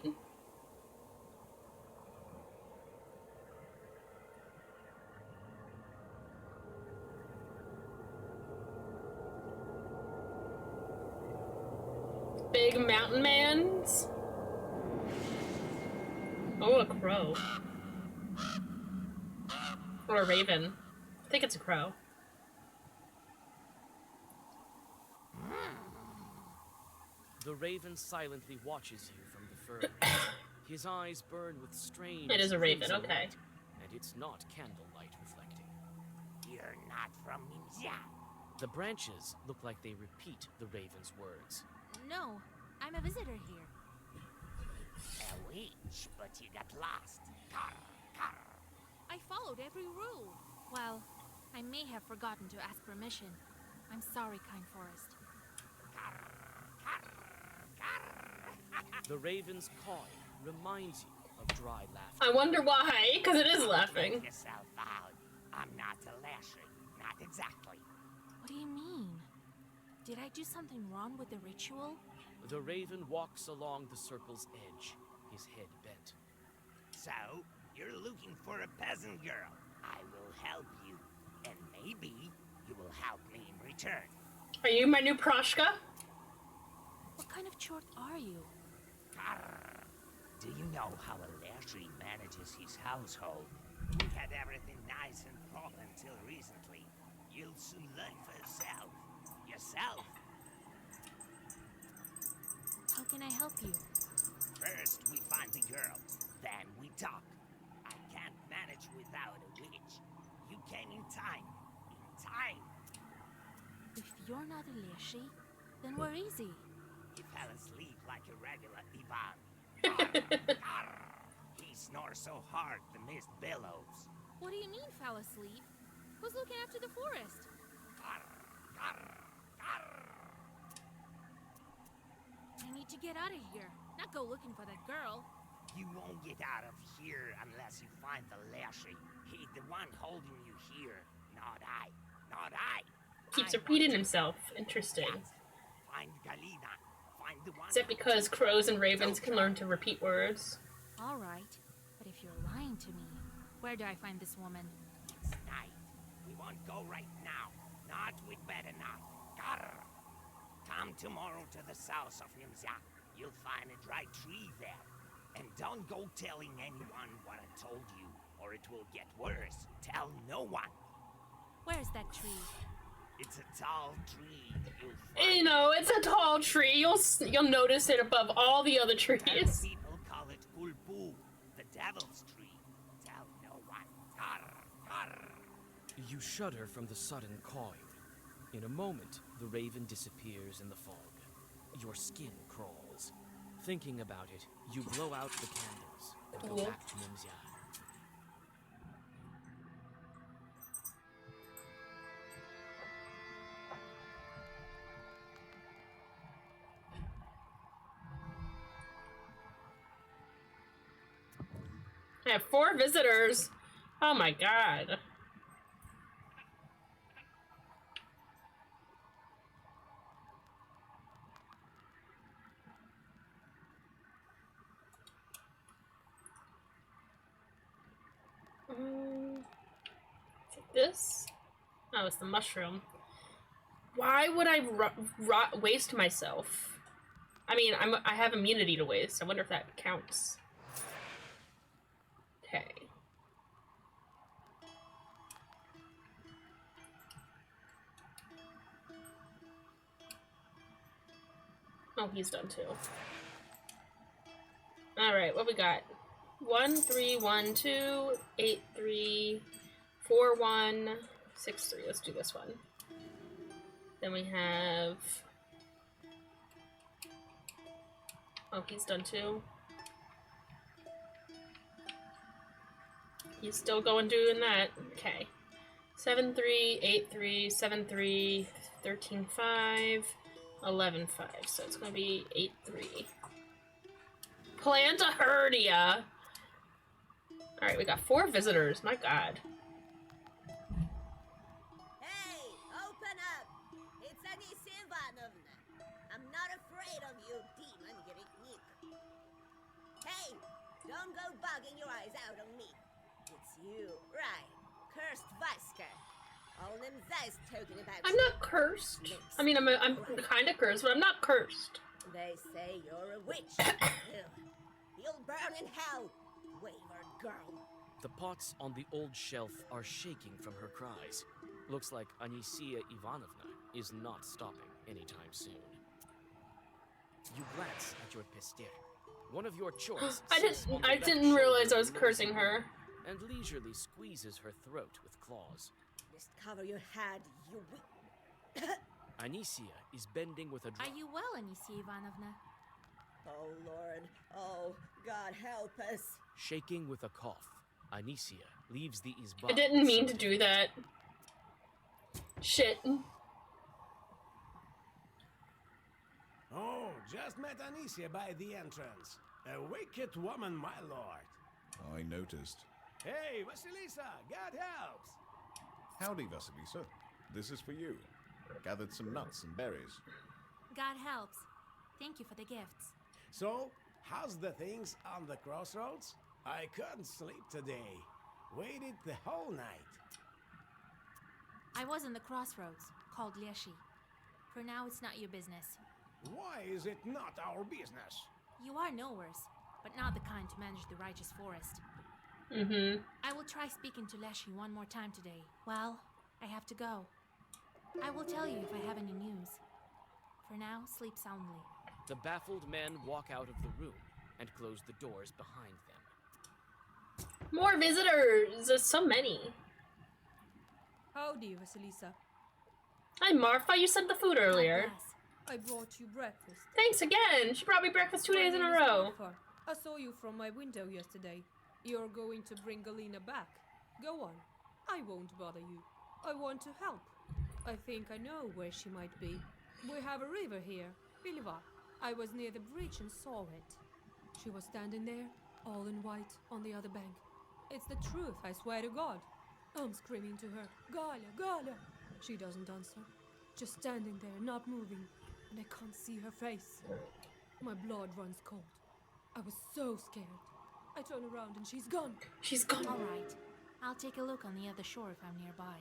Speaker 1: Big mountain mans? Oh, a crow. Or a raven. I think it's a crow.
Speaker 2: The raven silently watches you from the fur. His eyes burn with strange.
Speaker 1: It is a raven,
Speaker 2: crimson
Speaker 1: okay.
Speaker 2: light, and it's not candlelight reflecting.
Speaker 6: You're not from Nimzia.
Speaker 2: The branches look like they repeat the raven's words.
Speaker 4: No, I'm a visitor here.
Speaker 6: A witch, but you got lost. Carr, carr.
Speaker 4: I followed every rule. Well, I may have forgotten to ask permission. I'm sorry, Kind Forest.
Speaker 2: The raven's cawing reminds you of dry laughter.
Speaker 1: I wonder why, because it is laughing.
Speaker 6: Let yourself out. I'm not a lasher. Not exactly.
Speaker 4: What do you mean? Did I do something wrong with the ritual?
Speaker 2: The raven walks along the circle's edge, his head bent.
Speaker 6: So, you're looking for a peasant girl. I will help you. And maybe you will help me in return.
Speaker 1: Are you my new Proshka?
Speaker 4: What kind of chort are you?
Speaker 6: Carr. Do you know how a Lashley manages his household? We had everything nice and proper until recently. You'll soon learn for yourself. Yourself.
Speaker 4: can I help you?
Speaker 13: First, we find the girl. Then we talk. I can't manage without a witch. You came in time. In time.
Speaker 4: If you're not a Leshy, then we're easy.
Speaker 13: He fell asleep like a regular Ivan. Arr, arr. He snores so hard the mist billows.
Speaker 4: What do you mean, fell asleep? Who's looking after the forest?
Speaker 13: Arr, arr, arr.
Speaker 4: I need to get out of here, not go looking for that girl.
Speaker 13: You won't get out of here unless you find the Leshy. He's the one holding you here, not I. Not I.
Speaker 1: Keeps repeating himself. Interesting.
Speaker 13: Find Galina. Find the one.
Speaker 1: Is that because crows and ravens can learn to repeat words?
Speaker 4: All right, but if you're lying to me, where do I find this woman?
Speaker 13: It's night. We won't go right now. Not with bed enough. Grr. Come tomorrow to the south of Nimzia. You'll find a dry tree there. And don't go telling anyone what I told you, or it will get worse. Tell no one.
Speaker 4: Where's that tree?
Speaker 13: It's a tall tree. You'll find
Speaker 1: You know, it's a tall tree. You'll notice it above all the other trees.
Speaker 13: people call it Kulpu, the devil's tree. Tell no one. Grr, grr.
Speaker 2: You shudder from the sudden cawing. In a moment, the raven disappears in the fog. Your skin crawls. Thinking about it, you blow out the candles and go back to Nimzia.
Speaker 1: I have 4 visitors. Oh my god. Take this. Oh, it's the mushroom. Why would I waste myself? I mean, I have immunity to waste. I wonder if that counts. Okay. Oh, he's done too. Alright, what we got? 1 3 1 2 8 3 4 1 6 3. Let's do this one. Then we have. Oh, he's done too. He's still going doing that. Okay. 7 3 8 3 7 3 13 5 11 5. So it's gonna be 8 3. Plantahernia. Alright, we got 4 visitors. My god.
Speaker 14: Hey, open up! It's Anisia Ivanovna. I'm not afraid of you, demon Greeknik. Hey, don't go bugging your eyes out on me. It's you, right? Cursed Vaska. All them guys talking about.
Speaker 1: I'm not cursed. I mean, I'm kind of cursed, but I'm not cursed.
Speaker 14: They say you're a witch. Ugh. You'll burn in hell, wayward girl.
Speaker 2: The pots on the old shelf are shaking from her cries. Looks like Anisia Ivanovna is not stopping anytime soon. You glance at your pestir. One of your choice.
Speaker 1: I didn't realize I was cursing her.
Speaker 2: And leisurely squeezes her throat with claws.
Speaker 14: Just cover your head, you weak.
Speaker 2: Anisia is bending with a drop.
Speaker 4: Are you well, Anisia Ivanovna?
Speaker 14: Oh, Lord. Oh, God help us.
Speaker 2: Shaking with a cough, Anisia leaves the izba.
Speaker 1: I didn't mean to do that. Shit.
Speaker 9: Oh, just met Anisia by the entrance. A wicked woman, my lord.
Speaker 12: I noticed.
Speaker 9: Hey, Vasilisa, God helps.
Speaker 12: Howdy, Vasilisa. This is for you. Gathered some nuts and berries.
Speaker 4: God helps. Thank you for the gifts.
Speaker 9: So, how's the things on the crossroads? I couldn't sleep today. Waited the whole night.
Speaker 4: I was in the crossroads, called Leshy. For now, it's not your business.
Speaker 9: Why is it not our business?
Speaker 4: You are knowers, but not the kind to manage the righteous forest.
Speaker 1: Mm-hmm.
Speaker 4: I will try speaking to Leshy one more time today. Well, I have to go. I will tell you if I have any news. For now, sleep soundly.
Speaker 2: The baffled men walk out of the room and close the doors behind them.
Speaker 1: More visitors! There's so many.
Speaker 15: Howdy, Vasilisa.
Speaker 1: Hi, Marfa. You sent the food earlier.
Speaker 15: I brought you breakfast.
Speaker 1: Thanks again. She brought me breakfast 2 days in a row.
Speaker 15: Marfa. I saw you from my window yesterday. You're going to bring Galina back. Go on. I won't bother you. I want to help. I think I know where she might be. We have a river here, Bilivar. I was near the bridge and saw it. She was standing there, all in white, on the other bank. It's the truth, I swear to God. I'm screaming to her, Galia, Galia. She doesn't answer. Just standing there, not moving, and I can't see her face. My blood runs cold. I was so scared. I turn around and she's gone.
Speaker 1: She's gone.
Speaker 4: All right. I'll take a look on the other shore if I'm nearby.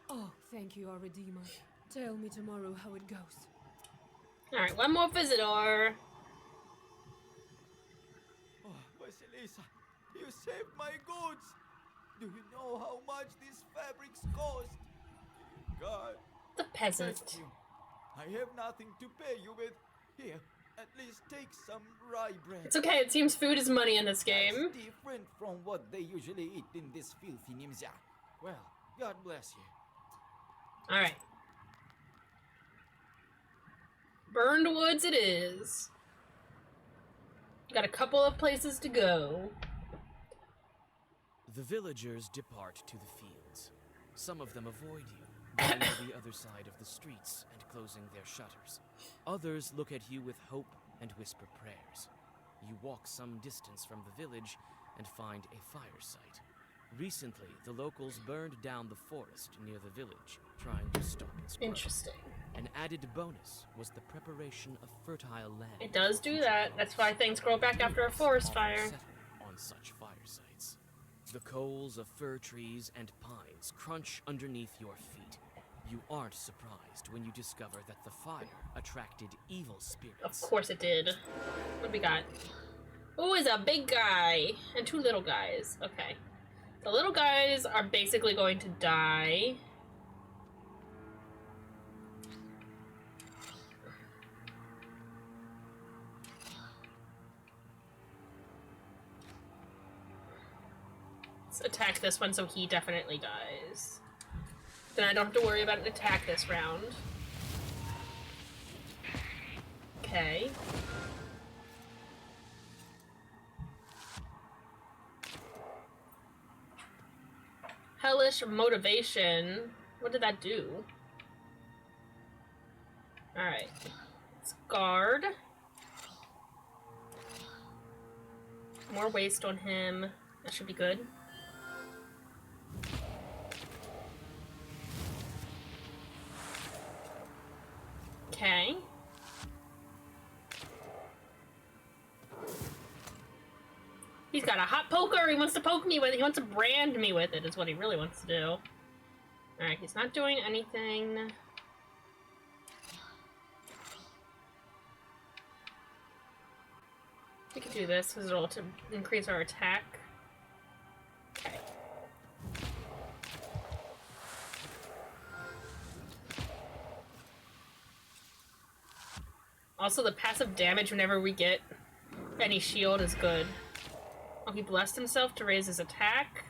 Speaker 15: Oh, thank you, our Redeemer. Tell me tomorrow how it goes.
Speaker 1: Alright, one more visitor.
Speaker 8: Oh, Vasilisa, you saved my goods. Do you know how much these fabrics cost? God.
Speaker 1: The peasant.
Speaker 8: Thank you. I have nothing to pay you with. Here, at least take some rye bread.
Speaker 1: It's okay, it seems food is money in this game.
Speaker 8: That's different from what they usually eat in this filthy Nimzia. Well, God bless you.
Speaker 1: Alright. Burned Woods it is. Got a couple of places to go.
Speaker 2: The villagers depart to the fields. Some of them avoid you, going to the other side of the streets and closing their shutters. Others look at you with hope and whisper prayers. You walk some distance from the village and find a fire site. Recently, the locals burned down the forest near the village, trying to stop its growth.
Speaker 1: Interesting.
Speaker 2: An added bonus was the preparation of fertile land.
Speaker 1: It does do that. That's why things grow back after a forest fire.
Speaker 2: On such fire sites. The coals of fir trees and pines crunch underneath your feet. You aren't surprised when you discover that the fire attracted evil spirits.
Speaker 1: Of course it did. What do we got? Ooh, is a big guy and two little guys. Okay. The little guys are basically going to die. Let's attack this one so he definitely dies. Then I don't have to worry about an attack this round. Okay. Hellish motivation. What did that do? Alright. Let's guard. More waste on him. That should be good. Okay. He's got a hot poker he wants to poke me with. He wants to brand me with it is what he really wants to do. Alright, he's not doing anything. We could do this because it'll to increase our attack. Okay. Also, the passive damage whenever we get any shield is good. Oh, he blessed himself to raise his attack.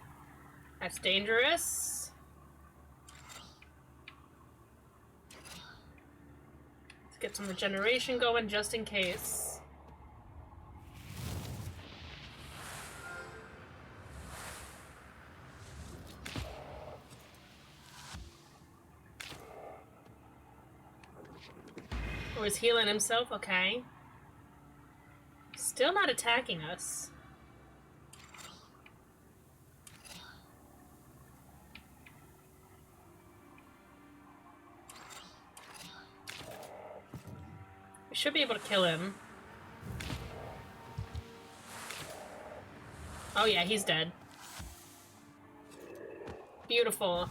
Speaker 1: That's dangerous. Let's get some regeneration going just in case. Oh, he's healing himself? Okay. Still not attacking us. We should be able to kill him. Oh yeah, he's dead. Beautiful.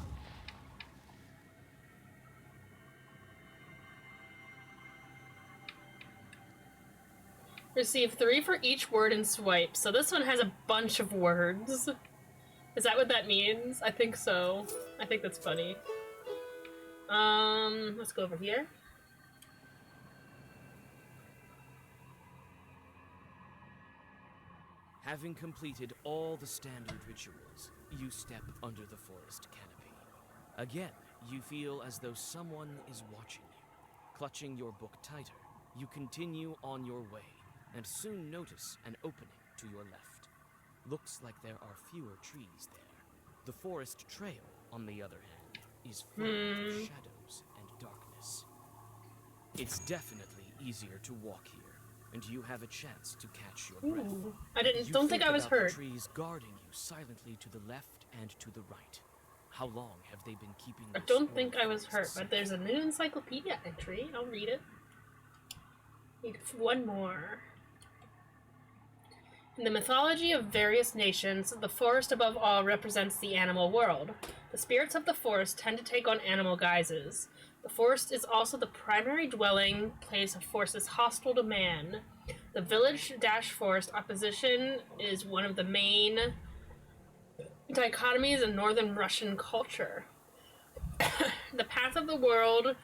Speaker 1: Receive 3 for each word in swipe. So this one has a bunch of words. Is that what that means? I think so. I think that's funny. Let's go over here.
Speaker 2: Having completed all the standard rituals, you step under the forest canopy. Again, you feel as though someone is watching you. Clutching your book tighter, you continue on your way, and soon notice an opening to your left. Looks like there are fewer trees there. The forest trail, on the other hand, is full of shadows and darkness. It's definitely easier to walk here, and you have a chance to catch your breath.
Speaker 1: Don't think I was
Speaker 2: about
Speaker 1: hurt.
Speaker 2: The trees guarding you silently to the left and to the right. How long have they been keeping
Speaker 1: I
Speaker 2: this
Speaker 1: don't think I
Speaker 2: old
Speaker 1: was hurt,
Speaker 2: forest
Speaker 1: but there's a new encyclopedia entry. I'll read it. Need one more. In the mythology of various nations, the forest above all represents the animal world. The spirits of the forest tend to take on animal guises. The forest is also the primary dwelling place of forces hostile to man. The village-forest opposition is one of the main dichotomies in northern Russian culture. The path of the world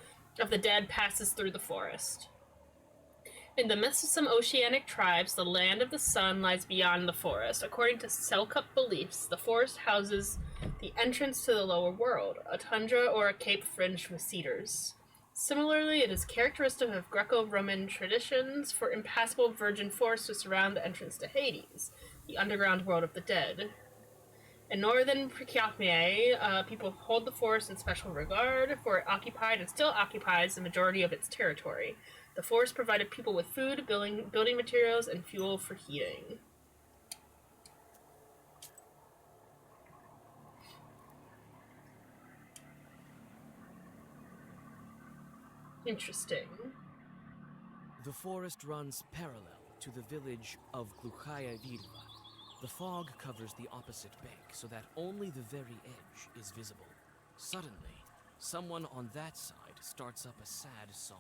Speaker 1: of the dead passes through the forest. In the midst of some oceanic tribes, the land of the sun lies beyond the forest. According to Selkut beliefs, the forest houses the entrance to the lower world, a tundra or a cape fringed with cedars. Similarly, it is characteristic of Greco-Roman traditions for impassable virgin forests to surround the entrance to Hades, the underground world of the dead. In northern Prikyatmia, people hold the forest in special regard, for it occupied and still occupies the majority of its territory. The forest provided people with food, building materials, and fuel for heating. Interesting.
Speaker 2: The forest runs parallel to the village of Gluchaya Virva. The fog covers the opposite bank so that only the very edge is visible. Suddenly, someone on that side starts up a sad song.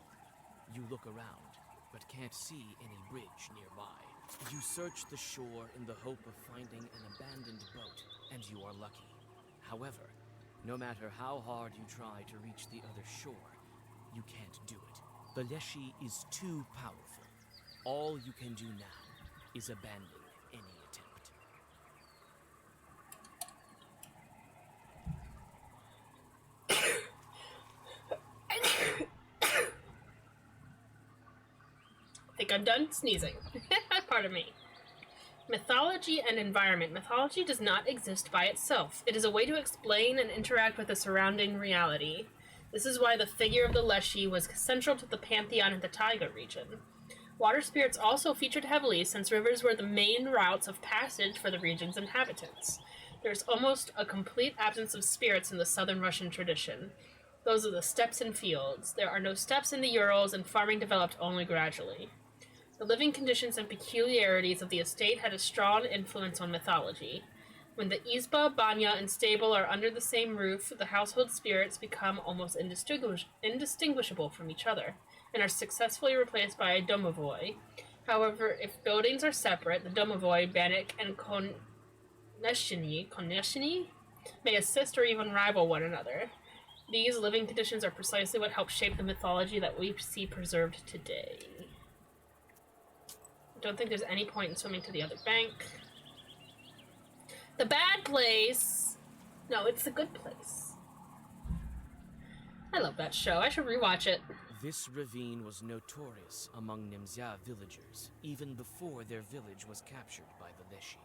Speaker 2: You look around, but can't see any bridge nearby. You search the shore in the hope of finding an abandoned boat, and you are lucky. However, no matter how hard you try to reach the other shore, you can't do it. The Leshy is too powerful. All you can do now is abandon any attempt.
Speaker 1: I think I'm done sneezing. Pardon me. Mythology and environment. Mythology does not exist by itself. It is a way to explain and interact with the surrounding reality. This is why the figure of the Leshy was central to the pantheon in the Taiga region. Water spirits also featured heavily since rivers were the main routes of passage for the region's inhabitants. There's almost a complete absence of spirits in the southern Russian tradition. Those are the steppes and fields. There are no steppes in the Urals, and farming developed only gradually. The living conditions and peculiarities of the estate had a strong influence on mythology. When the izba, banya, and stable are under the same roof, the household spirits become almost indistinguishable from each other, and are successfully replaced by a domovoi. However, if buildings are separate, the domovoi, banik, and koneshini may assist or even rival one another. These living conditions are precisely what help shape the mythology that we see preserved today. I don't think there's any point in swimming to the other bank. The bad place! No, it's the good place. I love that show. I should rewatch it.
Speaker 2: This ravine was notorious among Nemzya villagers, even before their village was captured by the Leshy.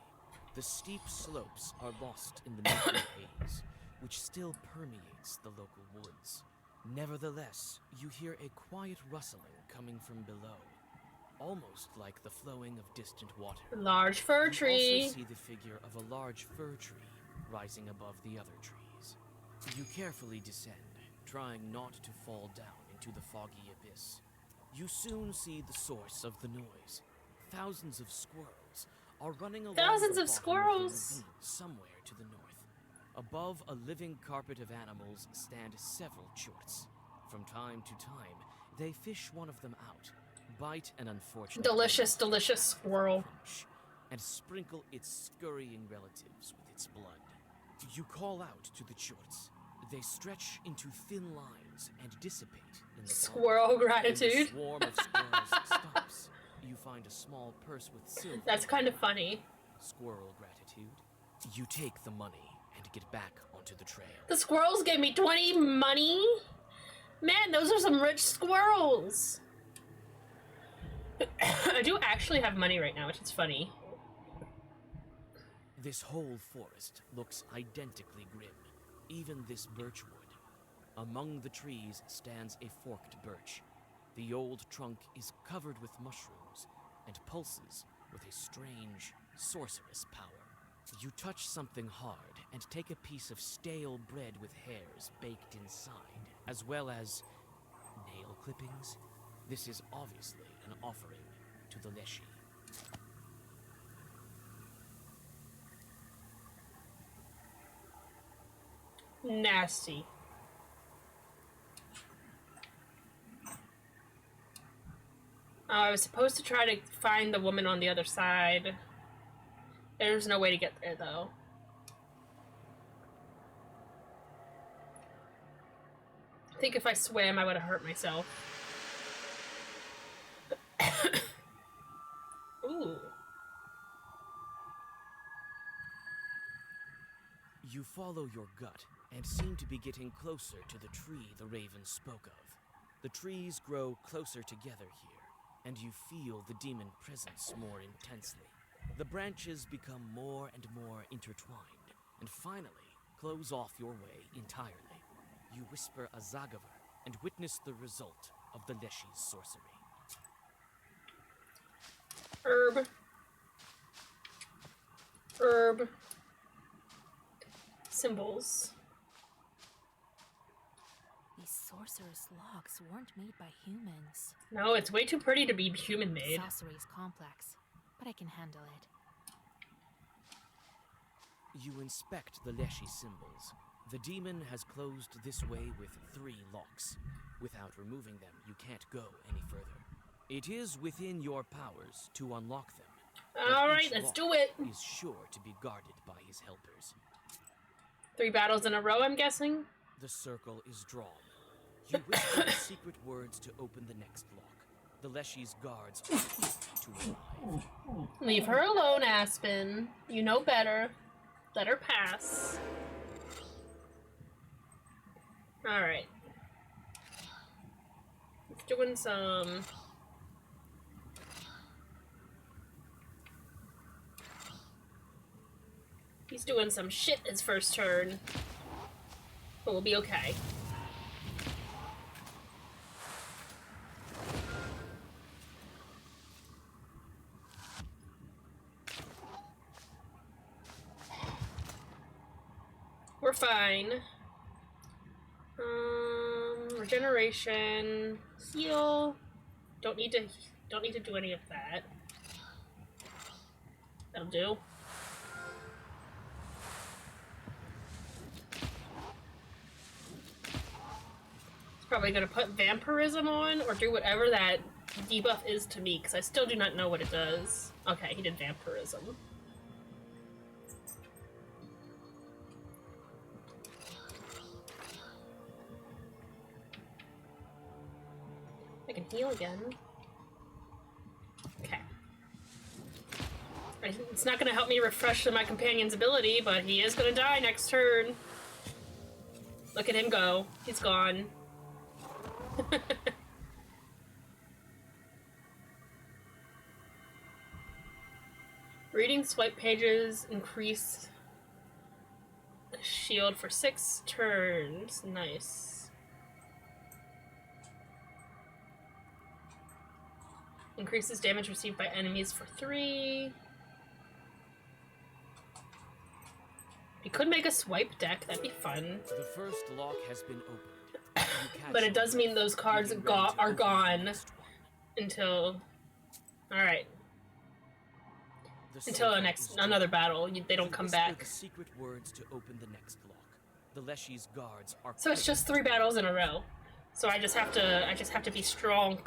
Speaker 2: The steep slopes are lost in the milky haze, which still permeates the local woods. Nevertheless, you hear a quiet rustling coming from below, almost like the flowing of distant water.
Speaker 1: Large fir tree.
Speaker 2: You also see the figure of a large fir tree rising above the other trees. You carefully descend, trying not to fall down into the foggy abyss. You soon see the source of the noise. Thousands of squirrels are running along
Speaker 1: Thousands
Speaker 2: the
Speaker 1: of
Speaker 2: bottom
Speaker 1: squirrels!
Speaker 2: Of the ravine somewhere to the north. Above a living carpet of animals stand several chorts. From time to time, they fish one of them out, bite an unfortunate
Speaker 1: Delicious, delicious squirrel.
Speaker 2: and sprinkle its scurrying relatives with its blood. You call out to the chorts. They stretch into thin lines and dissipate in the
Speaker 1: Squirrel
Speaker 2: fog.
Speaker 1: gratitude.
Speaker 2: When the swarm of squirrels stops, you find a small purse with silver.
Speaker 1: That's kind of funny.
Speaker 2: squirrel gratitude. You take the money and get back onto the trail.
Speaker 1: The squirrels gave me 20 money? Man, those are some rich squirrels. I do actually have money right now, which is funny.
Speaker 2: This whole forest looks identically grim, even this birchwood. Among the trees stands a forked birch. The old trunk is covered with mushrooms and pulses with a strange, sorcerous power. You touch something hard and take a piece of stale bread with hairs baked inside, as well as nail clippings. This is obviously an offering to the Leshy.
Speaker 1: Nasty. I was supposed to try to find the woman on the other side. There's no way to get there, though. I think if I swam, I would have hurt myself. Ooh.
Speaker 2: You follow your gut and seem to be getting closer to the tree the raven spoke of. The trees grow closer together here, and you feel the demon presence more intensely. The branches become more and more intertwined, and finally close off your way entirely. You whisper a Zagavar and witness the result of the Leshy's sorcery.
Speaker 1: Herb. Symbols.
Speaker 4: These sorcerer's locks weren't made by humans.
Speaker 1: No, it's way too pretty to be human-made.
Speaker 4: Sorcery is complex, but I can handle it.
Speaker 2: You inspect the Leshy symbols. The demon has closed this way with 3 locks. Without removing them, you can't go any further. It is within your powers to unlock them.
Speaker 1: Alright, let's do it!
Speaker 2: Is sure to be guarded by his helpers.
Speaker 1: 3 battles in a row, I'm guessing?
Speaker 2: The circle is drawn. You whisper the secret words to open the next lock. The Leshy's guards are quick to arrive.
Speaker 1: Leave her alone, Aspen. You know better. Let her pass. Alright. He's doing some... He's doing some shit his first turn. But we'll be okay. We're fine. Regeneration, heal. Don't need to do any of that. That'll do. It's probably gonna put vampirism on or do whatever that debuff is to me, because I still do not know what it does. Okay, he did vampirism. I can heal again. Okay. It's not going to help me refresh my companion's ability, but he is going to die next turn. Look at him go. He's gone. Reading swipe pages increase shield for 6 turns. Nice. Increases damage received by enemies for 3. You could make a swipe deck, that'd be fun.
Speaker 2: The first lock has been opened.
Speaker 1: But it does mean those cards are gone until... Alright. Until another battle, they don't come back.
Speaker 2: The secret words to open the next lock. The Leshy's guards are...
Speaker 1: So it's just 3 battles in a row. So I just have to be strong.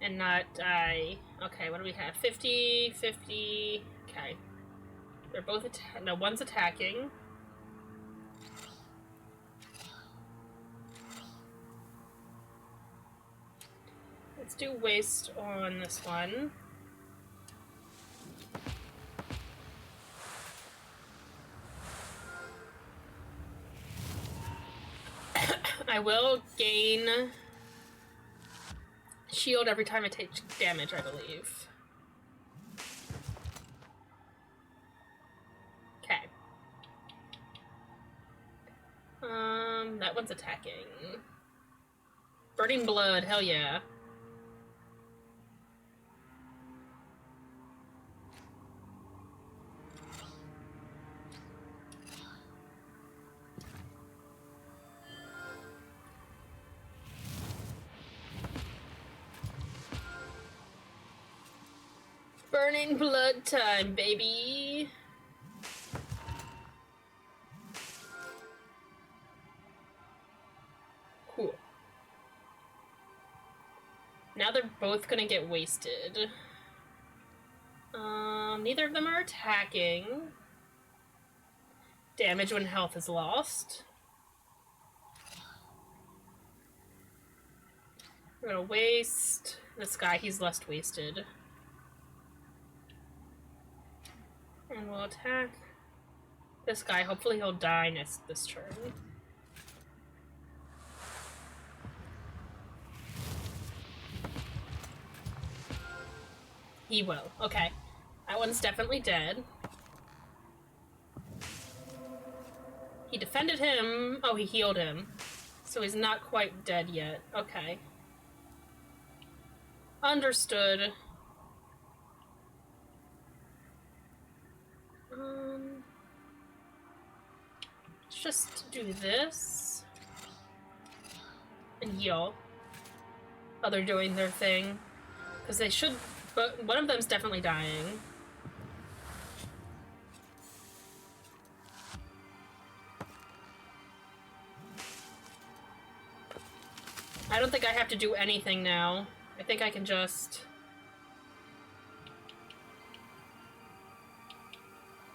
Speaker 1: And not die. Okay, what do we have? 50, 50. Okay. They're both no, one's attacking. Let's do waste on this one. I will gain shield every time I take damage, I believe. Okay. That one's attacking. Burning blood, hell yeah. Burning blood time, baby. Cool. Now they're both gonna get wasted. Neither of them are attacking. Damage when health is lost. We're gonna waste this guy, he's less wasted. And we'll attack this guy. Hopefully he'll die this turn. He will. Okay. That one's definitely dead. He defended him. Oh, he healed him. So he's not quite dead yet. Okay. Understood. Let's just do this. And heal. Oh, they're doing their thing. Because they should... But one of them's definitely dying. I don't think I have to do anything now. I think I can just...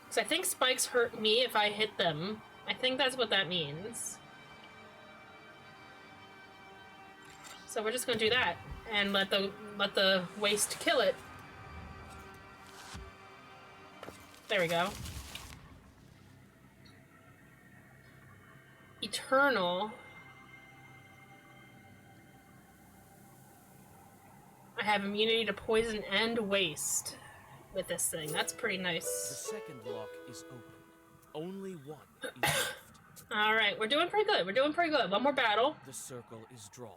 Speaker 1: Because I think spikes hurt me if I hit them. I think that's what that means. So we're just gonna do that. And let the waste kill it. There we go. Eternal. I have immunity to poison and waste with this thing. That's pretty nice.
Speaker 2: The second lock is open. Only one is left.
Speaker 1: Alright, we're doing pretty good. We're doing pretty good. One more battle.
Speaker 2: The circle is drawn.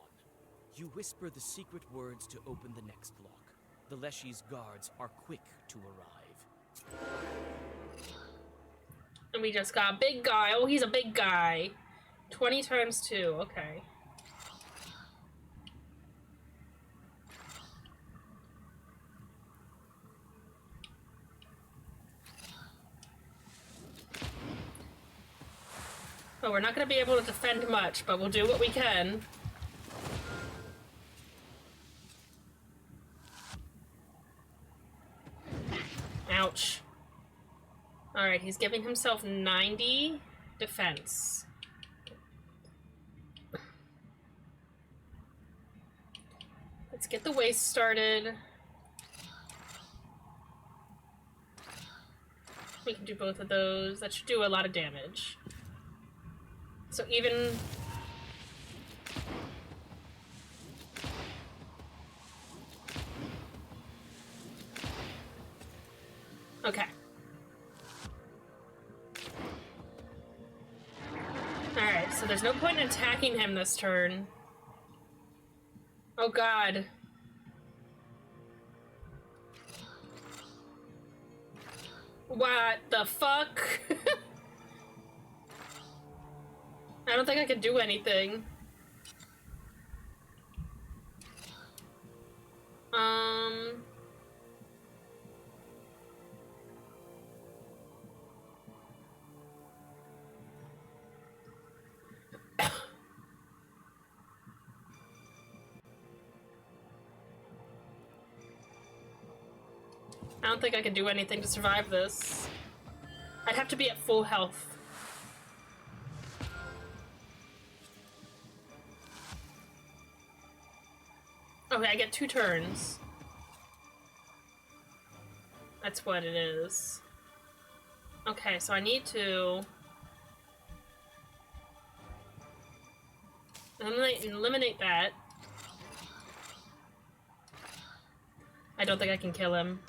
Speaker 2: You whisper the secret words to open the next lock. The Leshy's guards are quick to arrive.
Speaker 1: And we just got a big guy. Oh, he's a big guy. 20 times 2. Okay. Oh, we're not going to be able to defend much, but we'll do what we can. Ouch. Alright, he's giving himself 90 defense. Let's get the waste started. We can do both of those. That should do a lot of damage. So even... Okay. Alright, so there's no point in attacking him this turn. Oh god. What the fuck? I don't think I can do anything. I don't think I can do anything to survive this. I'd have to be at full health. Okay, I get 2 turns. That's what it is. Okay, so I need to... Eliminate that. I don't think I can kill him.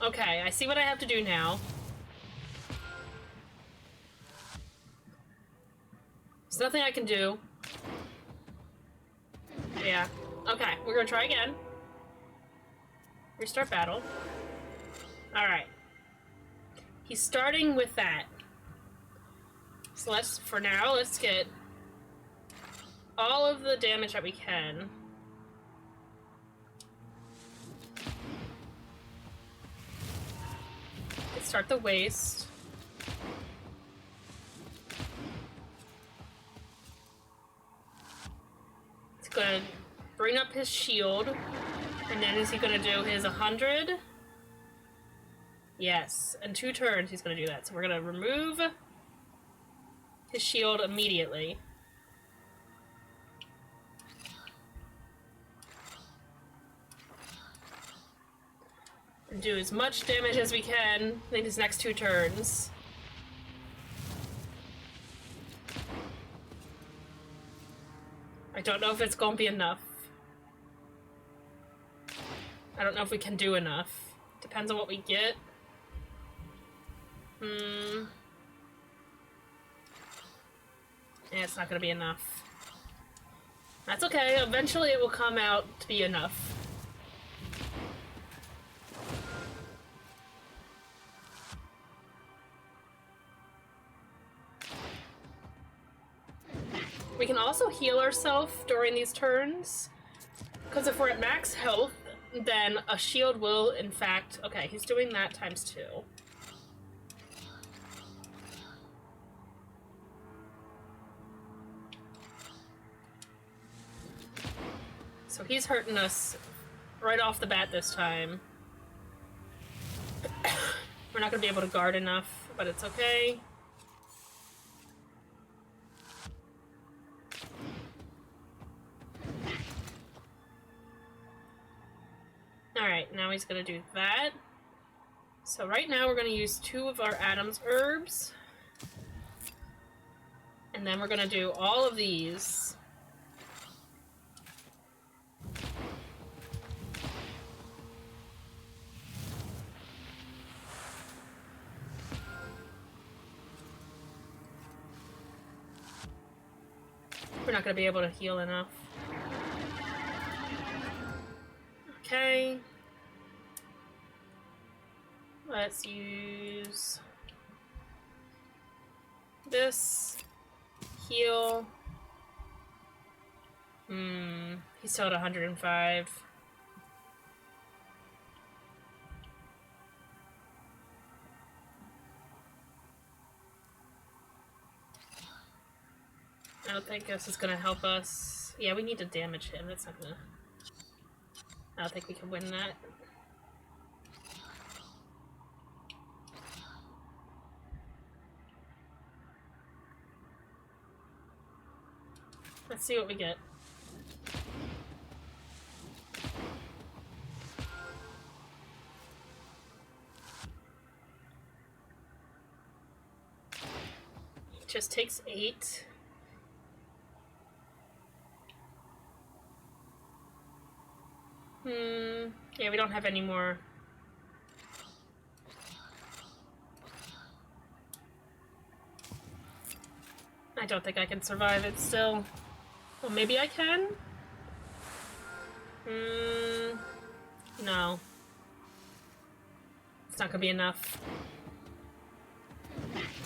Speaker 1: Okay, I see what I have to do now. There's nothing I can do. Yeah. Okay, we're gonna try again. Restart battle. Alright. He's starting with that. So for now, let's get all of the damage that we can. Let's start the waste. It's gonna bring up his shield. And then is he gonna do his 100? Yes. In 2 turns he's gonna do that. So we're gonna remove his shield immediately. And do as much damage as we can in his next 2 turns. I don't know if it's gonna be enough. I don't know if we can do enough. Depends on what we get. Yeah, it's not gonna be enough. That's okay, eventually it will come out to be enough. We can also heal ourselves during these turns, because if we're at max health, then a shield will, in fact... Okay, he's doing that times 2. So he's hurting us right off the bat this time. We're not going to be able to guard enough, but it's okay. Alright, now he's gonna do that. So right now we're gonna use 2 of our Adam's herbs. And then we're gonna do all of these. We're not gonna be able to heal enough. Okay. Let's use this. Heal. He's still at 105. I don't think this is gonna help us. Yeah, we need to damage him. That's not gonna... I don't think we can win that. Let's see what we get. It just takes 8. Yeah, we don't have any more. I don't think I can survive it still. Well, maybe I can? No. It's not gonna be enough.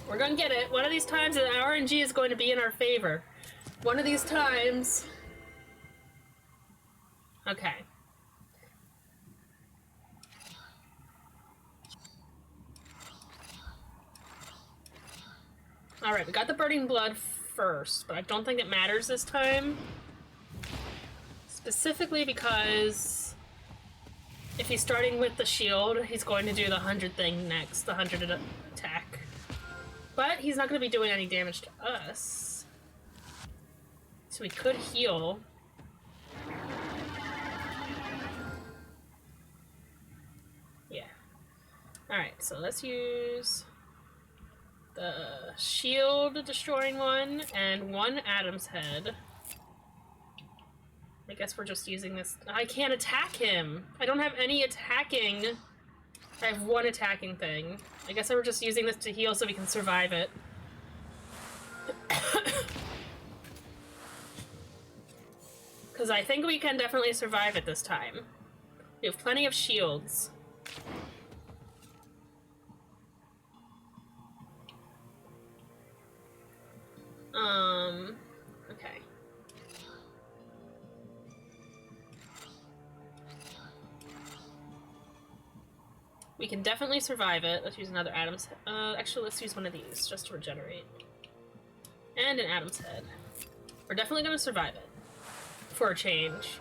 Speaker 1: We're gonna get it. One of these times the RNG is going to be in our favor. One of these times. Okay. Alright, we got the burning blood first, but I don't think it matters this time. Specifically because if he's starting with the shield, he's going to do the 100 thing next, the 100 attack. But he's not going to be doing any damage to us. So we could heal. Yeah. Alright, so let's use the shield destroying one, and one Adam's head. I guess we're just using this. I can't attack him! I don't have any attacking. I have one attacking thing. I guess we're just using this to heal so we can survive it. Because I think we can definitely survive it this time. We have plenty of shields. Okay. We can definitely survive it. Let's use another Adam's head. Actually, let's use one of these just to regenerate. And an Adam's head. We're definitely gonna survive it. For a change.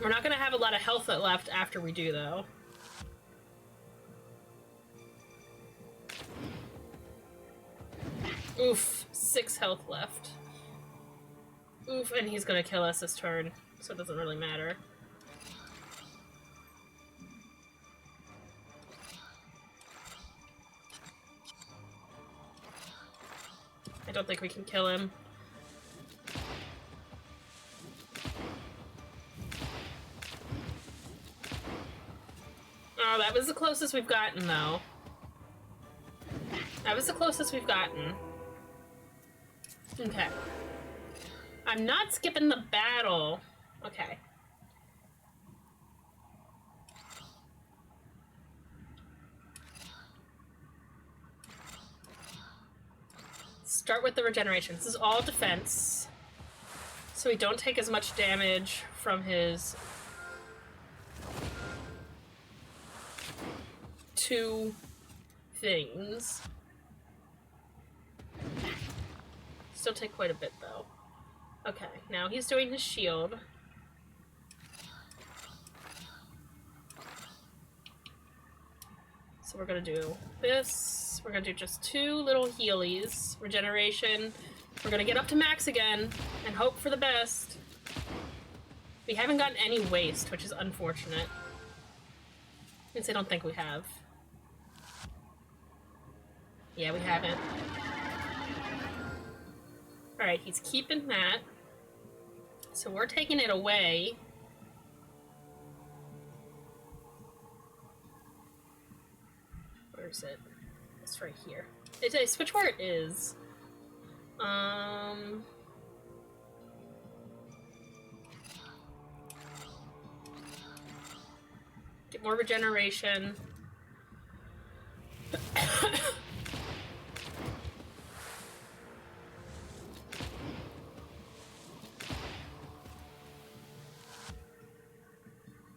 Speaker 1: We're not gonna have a lot of health left after we do, though. Oof, 6 health left. Oof, and he's gonna kill us this turn, so it doesn't really matter. I don't think we can kill him. Oh, that was the closest we've gotten, though. That was the closest we've gotten. Okay. I'm not skipping the battle. Okay. Start with the regeneration. This is all defense. So we don't take as much damage from his 2 things. Still take quite a bit, though. Okay, now he's doing his shield. So we're gonna do this. We're gonna do just 2 little healies. Regeneration. We're gonna get up to max again and hope for the best. We haven't gotten any waste, which is unfortunate. Since I don't think we have. Yeah, we haven't. Alright, he's keeping that. So we're taking it away. Where is it? It's right here. I switch where it is. Get more regeneration.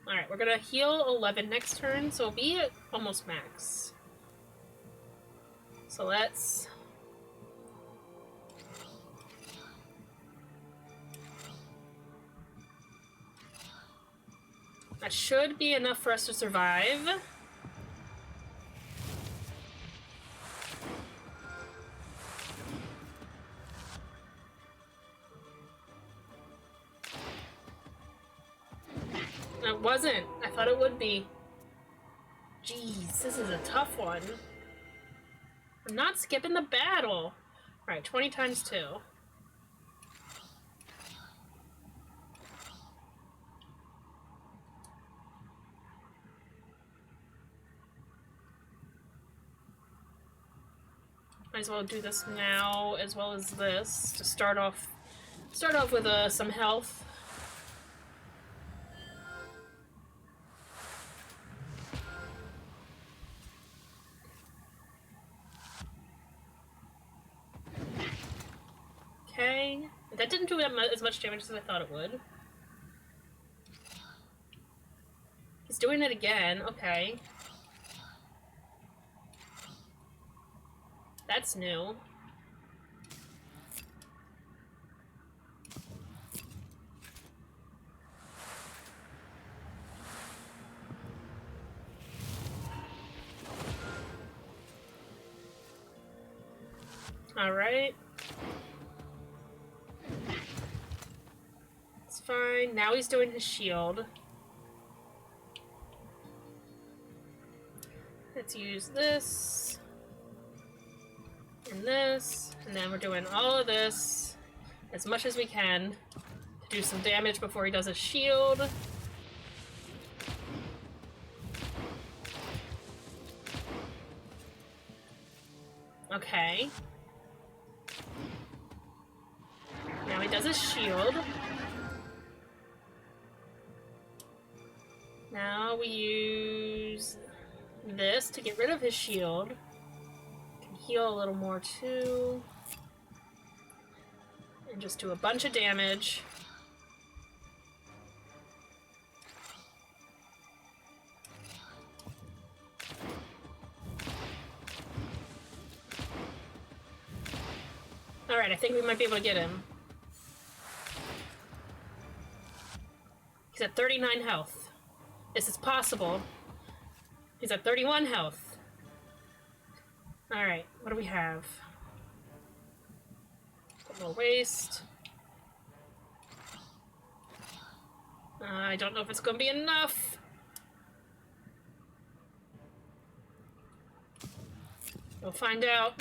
Speaker 1: Alright, we're gonna heal 11 next turn, so we'll be at almost max. So let's... That should be enough for us to survive. It wasn't. I thought it would be. Jeez, this is a tough one. I'm not skipping the battle. Alright, 20 times 2. Might as well do this now as well as this to start off with some health. Okay, that didn't do as much damage as I thought it would. He's doing it again, okay. That's new. All right. It's fine. Now he's doing his shield. Let's use this. And this. And then we're doing all of this as much as we can to do some damage before he does a shield. Okay. Now he does a shield. Now we use this to get rid of his shield. Can heal a little more too. And just do a bunch of damage. Alright, I think we might be able to get him. He's at 39 health. This is possible. He's at 31 health. Alright, what do we have? A little waste. I don't know if it's gonna be enough. We'll find out.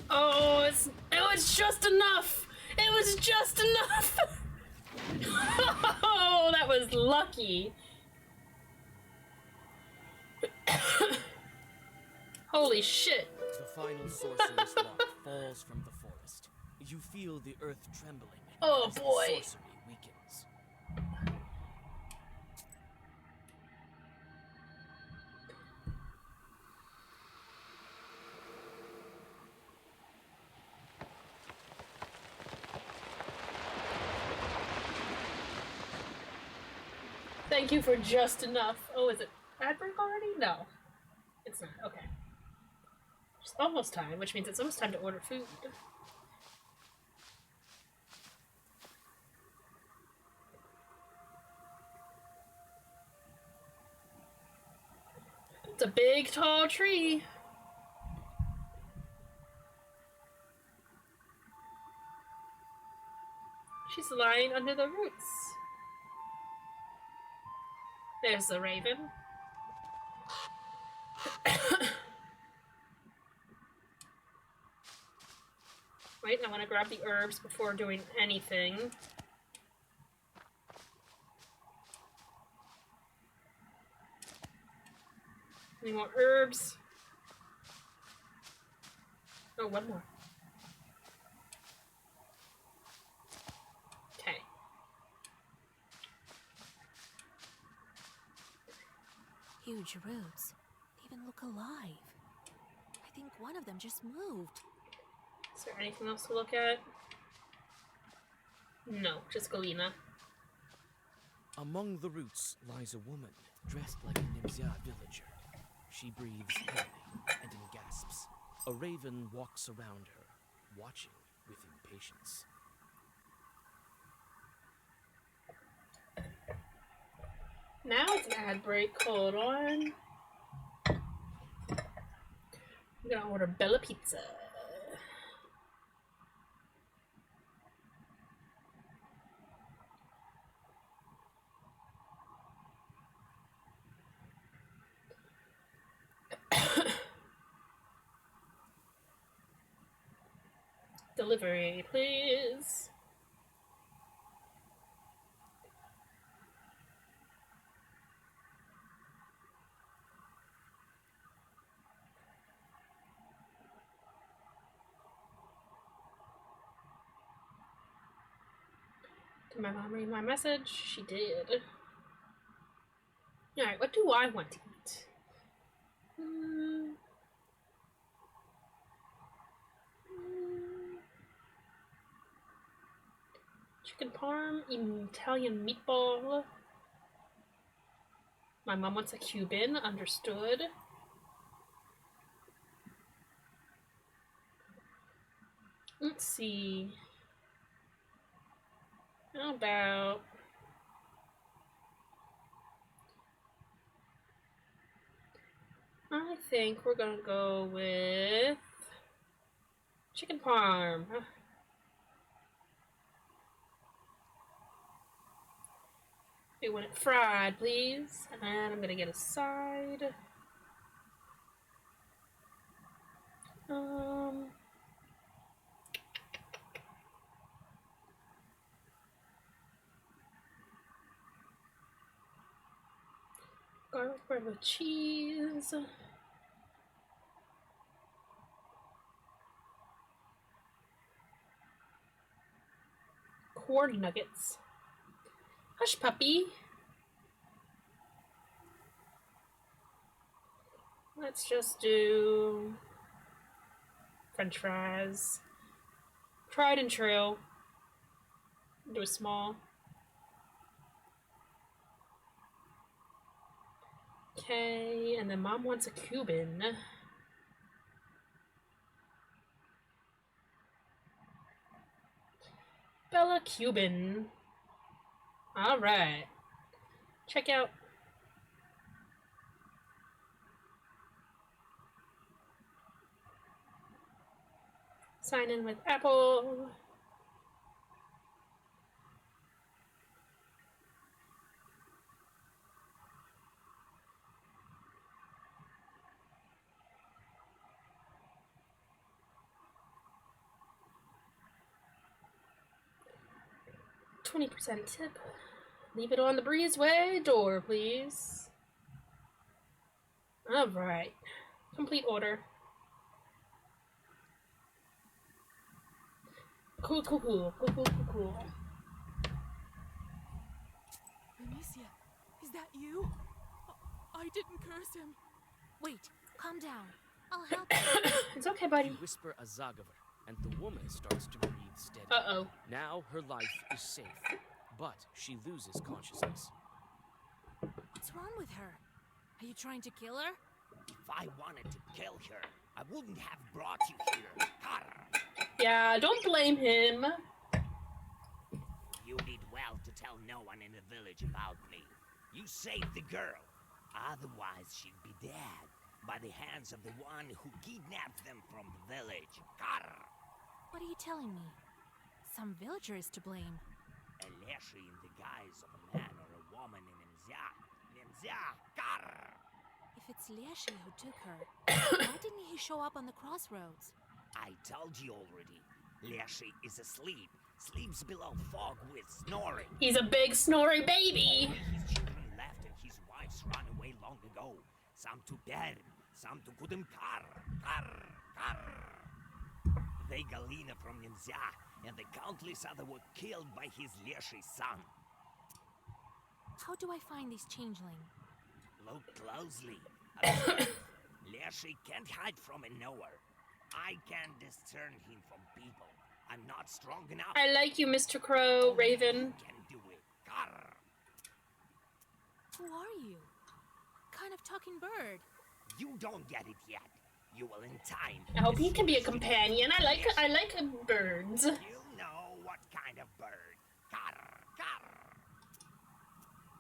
Speaker 1: Oh, it was just enough! It was just enough! Oh, that was lucky. Holy shit.
Speaker 2: The final sorcerer's lock falls from the forest. You feel the earth trembling
Speaker 1: Oh
Speaker 2: as the
Speaker 1: boy.
Speaker 2: sorcery weakens.
Speaker 1: Thank you for just enough. Oh, is it ad break already? No. It's not. Okay. It's almost time, which means it's almost time to order food. It's a big, tall tree. She's lying under the roots. There's the raven. Wait, I want to grab the herbs before doing anything. Any more herbs? Oh, one more. Okay.
Speaker 4: Huge roots. They even look alive. I think one of them just moved.
Speaker 1: Is there anything else to look at? No, just Galena.
Speaker 2: Among the roots lies a woman dressed like a Nimzia villager. She breathes heavily and in gasps. A raven walks around her, watching with impatience.
Speaker 1: Now it's an ad break. Hold on. I'm gonna order Bella Pizza. Delivery, please. Did my mom read my message? She did. Alright, what do I want to eat? Chicken parm, Italian meatball. My mom wants a Cuban, understood. Let's see. How about... I think we're gonna go with chicken parm. We want it fried, please. And I'm gonna get a side. Garlic bread with cheese. Corn nuggets. Hush puppy. Let's just do French fries. Tried and true. Do a small. Okay, and then Mom wants a Cuban. Bella Cuban. Alright. Check out. Sign in with Apple. %20 tip. Leave it on the breezeway door, please. Alright. Complete order. Cool.
Speaker 4: Amicia, is that you? I didn't curse him. Wait, calm down. I'll help you.
Speaker 1: It's okay, buddy.
Speaker 2: You whisper a Zagaver, and the woman starts to breathe steadily.
Speaker 1: Uh-oh.
Speaker 2: Now her life is safe, but she loses consciousness.
Speaker 4: What's wrong with her? Are you trying to kill her?
Speaker 13: If I wanted to kill her, I wouldn't have brought you here. Arr!
Speaker 1: Yeah, don't blame him.
Speaker 13: You did well to tell no one in the village about me. You saved the girl. Otherwise, she'd be dead by the hands of the one who kidnapped them from the village. Arr!
Speaker 4: What are you telling me? Some villager is to blame.
Speaker 13: A Leshy in the guise of a man or a woman in Nimzia. Nimzia! Arr!
Speaker 4: If it's Leshy who took her, why didn't he show up on the crossroads?
Speaker 13: I told you already. Leshy is asleep. Sleeps below fog with snoring.
Speaker 1: He's a big snory baby.
Speaker 13: His children left and his wives ran away long ago. Some to Bern, some to Kudemkar. They Galina from Nimzia, and the countless other were killed by his Leshy son.
Speaker 4: How do I find this changeling?
Speaker 13: Look closely. Leshy can't hide from a knower. I can't discern him from people. I'm not strong enough.
Speaker 1: I like you, Mr. Crow, Raven.
Speaker 13: Can do it. Arr!
Speaker 4: Who are you? What kind of talking bird?
Speaker 13: You don't get it yet. You will in time.
Speaker 1: I hope he can be a companion. I like birds.
Speaker 13: You know what kind of bird. Arr!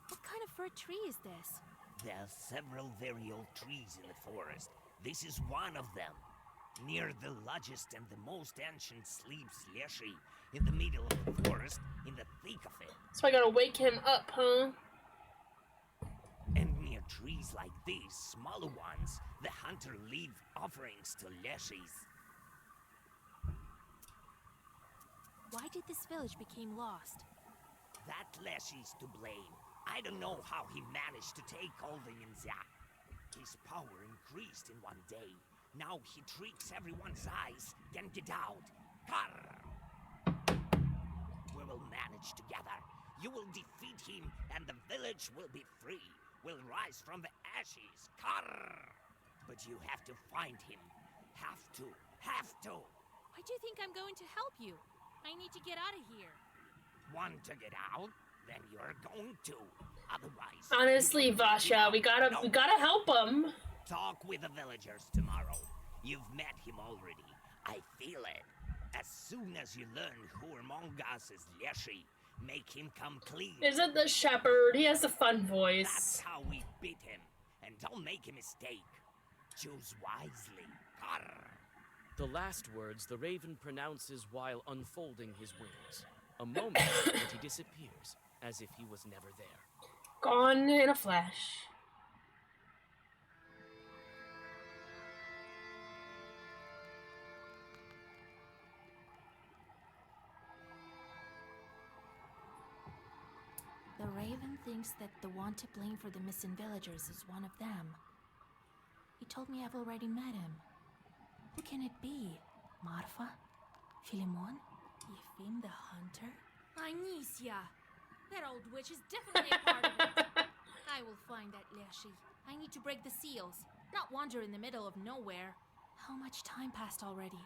Speaker 4: What kind of fir tree is this?
Speaker 13: There are several very old trees in the forest. This is one of them. Near the largest and the most ancient sleeps Leshy, in the middle of the forest, in the thick of it.
Speaker 1: So I gotta wake him up, huh?
Speaker 13: And near trees like these, smaller ones, the hunter leave offerings to Leshies.
Speaker 4: Why did this village become lost?
Speaker 13: That Leshy's to blame. I don't know how he managed to take all the Nimzia. His power increased in one day. Now he tricks everyone's eyes. Can get out. Arr! We will manage together. You will defeat him, and the village will be free. We'll rise from the ashes. Arr! But you have to find him. Have to.
Speaker 4: Why do you think I'm going to help you? I need to get out of here.
Speaker 13: Want to get out? Then you're going to. Otherwise...
Speaker 1: Honestly, Vasha, we gotta help him.
Speaker 13: Talk with the villagers tomorrow. You've met him already. I feel it. As soon as you learn who among us is Leshy, make him come clean.
Speaker 1: Is it the shepherd? He has a fun voice.
Speaker 13: That's how we beat him. And don't make a mistake. Choose wisely. Arr!
Speaker 2: The last words the raven pronounces while unfolding his wings. A moment and he disappears, as if he was never there.
Speaker 1: Gone in a flash.
Speaker 16: The Raven thinks that the one to blame for the missing villagers is one of them. He told me I've already met him. Who can it be? Marfa? Philemon? Yefim the Hunter?
Speaker 4: Anicia! That old witch is definitely a part of it. I will find that Leshy. I need to break the seals, not wander in the middle of nowhere.
Speaker 16: How much time passed already?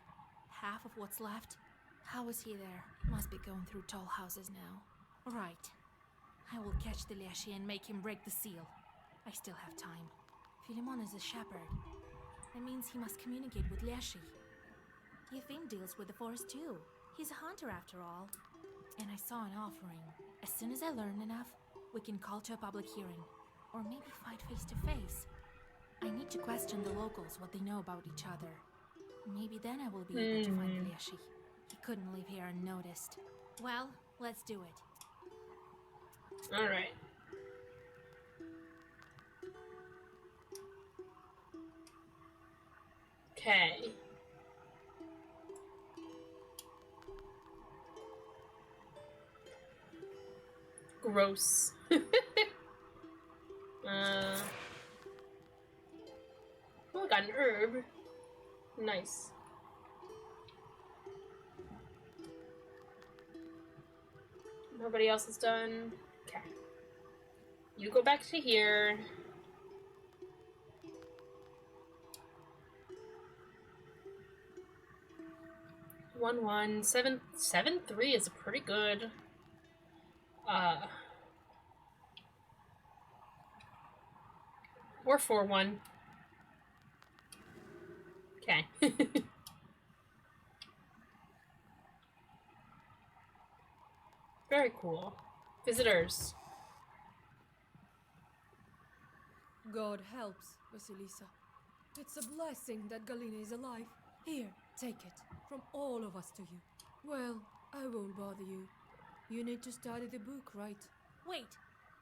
Speaker 16: Half of what's left? How was he there? Must be going through tall houses now.
Speaker 4: Right. I will catch the Leshy and make him break the seal. I still have time.
Speaker 16: Philemon is a shepherd. That means he must communicate with Leshy. Yefim deals with the forest too. He's a hunter after all. And I saw an offering. As soon as I learn enough, we can call to a public hearing. Or maybe fight face to face. I need to question the locals what they know about each other. Maybe then I will be able to find the Leshy. He couldn't leave here unnoticed.
Speaker 4: Well, let's do it.
Speaker 1: Alright. Okay. Gross. Oh, I got an herb. Nice. Nobody else is done. Okay. You go back to here. One 7-3 is a pretty good. Or 4-1. Okay. Very cool. Visitors.
Speaker 15: God helps, Vasilisa. It's a blessing that Galina is alive. Here, take it. From all of us to you. Well, I won't bother you. You need to study the book, right?
Speaker 4: Wait,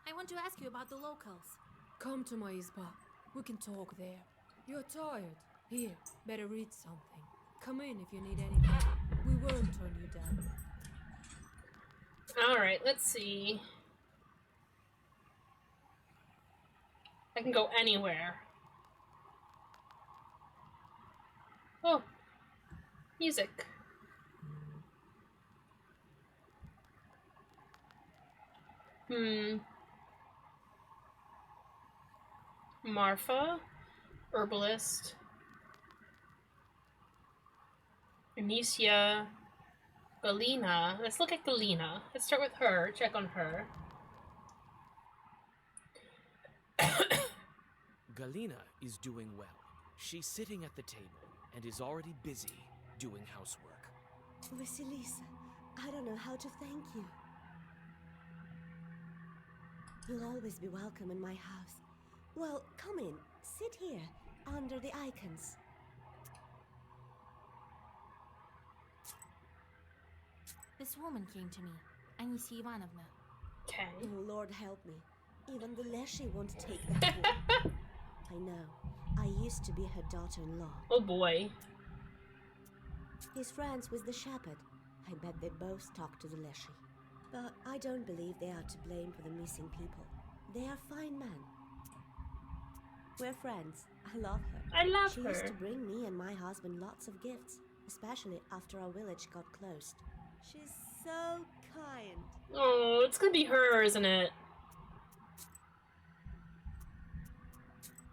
Speaker 4: I want to ask you about the locals.
Speaker 15: Come to my izba. We can talk there. You're tired. Here, better read something. Come in if you need anything. We won't turn you down.
Speaker 1: Alright, let's see. I can go anywhere. Oh. Music. Marfa. Herbalist. Anicia. Galina. Let's look at Galina. Let's start with her. Check on her.
Speaker 2: Galina is doing well. She's sitting at the table and is already busy doing housework.
Speaker 14: Vasilisa, I don't know how to thank you. You'll always be welcome in my house. Well, come in. Sit here, under the icons.
Speaker 16: This woman came to me, Anisia Ivanovna.
Speaker 1: Okay.
Speaker 14: Oh, Lord help me. Even the Leshy won't take that one. I know. I used to be her daughter-in-law.
Speaker 1: Oh boy.
Speaker 14: He's friends with the shepherd. I bet they both talk to the Leshy. But I don't believe they are to blame for the missing people. They are fine men. We're friends. I love her.
Speaker 1: I love
Speaker 14: her. She used to bring me and my husband lots of gifts, especially after our village got closed. She's so kind.
Speaker 1: Oh, it's gonna be her, isn't it?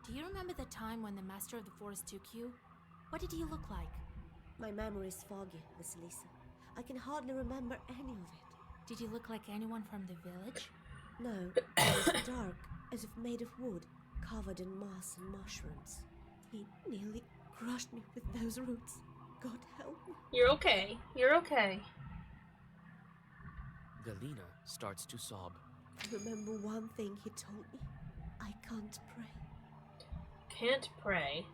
Speaker 16: Do you remember the time when the Master of the Forest took you? What did he look like?
Speaker 14: My memory is foggy, Vasilisa. I can hardly remember any of it.
Speaker 16: Did he look like anyone from the village?
Speaker 14: No, it was dark, as if made of wood, covered in moss and mushrooms. He nearly crushed me with those roots. God help me.
Speaker 1: You're okay. You're okay.
Speaker 2: Galina starts to sob.
Speaker 14: I remember one thing he told me. I can't pray.
Speaker 1: Can't pray.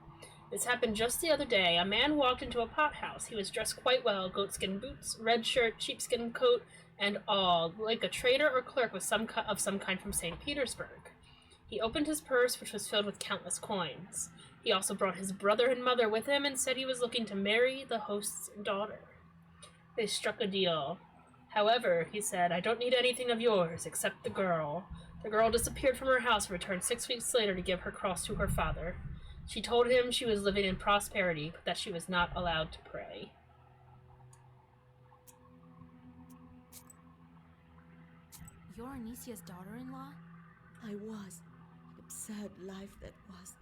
Speaker 1: This happened just the other day. A man walked into a pothouse. He was dressed quite well. Goatskin boots, red shirt, sheepskin coat, and all, like a trader or clerk with some kind from St. Petersburg. He opened his purse, which was filled with countless coins. He also brought his brother and mother with him and said he was looking to marry the host's daughter. They struck a deal. However, he said, I don't need anything of yours except the girl. The girl disappeared from her house and returned 6 weeks later to give her cross to her father. She told him she was living in prosperity, but that she was not allowed to pray.
Speaker 16: You're Anisia's daughter-in-law?
Speaker 14: I was. Absurd life that was.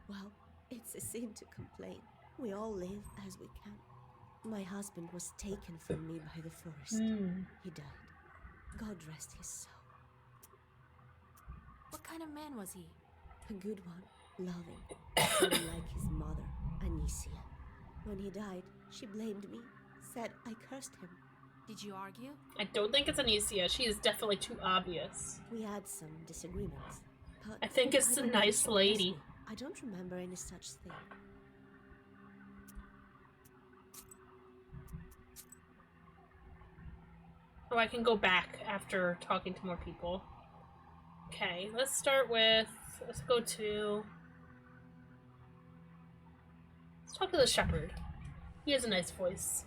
Speaker 14: Well, it's a sin to complain. We all live as we can. My husband was taken from me by the forest. He died. God rest his soul.
Speaker 16: What kind of man was he?
Speaker 14: A good one, loving, so like his mother, Anicia. When he died, she blamed me, said I cursed him.
Speaker 16: Did you argue?
Speaker 1: I don't think it's Anicia. She is definitely too obvious.
Speaker 14: We had some disagreements. But
Speaker 1: I think it's a
Speaker 14: don't
Speaker 1: nice
Speaker 14: know
Speaker 1: lady.
Speaker 14: me. I don't remember any such thing.
Speaker 1: Oh, I can go back after talking to more people. Okay, let's start with... Let's go to... Let's talk to the shepherd. He has a nice voice.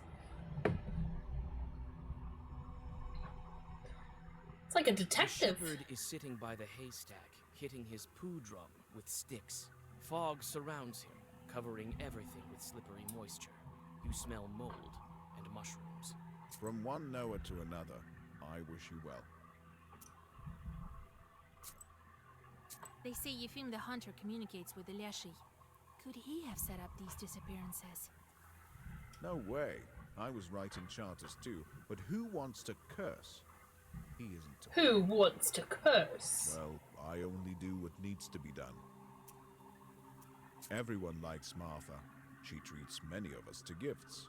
Speaker 1: It's like a detective.
Speaker 2: The shepherd is sitting by the haystack, hitting his poo drum with sticks. Fog surrounds him, covering everything with slippery moisture. You smell mold and mushrooms.
Speaker 12: From one Noah to another, I wish you well.
Speaker 16: They say Yefim the Hunter communicates with Ilyashi. Could he have set up these disappearances?
Speaker 12: No way. I was writing charters too, but who wants to curse? He isn't.
Speaker 1: Who wants to curse?
Speaker 12: Well, I only do what needs to be done. Everyone likes Martha. She treats many of us to gifts.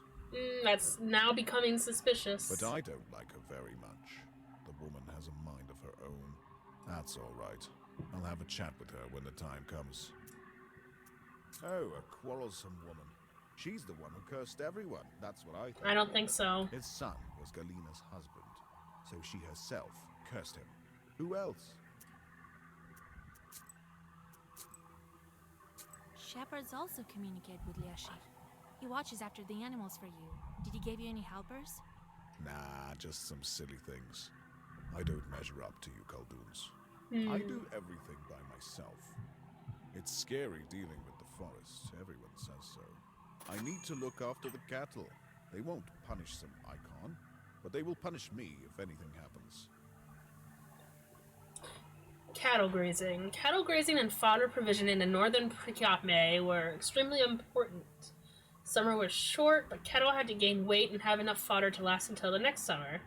Speaker 1: That's now becoming suspicious.
Speaker 12: But I don't like her very much. The woman has a mind of her own. That's all right. I'll have a chat with her when the time comes. Oh, a quarrelsome woman. She's the one who cursed everyone. That's what I think.
Speaker 1: I don't think so.
Speaker 12: His son was Galina's husband, so she herself cursed him. Who else?
Speaker 16: Shepherds also communicate with Lyashi. He watches after the animals for you. Did he give you any helpers?
Speaker 12: Nah, just some silly things. I don't measure up to you, Khaldoons. I do everything by myself. It's scary dealing with the forest. Everyone says so. I need to look after the cattle. They won't punish some icon, but they will punish me if anything happens.
Speaker 1: Cattle grazing. Cattle grazing and fodder provision in the northern Prikyatme were extremely important. Summer was short, but cattle had to gain weight and have enough fodder to last until the next summer.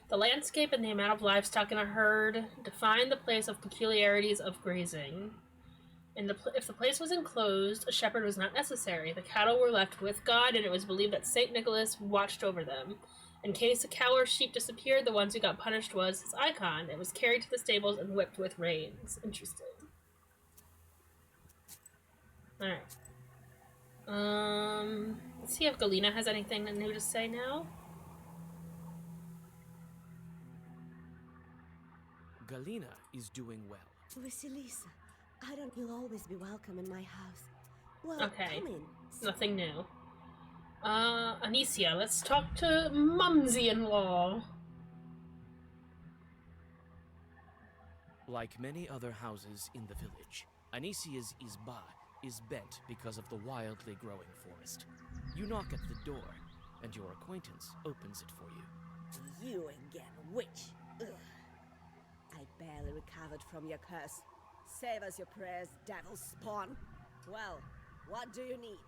Speaker 1: The landscape and the amount of livestock in a herd defined the place of peculiarities of grazing. If the place was enclosed, a shepherd was not necessary. The cattle were left with God, and it was believed that St. Nicholas watched over them. In case a cow or sheep disappeared, the ones who got punished was his icon. It was carried to the stables and whipped with reins. Interesting. Alright. Let's see if Galina has anything new to say now.
Speaker 2: Galina is doing well.
Speaker 14: Vasilisa, I don't. You'll always be welcome in my house. Well,
Speaker 1: Okay.
Speaker 14: come in.
Speaker 1: Nothing new. Anicia, let's talk to Mumsy-in-law.
Speaker 2: Like many other houses in the village, Anisia's Izba is bent because of the wildly growing forest. You knock at the door, and your acquaintance opens it for you.
Speaker 14: You again, witch. Ugh. I barely recovered from your curse. Save us your prayers, devil spawn. Well, what do you need?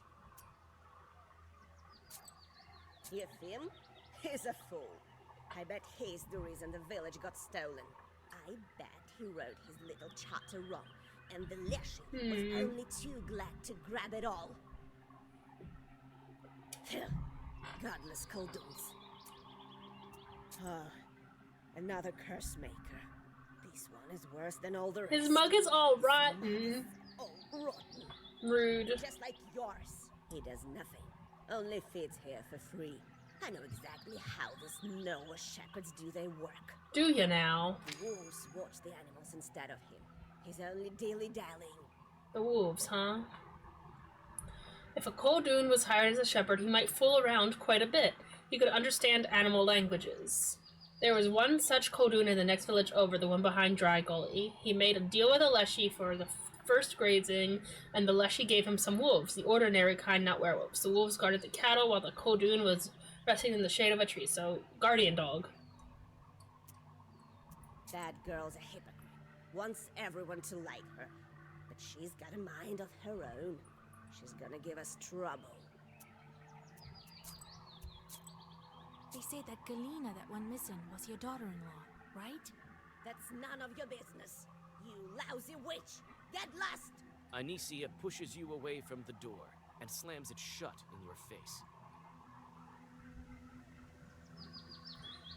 Speaker 14: Yefim? He's a fool. I bet he's the reason the village got stolen. I bet he wrote his little charter wrong, and the Leshy was only too glad to grab it all. Godless Khaldoons. Another curse maker. This one is worse than all the rest.
Speaker 1: His mug is all rotten.
Speaker 14: Oh, rotten.
Speaker 1: Rude.
Speaker 14: Just like yours. He does nothing. Only feeds here for free. I know exactly how these Noah shepherds do their work.
Speaker 1: Do you now?
Speaker 14: The wolves watch the animals instead of him. He's only dilly-dallying.
Speaker 1: The wolves, huh? If a Khaldun was hired as a shepherd, he might fool around quite a bit. He could understand animal languages. There was one such Khaldun in the next village over, the one behind Dry Gully. He made a deal with a Leshy for the first grazing, and the Leshy gave him some wolves, the ordinary kind, not werewolves. The wolves guarded the cattle while the Khaldun was resting in the shade of a tree, so guardian dog.
Speaker 14: That girl's a hypocrite. Wants everyone to like her. But she's got a mind of her own. She's gonna give us trouble.
Speaker 16: They say that Galina that went missing was your daughter-in-law, right?
Speaker 14: That's none of your business. You lousy witch! Get lost!
Speaker 2: Anicia pushes you away from the door and slams it shut in your face.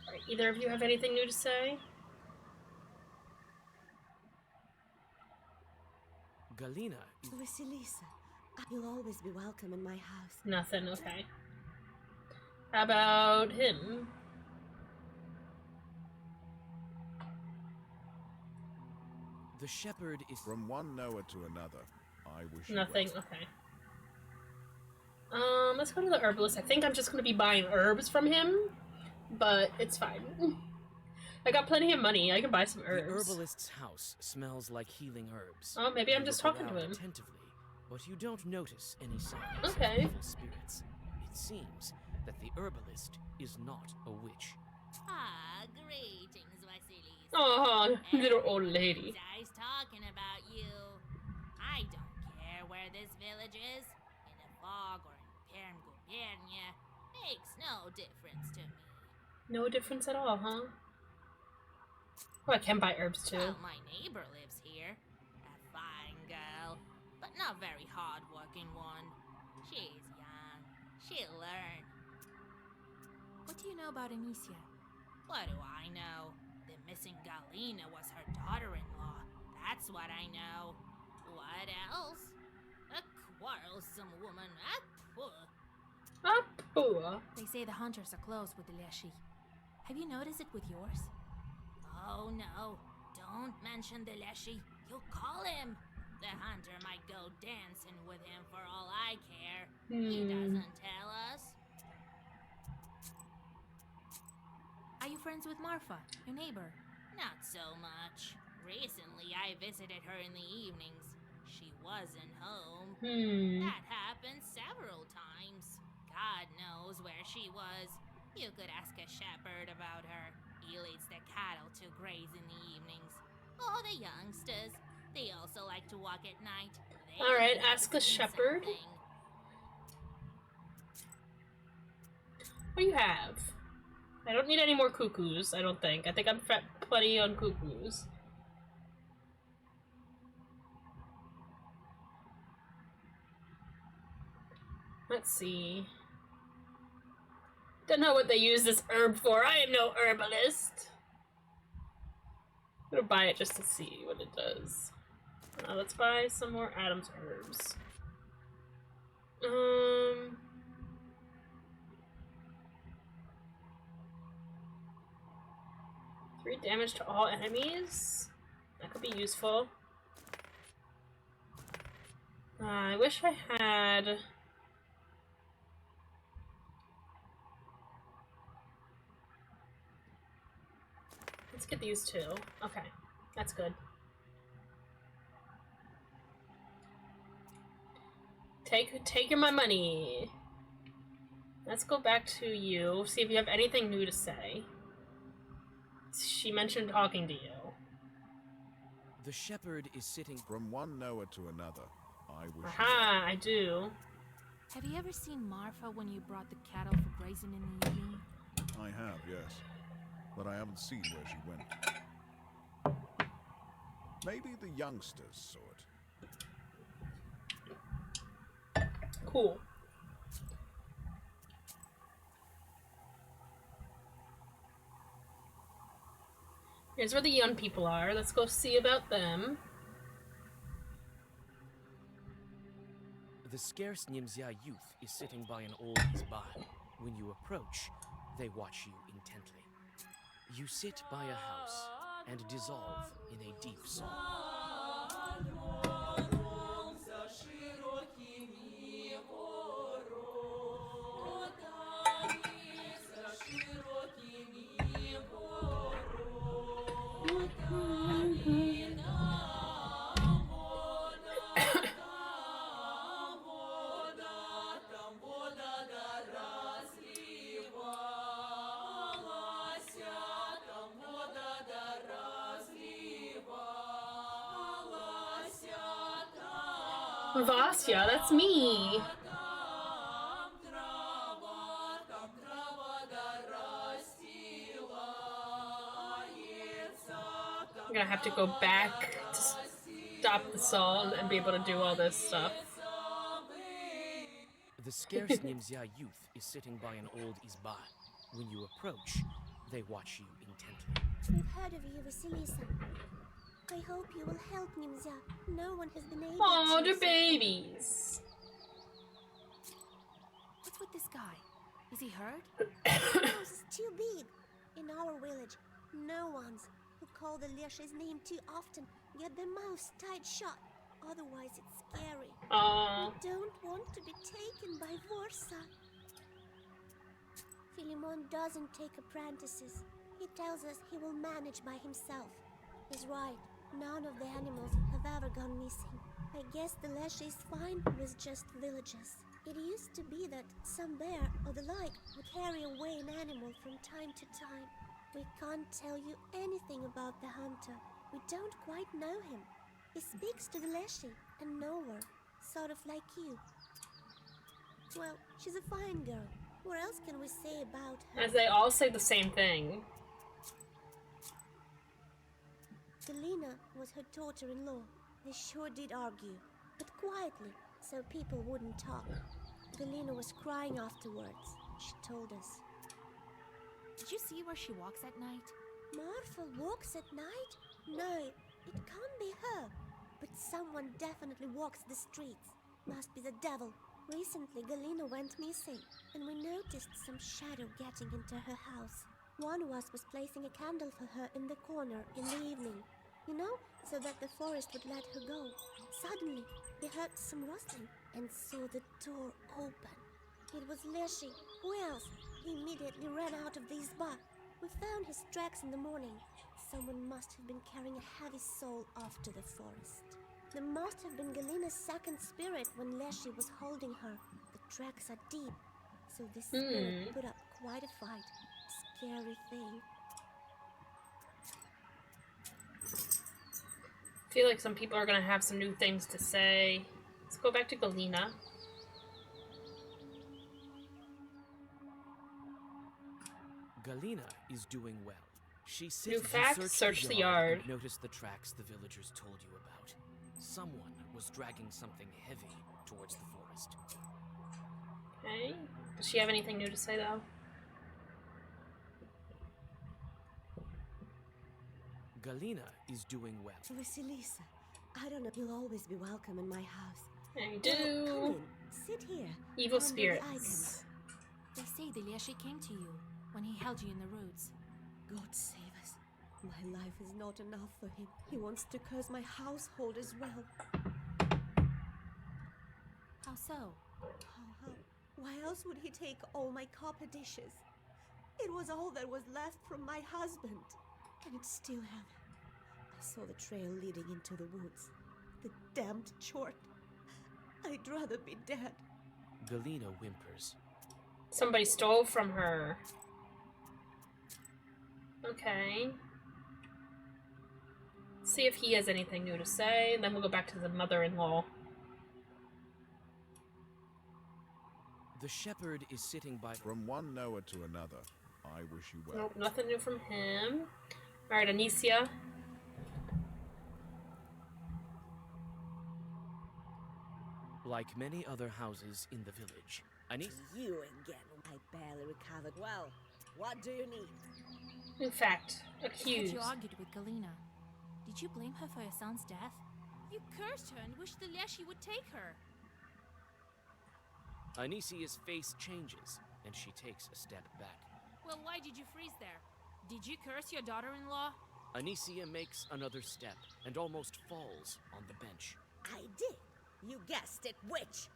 Speaker 1: Alright, either of you have anything new to say?
Speaker 2: Galina is...
Speaker 14: Vasilisa, you'll always be welcome in my house.
Speaker 1: Nothing, okay. How about him?
Speaker 2: The shepherd is...
Speaker 12: From one Noah to another, I wish you
Speaker 1: Nothing,
Speaker 12: well.
Speaker 1: okay. Let's go to the herbalist. I think I'm just gonna be buying herbs from him, but it's fine. I got plenty of money. I can buy some herbs.
Speaker 2: The herbalist's house smells like healing herbs.
Speaker 1: Oh, maybe I'm
Speaker 2: You
Speaker 1: just
Speaker 2: look
Speaker 1: talking to
Speaker 2: around
Speaker 1: him.
Speaker 2: attentively, but you don't notice any signs
Speaker 1: Okay.
Speaker 2: of evil spirits. It seems that the herbalist is not a witch.
Speaker 4: Ah, greetings, Vasilis.
Speaker 1: Oh, little old lady.
Speaker 4: Guys talking about you. I don't care where this village is, in a fog or in Perm-Gubernia. Makes no difference to me.
Speaker 1: No difference at all, huh? Oh, I can buy herbs too.
Speaker 4: Well, my neighbor lives here. A fine girl, but not very hard-working one. She's young. She'll learn.
Speaker 16: What do you know about Anicia?
Speaker 4: What do I know? The missing Galina was her daughter-in-law. That's what I know. What else? A quarrelsome woman.
Speaker 1: Poor.
Speaker 16: They say the hunters are close with the Leshy. Have you noticed it with yours?
Speaker 4: Oh no, don't mention the Leshy. You'll call him. The hunter might go dancing with him for all I care. He doesn't tell us.
Speaker 16: Are you friends with Marfa, your neighbor?
Speaker 4: Not so much. Recently I visited her in the evenings. She wasn't home. That happened several times. God knows where she was. You could ask a shepherd about her. He leads the cattle to graze in the evenings. Oh, the youngsters. They also like to walk at night.
Speaker 1: Alright, ask the shepherd. What do you have? I don't need any more cuckoos, I don't think. I think I'm plenty on cuckoos. Let's see. Don't know what they use this herb for. I am no herbalist. I'm gonna buy it just to see what it does. Let's buy some more Adam's herbs. 3 damage to all enemies. That could be useful. I wish I had... Let's get these two. Okay, that's good. Take my money. Let's go back to you, see if you have anything new to say. She mentioned talking to you.
Speaker 2: The shepherd is sitting...
Speaker 12: From one Noah to another, I wish
Speaker 1: Aha, I do.
Speaker 16: Have you ever seen Marfa when you brought the cattle for grazing in the evening?
Speaker 12: I have, yes. But I haven't seen where she went. Maybe the youngsters saw it.
Speaker 1: Cool. Here's where the young people are. Let's go see about them.
Speaker 2: The scarce Nimzia youth is sitting by an old isban. When you approach, they watch you intently. You sit by a house and dissolve in a deep song.
Speaker 1: Vasya, that's me. I'm gonna have to go back to stop the song and be able to do all this stuff.
Speaker 2: The scarce Nimzia youth is sitting by an old izba. When you approach, they watch you intently.
Speaker 17: We've heard of you, Vasilisa. I hope you will help Nimzia. No one has been able
Speaker 1: Oh,
Speaker 17: to.
Speaker 1: the babies.
Speaker 16: What's with this guy? Is he hurt?
Speaker 17: The house is too big. In our village, no ones who call the Leshy's name too often get their mouths tight shut. Otherwise, it's scary. We don't want to be taken by Vorsa. Philemon doesn't take apprentices. He tells us he will manage by himself. He's right. None of the animals have ever gone missing. I guess the Leshy is fine with just villagers. It used to be that some bear or the like would carry away an animal from time to time. We can't tell you anything about the hunter. We don't quite know him. He speaks to the Leshy and nowhere, sort of like you. Well, she's a fine girl. What else can we say about her?
Speaker 1: As they all say the same thing.
Speaker 17: Galina was her daughter-in-law. They sure did argue, but quietly, so people wouldn't talk. Galina was crying afterwards, she told us.
Speaker 16: Did you see where she walks at night?
Speaker 17: Marfa walks at night? No, it can't be her. But someone definitely walks the streets. Must be the devil. Recently, Galina went missing, and we noticed some shadow getting into her house. One of us was placing a candle for her in the corner in the evening. You know, so that the forest would let her go. Suddenly, we heard some rustling and saw the door open. It was Leshy. Who else? He immediately ran out of the izba. We found his tracks in the morning. Someone must have been carrying a heavy soul off to the forest. There must have been Galina's second spirit when Leshy was holding her. The tracks are deep, so this spirit put up quite a fight. Scary thing.
Speaker 1: I feel like some people are gonna have some new things to say. Let's go back to Galina.
Speaker 2: Galina is doing well. She
Speaker 1: New
Speaker 2: sits and
Speaker 1: fact, search the yard.
Speaker 2: and noticed the tracks the villagers told you about. Someone was dragging something heavy towards the forest.
Speaker 1: Okay. Does she have anything new to say, though?
Speaker 2: Galina is doing well.
Speaker 18: Vasilisa, I don't know. You'll always be welcome in my house.
Speaker 1: Yeah, you
Speaker 18: Well,
Speaker 1: do.
Speaker 18: come in. Sit here.
Speaker 1: Evil
Speaker 18: Under the
Speaker 1: spirits.
Speaker 18: icons.
Speaker 16: They say the Leshy came to you when he held you in the roots.
Speaker 18: God save us. My life is not enough for him. He wants to curse my household as well.
Speaker 16: How so?
Speaker 18: How? Why else would he take all my copper dishes? It was all that was left from my husband. And it's still heavy. I saw the trail leading into the woods. The damned chort. I'd rather be dead.
Speaker 2: Galina whimpers.
Speaker 1: Somebody stole from her. Okay. See if he has anything new to say, then we'll go back to the mother-in-law.
Speaker 2: The shepherd is sitting by...
Speaker 12: From one Noah to another, I wish you well.
Speaker 1: Nope, nothing new from him. Alright, Anicia.
Speaker 2: Like many other houses in the village,
Speaker 14: You again. I barely recovered. Well, what do you need?
Speaker 1: In fact,
Speaker 16: But
Speaker 1: accused.
Speaker 16: you argued with Galina. Did you blame her for your son's death? You cursed her and wished the Leshy would take her.
Speaker 2: Anisia's face changes. and she takes a step back.
Speaker 4: Well, why did you freeze there? Did you curse your daughter-in-law?
Speaker 2: Anicia makes another step and almost falls on the bench.
Speaker 14: I did. You guessed it, witch.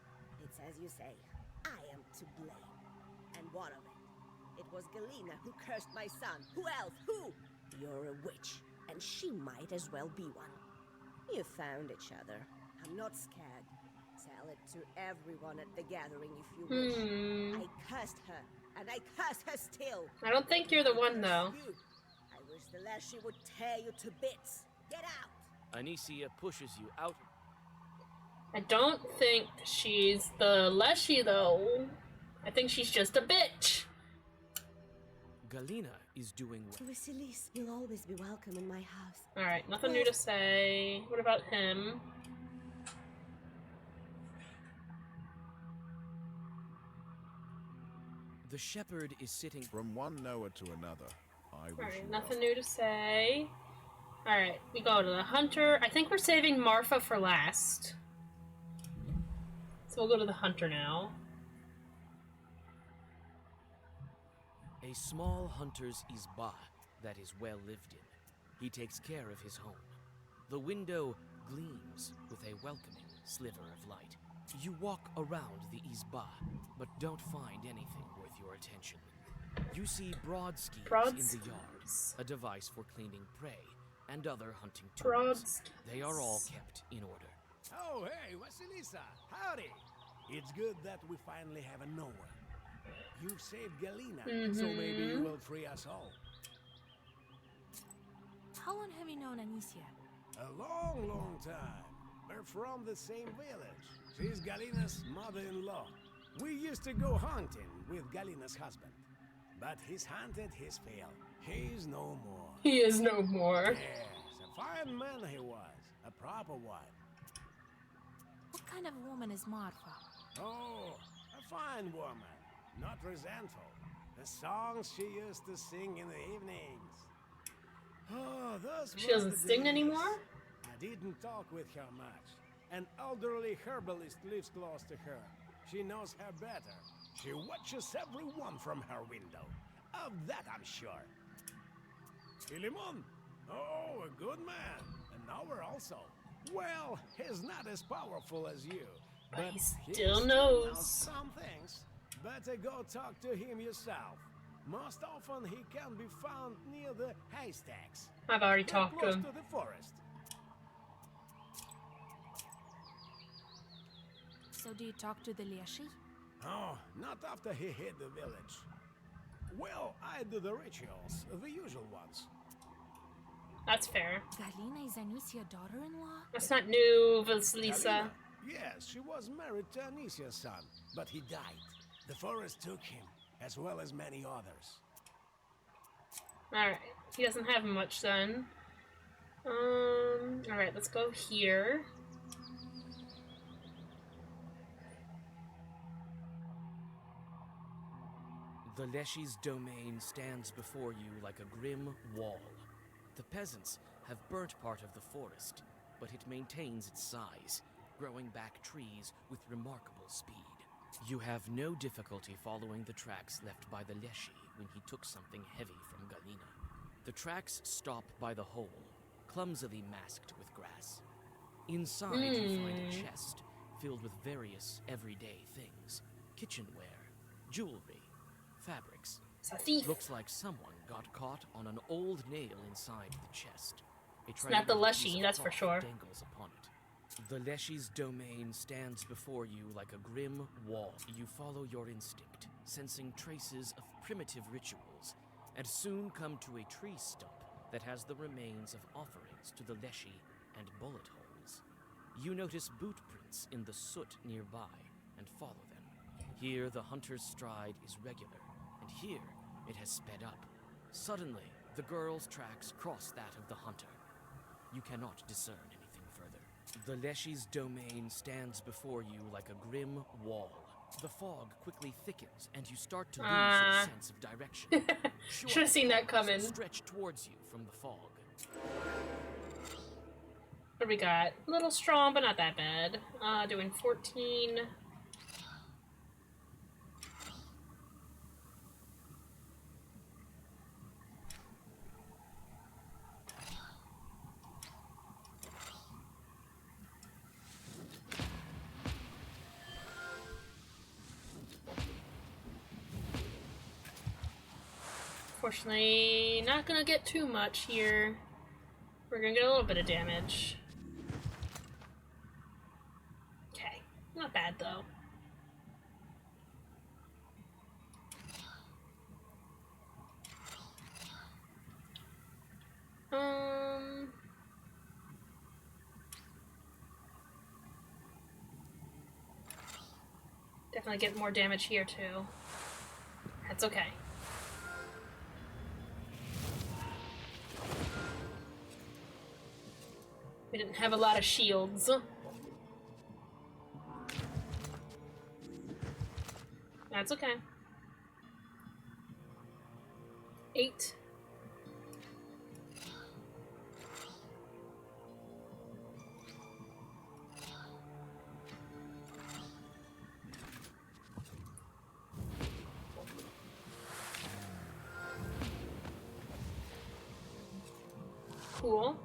Speaker 14: It's as you say. I am to blame. And what of it? It was Galena who cursed my son. Who else? Who? You're a witch, and she might as well be one. You found each other. I'm not scared. Tell it to everyone at the gathering if you wish. I cursed her, and I curse her still.
Speaker 1: I don't think you're the one, though.
Speaker 14: I wish the Leshy would tear you to bits. Get out!
Speaker 2: Anicia pushes you out.
Speaker 1: I don't think she's the Leshy, though. I think she's just a bitch.
Speaker 2: Galena is doing well.
Speaker 18: Vasilis will always be welcome in my house.
Speaker 1: Alright, nothing new to say. What about him?
Speaker 2: The shepherd is sitting
Speaker 12: from one Noah to another. I wish
Speaker 1: Alright,
Speaker 12: you
Speaker 1: nothing new to say. Alright, we go to the hunter. I think we're saving Marfa for last. So we'll go to the hunter now.
Speaker 2: A small hunter's izba that is well lived in. He takes care of his home. The window gleams with a welcoming sliver of light. You walk around the izba, but don't find anything worth your attention. You see broadskis in the yard, a device for cleaning prey and other hunting tools. They are all kept in order.
Speaker 9: Oh, hey, Vasilisa, howdy. It's good that we finally have a Noah. You've saved Galena, so maybe you will free us all.
Speaker 16: How long have you known Anicia?
Speaker 9: A long, long time. We're from the same village. She's Galena's mother-in-law. We used to go hunting with Galena's husband. But he's hunted his fill. He's no more.
Speaker 1: He is no more.
Speaker 9: Yes, a fine man he was. A proper one.
Speaker 16: What kind of woman is Marfa?
Speaker 9: Oh, a fine woman. Not resentful. The songs she used to sing in the evenings. Oh, those
Speaker 1: She doesn't sing anymore?
Speaker 9: I didn't talk with her much. An elderly herbalist lives close to her. She knows her better. She watches everyone from her window. Of that I'm sure. Philemon? Oh, a good man. An hour also. Well, he's not as powerful as you.
Speaker 1: But he still knows
Speaker 9: some things. Better go talk to him yourself. Most often he can be found near the haystacks.
Speaker 1: I've already talked to him.
Speaker 9: Close to the forest.
Speaker 16: So do you talk to the Leshy?
Speaker 9: Oh, not after he hit the village. Well, I do the rituals, the usual ones.
Speaker 1: That's fair.
Speaker 16: Galena is Anicia's daughter-in-law?
Speaker 1: That's not new, Vasilisa.
Speaker 9: Galena? Yes, she was married to Anicia's son, but he died. The forest took him, as well as many others.
Speaker 1: Alright, he doesn't have much then. Alright, let's go here.
Speaker 2: The Leshy's domain stands before you like a grim wall. The peasants have burnt part of the forest, but it maintains its size, growing back trees with remarkable speed. You have no difficulty following the tracks left by the Leshy when he took something heavy from Galena. The tracks stop by the hole, clumsily masked with grass. Inside you find a chest filled with various everyday things. Kitchenware, jewelry, fabrics.
Speaker 1: It's a thief.
Speaker 2: Looks like someone got caught on an old nail inside the chest.
Speaker 1: It's not the Leshy, that's for sure.
Speaker 2: Dangles upon it. The Leshy's domain stands before you like a grim wall. You follow your instinct, sensing traces of primitive rituals, and soon come to a tree stump that has the remains of offerings to the Leshy and bullet holes. You notice boot prints in the soot nearby and follow them. Here the hunter's stride is regular, and here it has sped up. Suddenly, the girl's tracks cross that of the hunter. You cannot discern anything further. The Leshy's domain stands before you like a grim wall. The fog quickly thickens, and you start to lose your sense of direction.
Speaker 1: Should have seen that coming.
Speaker 2: Stretch towards you from the fog.
Speaker 1: What do we got? A little strong, but not that bad. Doing 14. Unfortunately, not gonna get too much here. We're gonna get a little bit of damage. Okay, not bad though. Definitely get more damage here too. That's okay. We didn't have a lot of shields. That's okay. 8. Cool.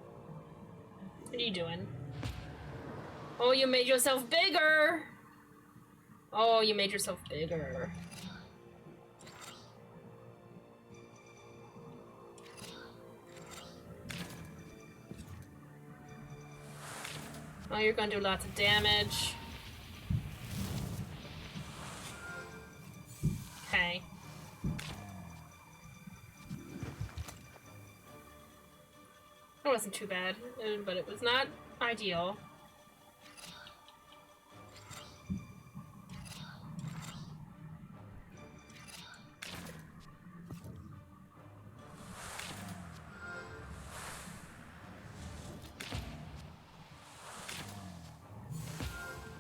Speaker 1: What are you doing? Oh, you made yourself bigger! Oh, you made yourself bigger. Oh, you're gonna do lots of damage. Okay. It wasn't too bad, but it was not ideal.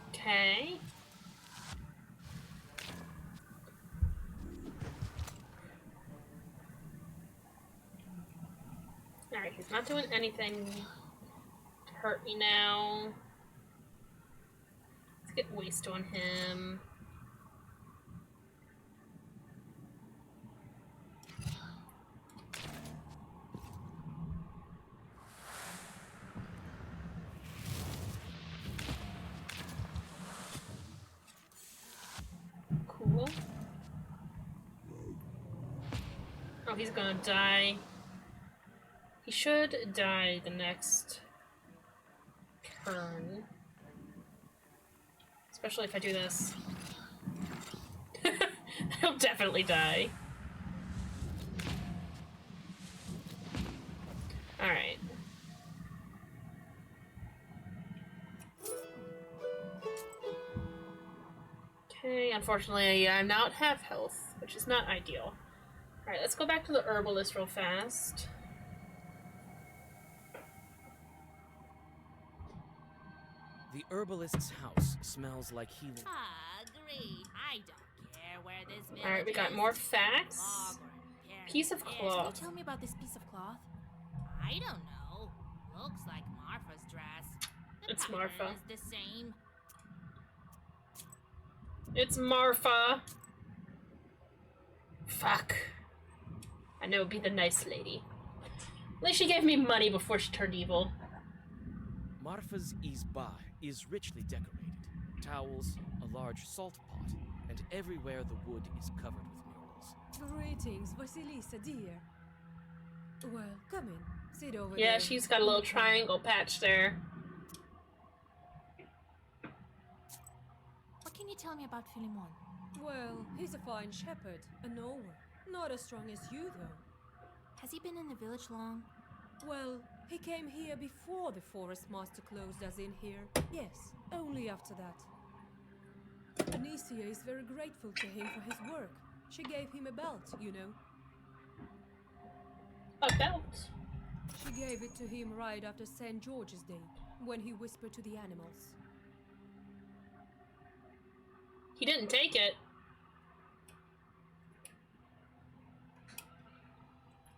Speaker 1: Okay. Alright, he's not doing anything to hurt me now. Let's get waste on him. Cool. Oh, he's gonna die. He should die the next turn. Especially if I do this. He'll definitely die. Alright. Okay, unfortunately I'm not half health, which is not ideal. Alright, let's go back to the herbalist real fast.
Speaker 2: The herbalist's house smells like healing.
Speaker 4: Ah, great. I don't care where this village
Speaker 1: Alright, we got
Speaker 4: is.
Speaker 1: more facts. Piece of
Speaker 16: Can
Speaker 1: cloth.
Speaker 16: you tell me about this piece of cloth?
Speaker 4: I don't know. Looks like Marfa's dress. The
Speaker 1: It's
Speaker 4: pattern
Speaker 1: Marfa.
Speaker 4: is the same.
Speaker 1: It's Marfa. Fuck. I know it'd be the nice lady. At least she gave me money before she turned evil.
Speaker 2: Marfa's izba is richly decorated. Towels, a large salt pot, and everywhere the wood is covered with murals.
Speaker 15: Greetings, Vasilisa, dear. Well, come in. Sit over there.
Speaker 1: Yeah, she's got a little triangle patch there.
Speaker 16: What can you tell me about Philemon?
Speaker 15: Well, he's a fine shepherd, a knower. Not as strong as you, though.
Speaker 16: Has he been in the village long?
Speaker 15: Well, he came here before the forest master closed us in here. Yes, only after that. Anicia is very grateful to him for his work. She gave him a belt, you know.
Speaker 1: A belt?
Speaker 15: She gave it to him right after St. George's Day, when he whispered to the animals.
Speaker 1: He didn't take it.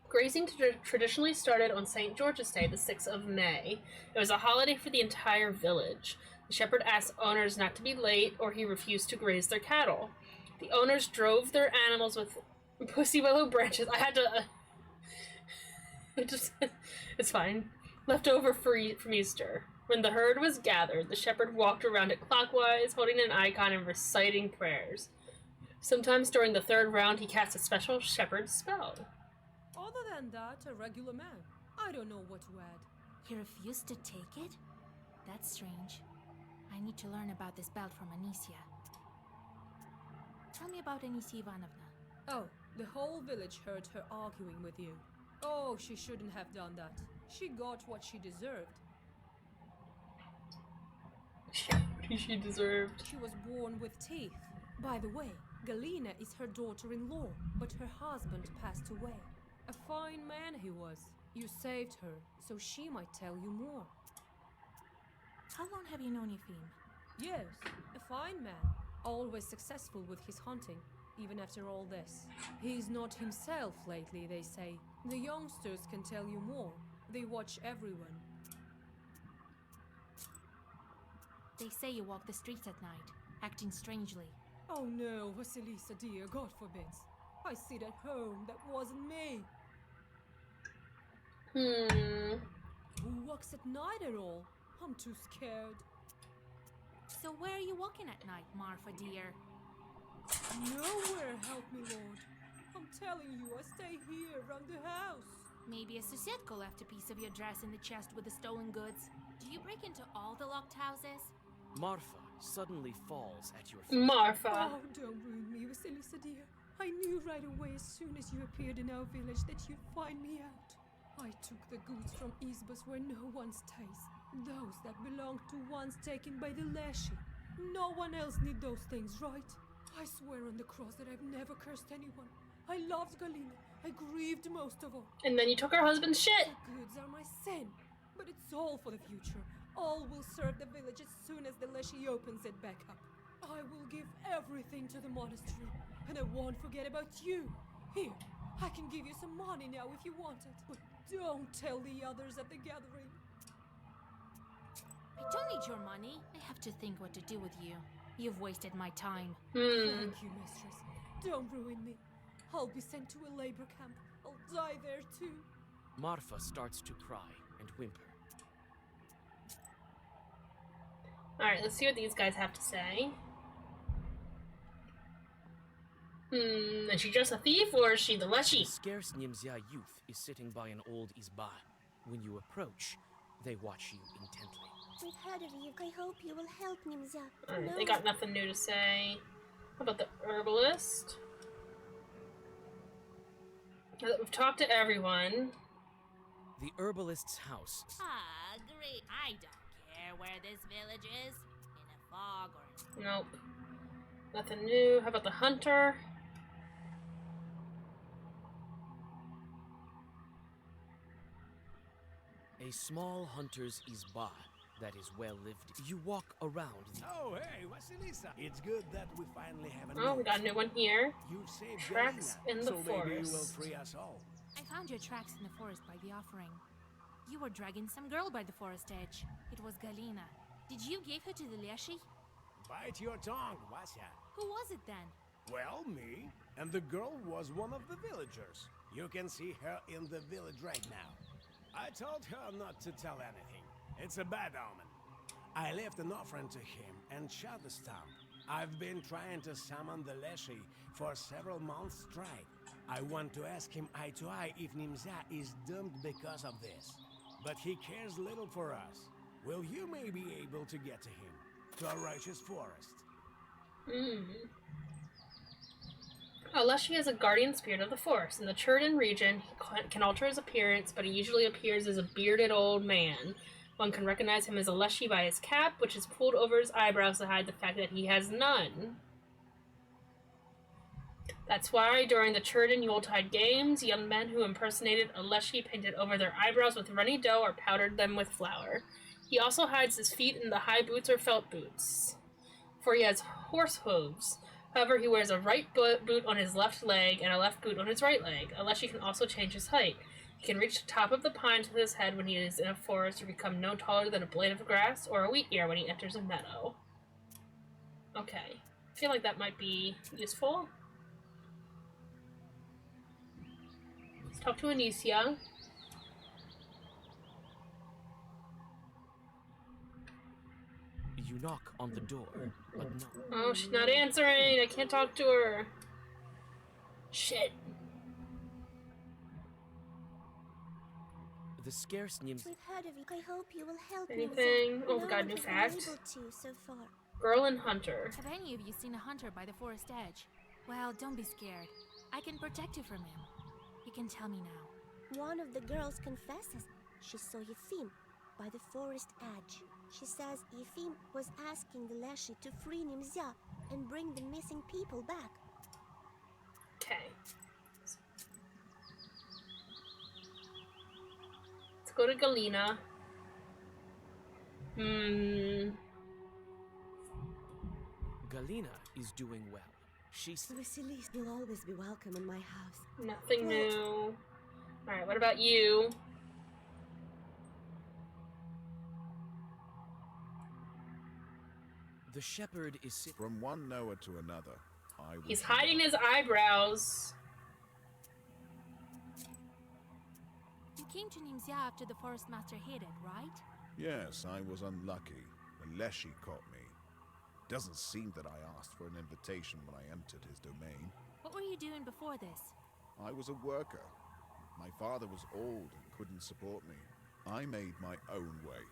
Speaker 1: Grazing traditionally started on St. George's Day, the 6th of May. It was a holiday for the entire village. The shepherd asked owners not to be late, or he refused to graze their cattle. The owners drove their animals with pussy willow branches. I had to... it's fine. Left over from Easter. When the herd was gathered, the shepherd walked around it clockwise, holding an icon and reciting prayers. Sometimes during the third round, he cast a special shepherd spell.
Speaker 15: Other than that, a regular man. I don't know what to add.
Speaker 16: He refused to take it? That's strange. I need to learn about this belt from Anicia. Tell me about Anicia Ivanovna.
Speaker 15: Oh, the whole village heard her arguing with you. Oh, she shouldn't have done that. She got what she deserved.
Speaker 1: She deserved.
Speaker 15: She was born with teeth. By the way, Galina is her daughter-in-law, but her husband passed away. A fine man he was. You saved her, so she might tell you more.
Speaker 16: How long have you known Yefim?
Speaker 15: Yes, a fine man. Always successful with his hunting, even after all this. He's not himself lately, they say. The youngsters can tell you more. They watch everyone.
Speaker 16: They say you walk the streets at night, acting strangely.
Speaker 15: Oh no, Vasilisa dear, God forbids. I sit at home, that wasn't me. Who walks at night at all? I'm too scared.
Speaker 16: So where are you walking at night, Marfa dear?
Speaker 15: Nowhere, help me Lord. I'm telling you, I stay here, around the house.
Speaker 16: Maybe a Susetko left a piece of your dress in the chest with the stolen goods. Do you break into all the locked houses?
Speaker 2: Marfa suddenly falls at your feet.
Speaker 1: Marfa.
Speaker 15: Oh, don't ruin me, Vasilisa dear. I knew right away as soon as you appeared in our village that you'd find me out. I took the goods from Izbas where no one stays. Those that belonged to ones taken by the Leshy. No one else need those things, right? I swear on the cross that I've never cursed anyone. I loved Galina. I grieved most of all.
Speaker 1: And then you took her husband's shit.
Speaker 15: The goods are my sin. But it's all for the future. All will serve the village as soon as the Leshy opens it back up. I will give everything to the monastery. And I won't forget about you. Here, I can give you some money now if you want it. But don't tell the others at the gathering.
Speaker 16: I don't need your money. I have to think what to do with you. You've wasted my time.
Speaker 15: Thank you, mistress. Don't ruin me. I'll be sent to a labor camp. I'll die there too.
Speaker 2: Marfa starts to cry and whimper.
Speaker 1: Alright, let's see what these guys have to say. Is she just a thief or is she the Leshy?
Speaker 2: A scarce Nimzia youth is sitting by an old izba. When you approach, they watch you intently.
Speaker 17: We've heard of you. I hope you will help Nimzia.
Speaker 1: Alright,
Speaker 17: No.
Speaker 1: they got nothing new to say. How about the herbalist? Now that we've talked to everyone.
Speaker 2: The herbalist's house.
Speaker 4: Ah, great. I don't care where this village is. In a fog or...
Speaker 1: Nope. Nothing new. How about the hunter?
Speaker 2: A small hunter's izba that is well lived. You walk around.
Speaker 9: Oh, hey, Vasilisa. It's good that we finally have a
Speaker 1: Oh, we got a new one here.
Speaker 9: You've saved
Speaker 1: Tracks
Speaker 9: Galina,
Speaker 1: in the
Speaker 9: so maybe you will
Speaker 1: forest.
Speaker 9: free us all.
Speaker 16: I found your tracks in the forest by the offering. You were dragging some girl by the forest edge. It was Galina. Did you give her to the Leshy?
Speaker 9: Bite your tongue, Vasya.
Speaker 16: Who was it then?
Speaker 9: Well, me. And the girl was one of the villagers. You can see her in the village right now. I told her not to tell anything. It's a bad omen. I left an offering to him and shot the stump. I've been trying to summon the Leshy for several months straight. I want to ask him eye to eye if Nimzia is doomed because of this. But he cares little for us. Will you may be able to get to him? To a righteous forest.
Speaker 1: Unless she is a guardian spirit of the forest. In the Churden region, he can alter his appearance, but he usually appears as a bearded old man. One can recognize him as a Leshy by his cap, which is pulled over his eyebrows to hide the fact that he has none. That's why, during the Churden Yuletide games, young men who impersonated a Leshy painted over their eyebrows with runny dough or powdered them with flour. He also hides his feet in the high boots or felt boots, for he has horse hooves. However, he wears a right boot on his left leg and a left boot on his right leg. A Leshy can also change his height. He can reach the top of the pines with his head when he is in a forest or become no taller than a blade of grass or a wheat ear when he enters a meadow. Okay. I feel like that might be useful. Let's talk to Anicia.
Speaker 2: You knock on the door, but no.
Speaker 1: Oh, she's not answering. I can't talk to her. Shit.
Speaker 2: scarce nymphs.
Speaker 17: We've heard of you. I hope you will help
Speaker 1: Anything?
Speaker 17: me.
Speaker 1: Oh, we got a new
Speaker 17: has been
Speaker 1: fact.
Speaker 17: able to so far.
Speaker 1: Girl and hunter.
Speaker 16: Have any of you seen a hunter by the forest edge? Well, don't be scared. I can protect you from him. You can tell me now.
Speaker 17: One of the girls confesses she saw Yefim by the forest edge. She says Yefim was asking the Leshy to free Nimzia and bring the missing people back.
Speaker 1: Okay. Let's go to Galena.
Speaker 2: Galena is doing well. She's
Speaker 18: Vasilis, you'll always be welcome in my house.
Speaker 1: Nothing new. Alright, what about you?
Speaker 2: the shepherd is
Speaker 12: from one Noah to another.
Speaker 1: He's hiding his eyebrows.
Speaker 16: You came to Nimzia after the forest master hid it, right?
Speaker 12: Yes, I was unlucky. The Leshy caught me. Doesn't seem that I asked for an invitation when I entered his domain.
Speaker 16: What were you doing before this?
Speaker 12: I was a worker. My father was old and couldn't support me. I made my own way.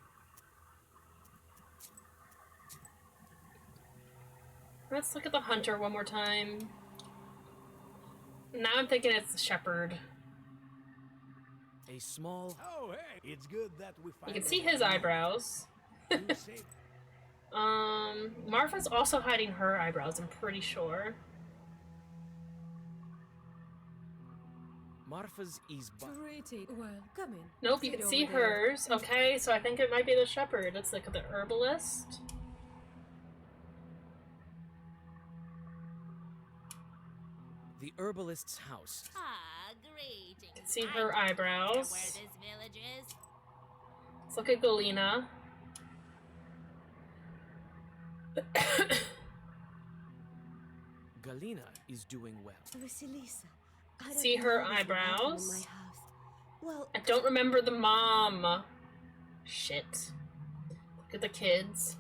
Speaker 1: Let's look at the hunter one more time. Now I'm thinking it's the shepherd.
Speaker 2: a small.
Speaker 9: Oh, hey, it's good that we
Speaker 1: You can see his eyebrows. Marfa's also hiding her eyebrows, I'm pretty sure.
Speaker 2: Marfa's is
Speaker 15: pretty well. Come in.
Speaker 1: Nope, you can see hers. Okay, so I think it might be the shepherd. Let's look at the herbalist.
Speaker 2: The herbalist's house.
Speaker 4: Ah, greetings.
Speaker 1: See her eyebrows.
Speaker 4: Where this village is?
Speaker 1: Let's look at Galena.
Speaker 2: Galena is doing well.
Speaker 18: Vasilisa, I don't
Speaker 1: See
Speaker 18: know
Speaker 1: her
Speaker 18: who's welcome
Speaker 1: eyebrows?
Speaker 18: in my house. Well,
Speaker 1: I don't remember the mom. Shit. Look at the kids.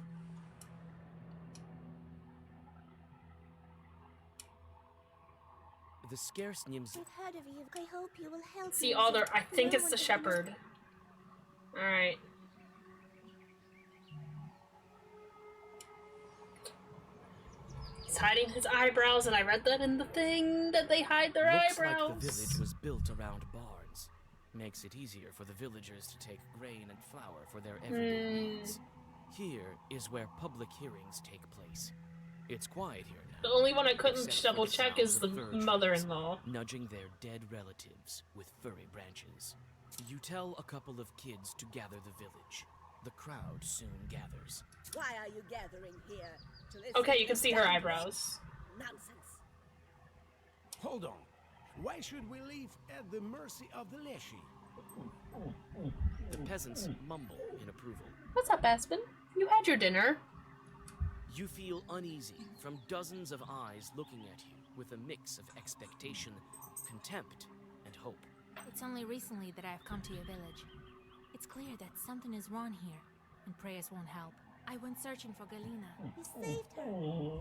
Speaker 2: The scarce nymphs.
Speaker 17: We've heard of you. I hope you will help
Speaker 1: See
Speaker 17: me.
Speaker 1: all their. I think
Speaker 17: No
Speaker 1: it's
Speaker 17: one
Speaker 1: the
Speaker 17: has
Speaker 1: shepherd. Alright. He's hiding his eyebrows, and I read that in the thing that they hide their
Speaker 2: Looks
Speaker 1: eyebrows.
Speaker 2: like the village was built around barns. Makes it easier for the villagers to take grain and flour for their everyday needs. Here is where public hearings take place. It's quiet here now.
Speaker 1: The only one I couldn't
Speaker 2: except for
Speaker 1: double
Speaker 2: the
Speaker 1: check
Speaker 2: sounds
Speaker 1: is the
Speaker 2: of fir trees
Speaker 1: mother-in-law.
Speaker 2: nudging their dead relatives with furry branches. You tell a couple of kids to gather the village. The crowd soon gathers.
Speaker 14: Why are you gathering here? To listen
Speaker 1: Okay, you
Speaker 14: to
Speaker 1: can see her
Speaker 14: that
Speaker 1: eyebrows.
Speaker 14: Nonsense.
Speaker 9: Hold on. Why should we live at the mercy of the Leshy?
Speaker 2: The peasants mumble in approval.
Speaker 1: What's up, Aspen? You had your dinner.
Speaker 2: You feel uneasy from dozens of eyes looking at you with a mix of expectation, contempt, and hope.
Speaker 16: It's only recently that I've come to your village. It's clear that something is wrong here, and prayers won't help. I went searching for Galena.
Speaker 17: You saved her.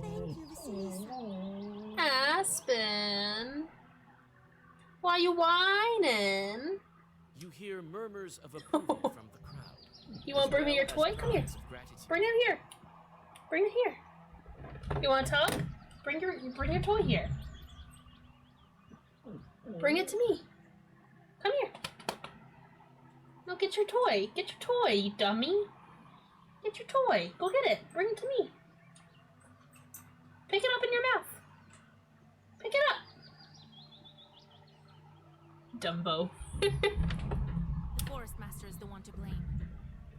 Speaker 17: Thank you, Vasilisa.
Speaker 1: Aspen. Why you whining?
Speaker 2: You hear murmurs of approval from the crowd.
Speaker 1: You want to bring me your toy? Come here. Bring it here. Bring it here. You want to talk? Bring your toy here. Bring it to me. Come here. No, get your toy. Get your toy, you dummy. Get your toy. Go get it. Bring it to me. Pick it up in your mouth. Pick it up. Dumbo.
Speaker 16: The forest master is the one to blame.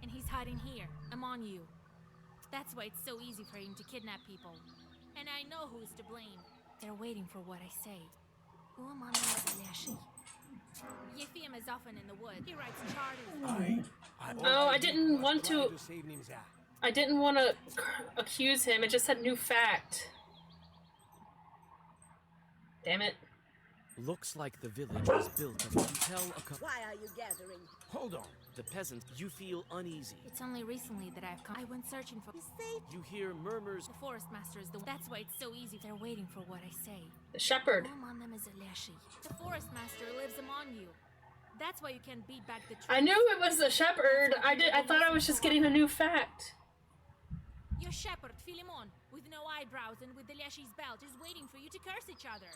Speaker 16: And he's hiding here, among you. That's why it's so easy for him to kidnap people. And I know who's to blame. They're waiting for what I say. Who am I, Leshy? Yefim is often in the woods. He writes charters.
Speaker 1: Oh, I didn't want to. I didn't want to accuse him. It just said new fact. Damn it.
Speaker 2: Looks like the village was built of. You tell a couple.
Speaker 14: Why are you gathering?
Speaker 9: Hold on.
Speaker 2: The peasants. You feel uneasy.
Speaker 16: It's only recently that I've come. I went searching for.
Speaker 2: You hear murmurs.
Speaker 16: The forest master is the. That's why it's so easy. They're waiting for what I say.
Speaker 1: The shepherd.
Speaker 16: Who among them is a Leshy? The forest master lives among you.
Speaker 4: That's why you can't beat back the trees.
Speaker 1: I knew it was the shepherd. I thought I was just getting a new fact.
Speaker 4: Your shepherd, Philemon, with no eyebrows and with the Leshy's belt, is waiting for you to curse each other.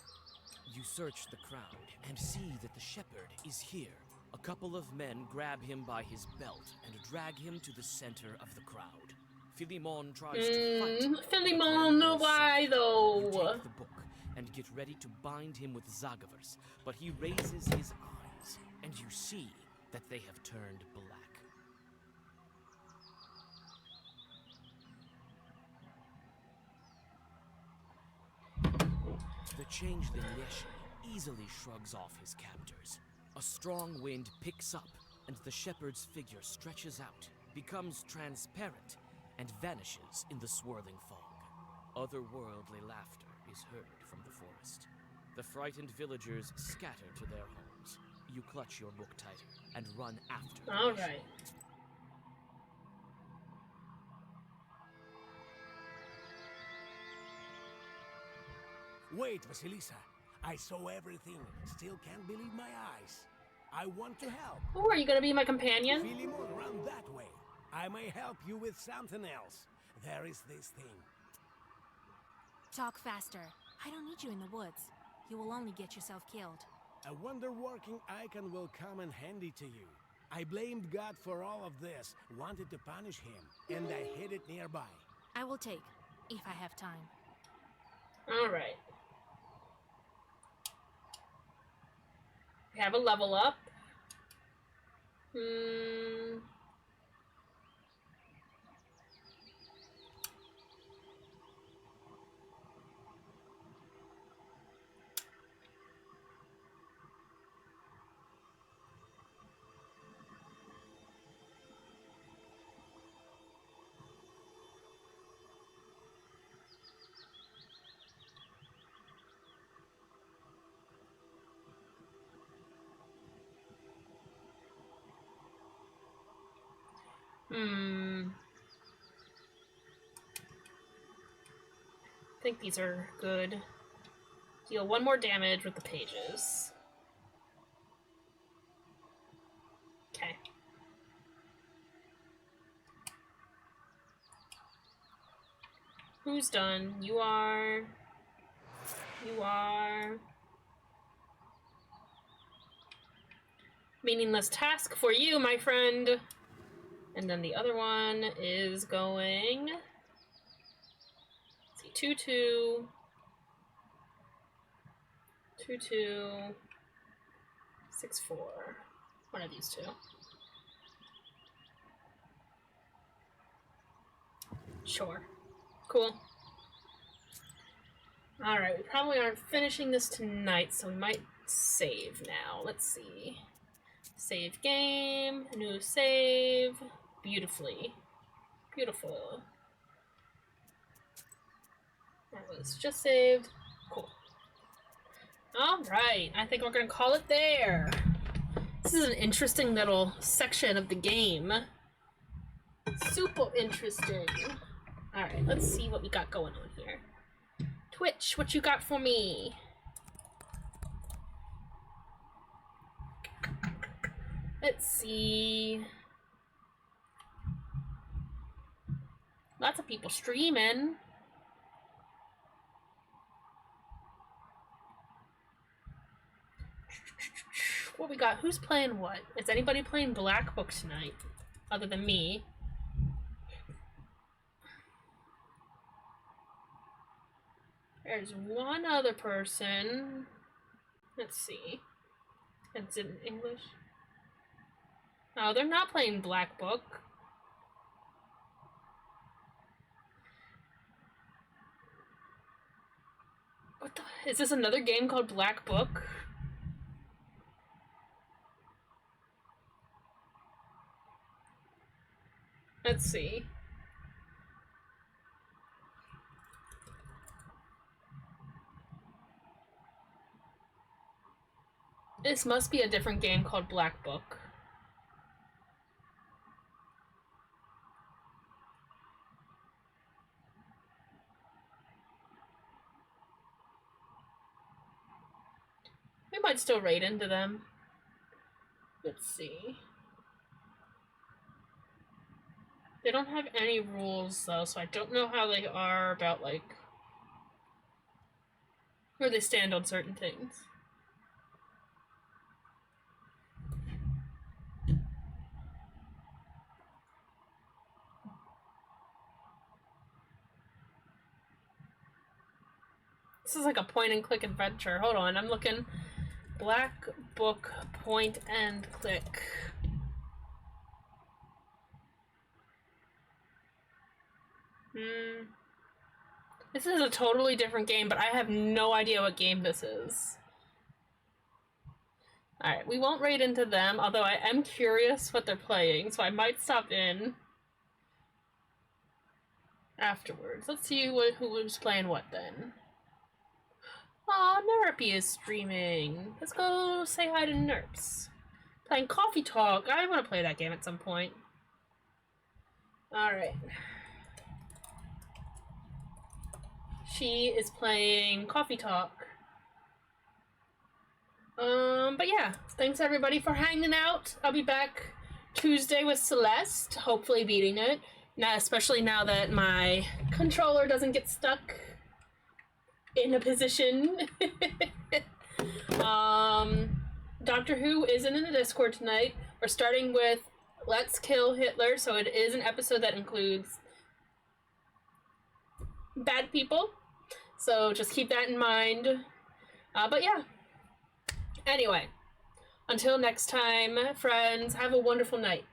Speaker 2: You search the crowd and see that the shepherd is here. A couple of men grab him by his belt and drag him to the center of the crowd. Philemon tries to fight.
Speaker 1: Philemon, why though?
Speaker 2: You take the book and get ready to bind him with Zagavers, but he raises his eyes, and you see that they have turned black. The changeling Leshy easily shrugs off his captors. A strong wind picks up, and the shepherd's figure stretches out, becomes transparent, and vanishes in the swirling fog. Otherworldly laughter is heard from the forest. The frightened villagers scatter to their homes. You clutch your book tighter and run after.
Speaker 1: All right.
Speaker 9: Wait, Vasilisa. I saw everything. Still can't believe my eyes. I want to help.
Speaker 1: Oh, are you gonna be my companion?
Speaker 9: Philemon, run that way. I may help you with something else. There is this thing.
Speaker 16: Talk faster. I don't need you in the woods. You will only get yourself killed.
Speaker 9: A wonder-working icon will come in handy to you. I blamed God for all of this, wanted to punish him, and I hid it nearby.
Speaker 16: I will take, if I have time.
Speaker 1: All right. We have a level up. I think these are good. Deal 1 more damage with the pages. Okay. Who's done? You are. You are. Meaningless task for you, my friend. And then the other one is going. Let's see, 2-2. 2-2. 6-4. One of these two. Sure. Cool. Alright, we probably aren't finishing this tonight, so we might save now. Let's see. Save game. New save. Beautifully. Beautiful. That was just saved. Cool. Alright, I think we're gonna call it there. This is an interesting little section of the game. Super interesting. Alright, let's see what we got going on here. Twitch, what you got for me? Let's see. Lots of people streaming. What we got? Who's playing what? Is anybody playing Black Book tonight? Other than me. There's one other person. Let's see. It's in English. Oh, they're not playing Black Book. What the? Is this another game called Black Book? Let's see. This must be a different game called Black Book. We might still raid into them. Let's see. They don't have any rules though, so I don't know how they are about like where they stand on certain things. This is like a point and click adventure. Hold on, I'm looking. Black Book point and click. This is a totally different game, but I have no idea what game this is. Alright, we won't raid into them, although I am curious what they're playing, so I might stop in afterwards. Let's see who's playing what then. Aw, Nerpy is streaming. Let's go say hi to Nerps. Playing Coffee Talk. I want to play that game at some point. Alright. She is playing Coffee Talk. But yeah, thanks everybody for hanging out. I'll be back Tuesday with Celeste, hopefully beating it. Now, especially now that my controller doesn't get stuck in a position. Doctor Who isn't in the Discord tonight. We're starting with Let's Kill Hitler, so it is an episode that includes bad people. So just keep that in mind. But yeah. Anyway, until next time, friends, have a wonderful night.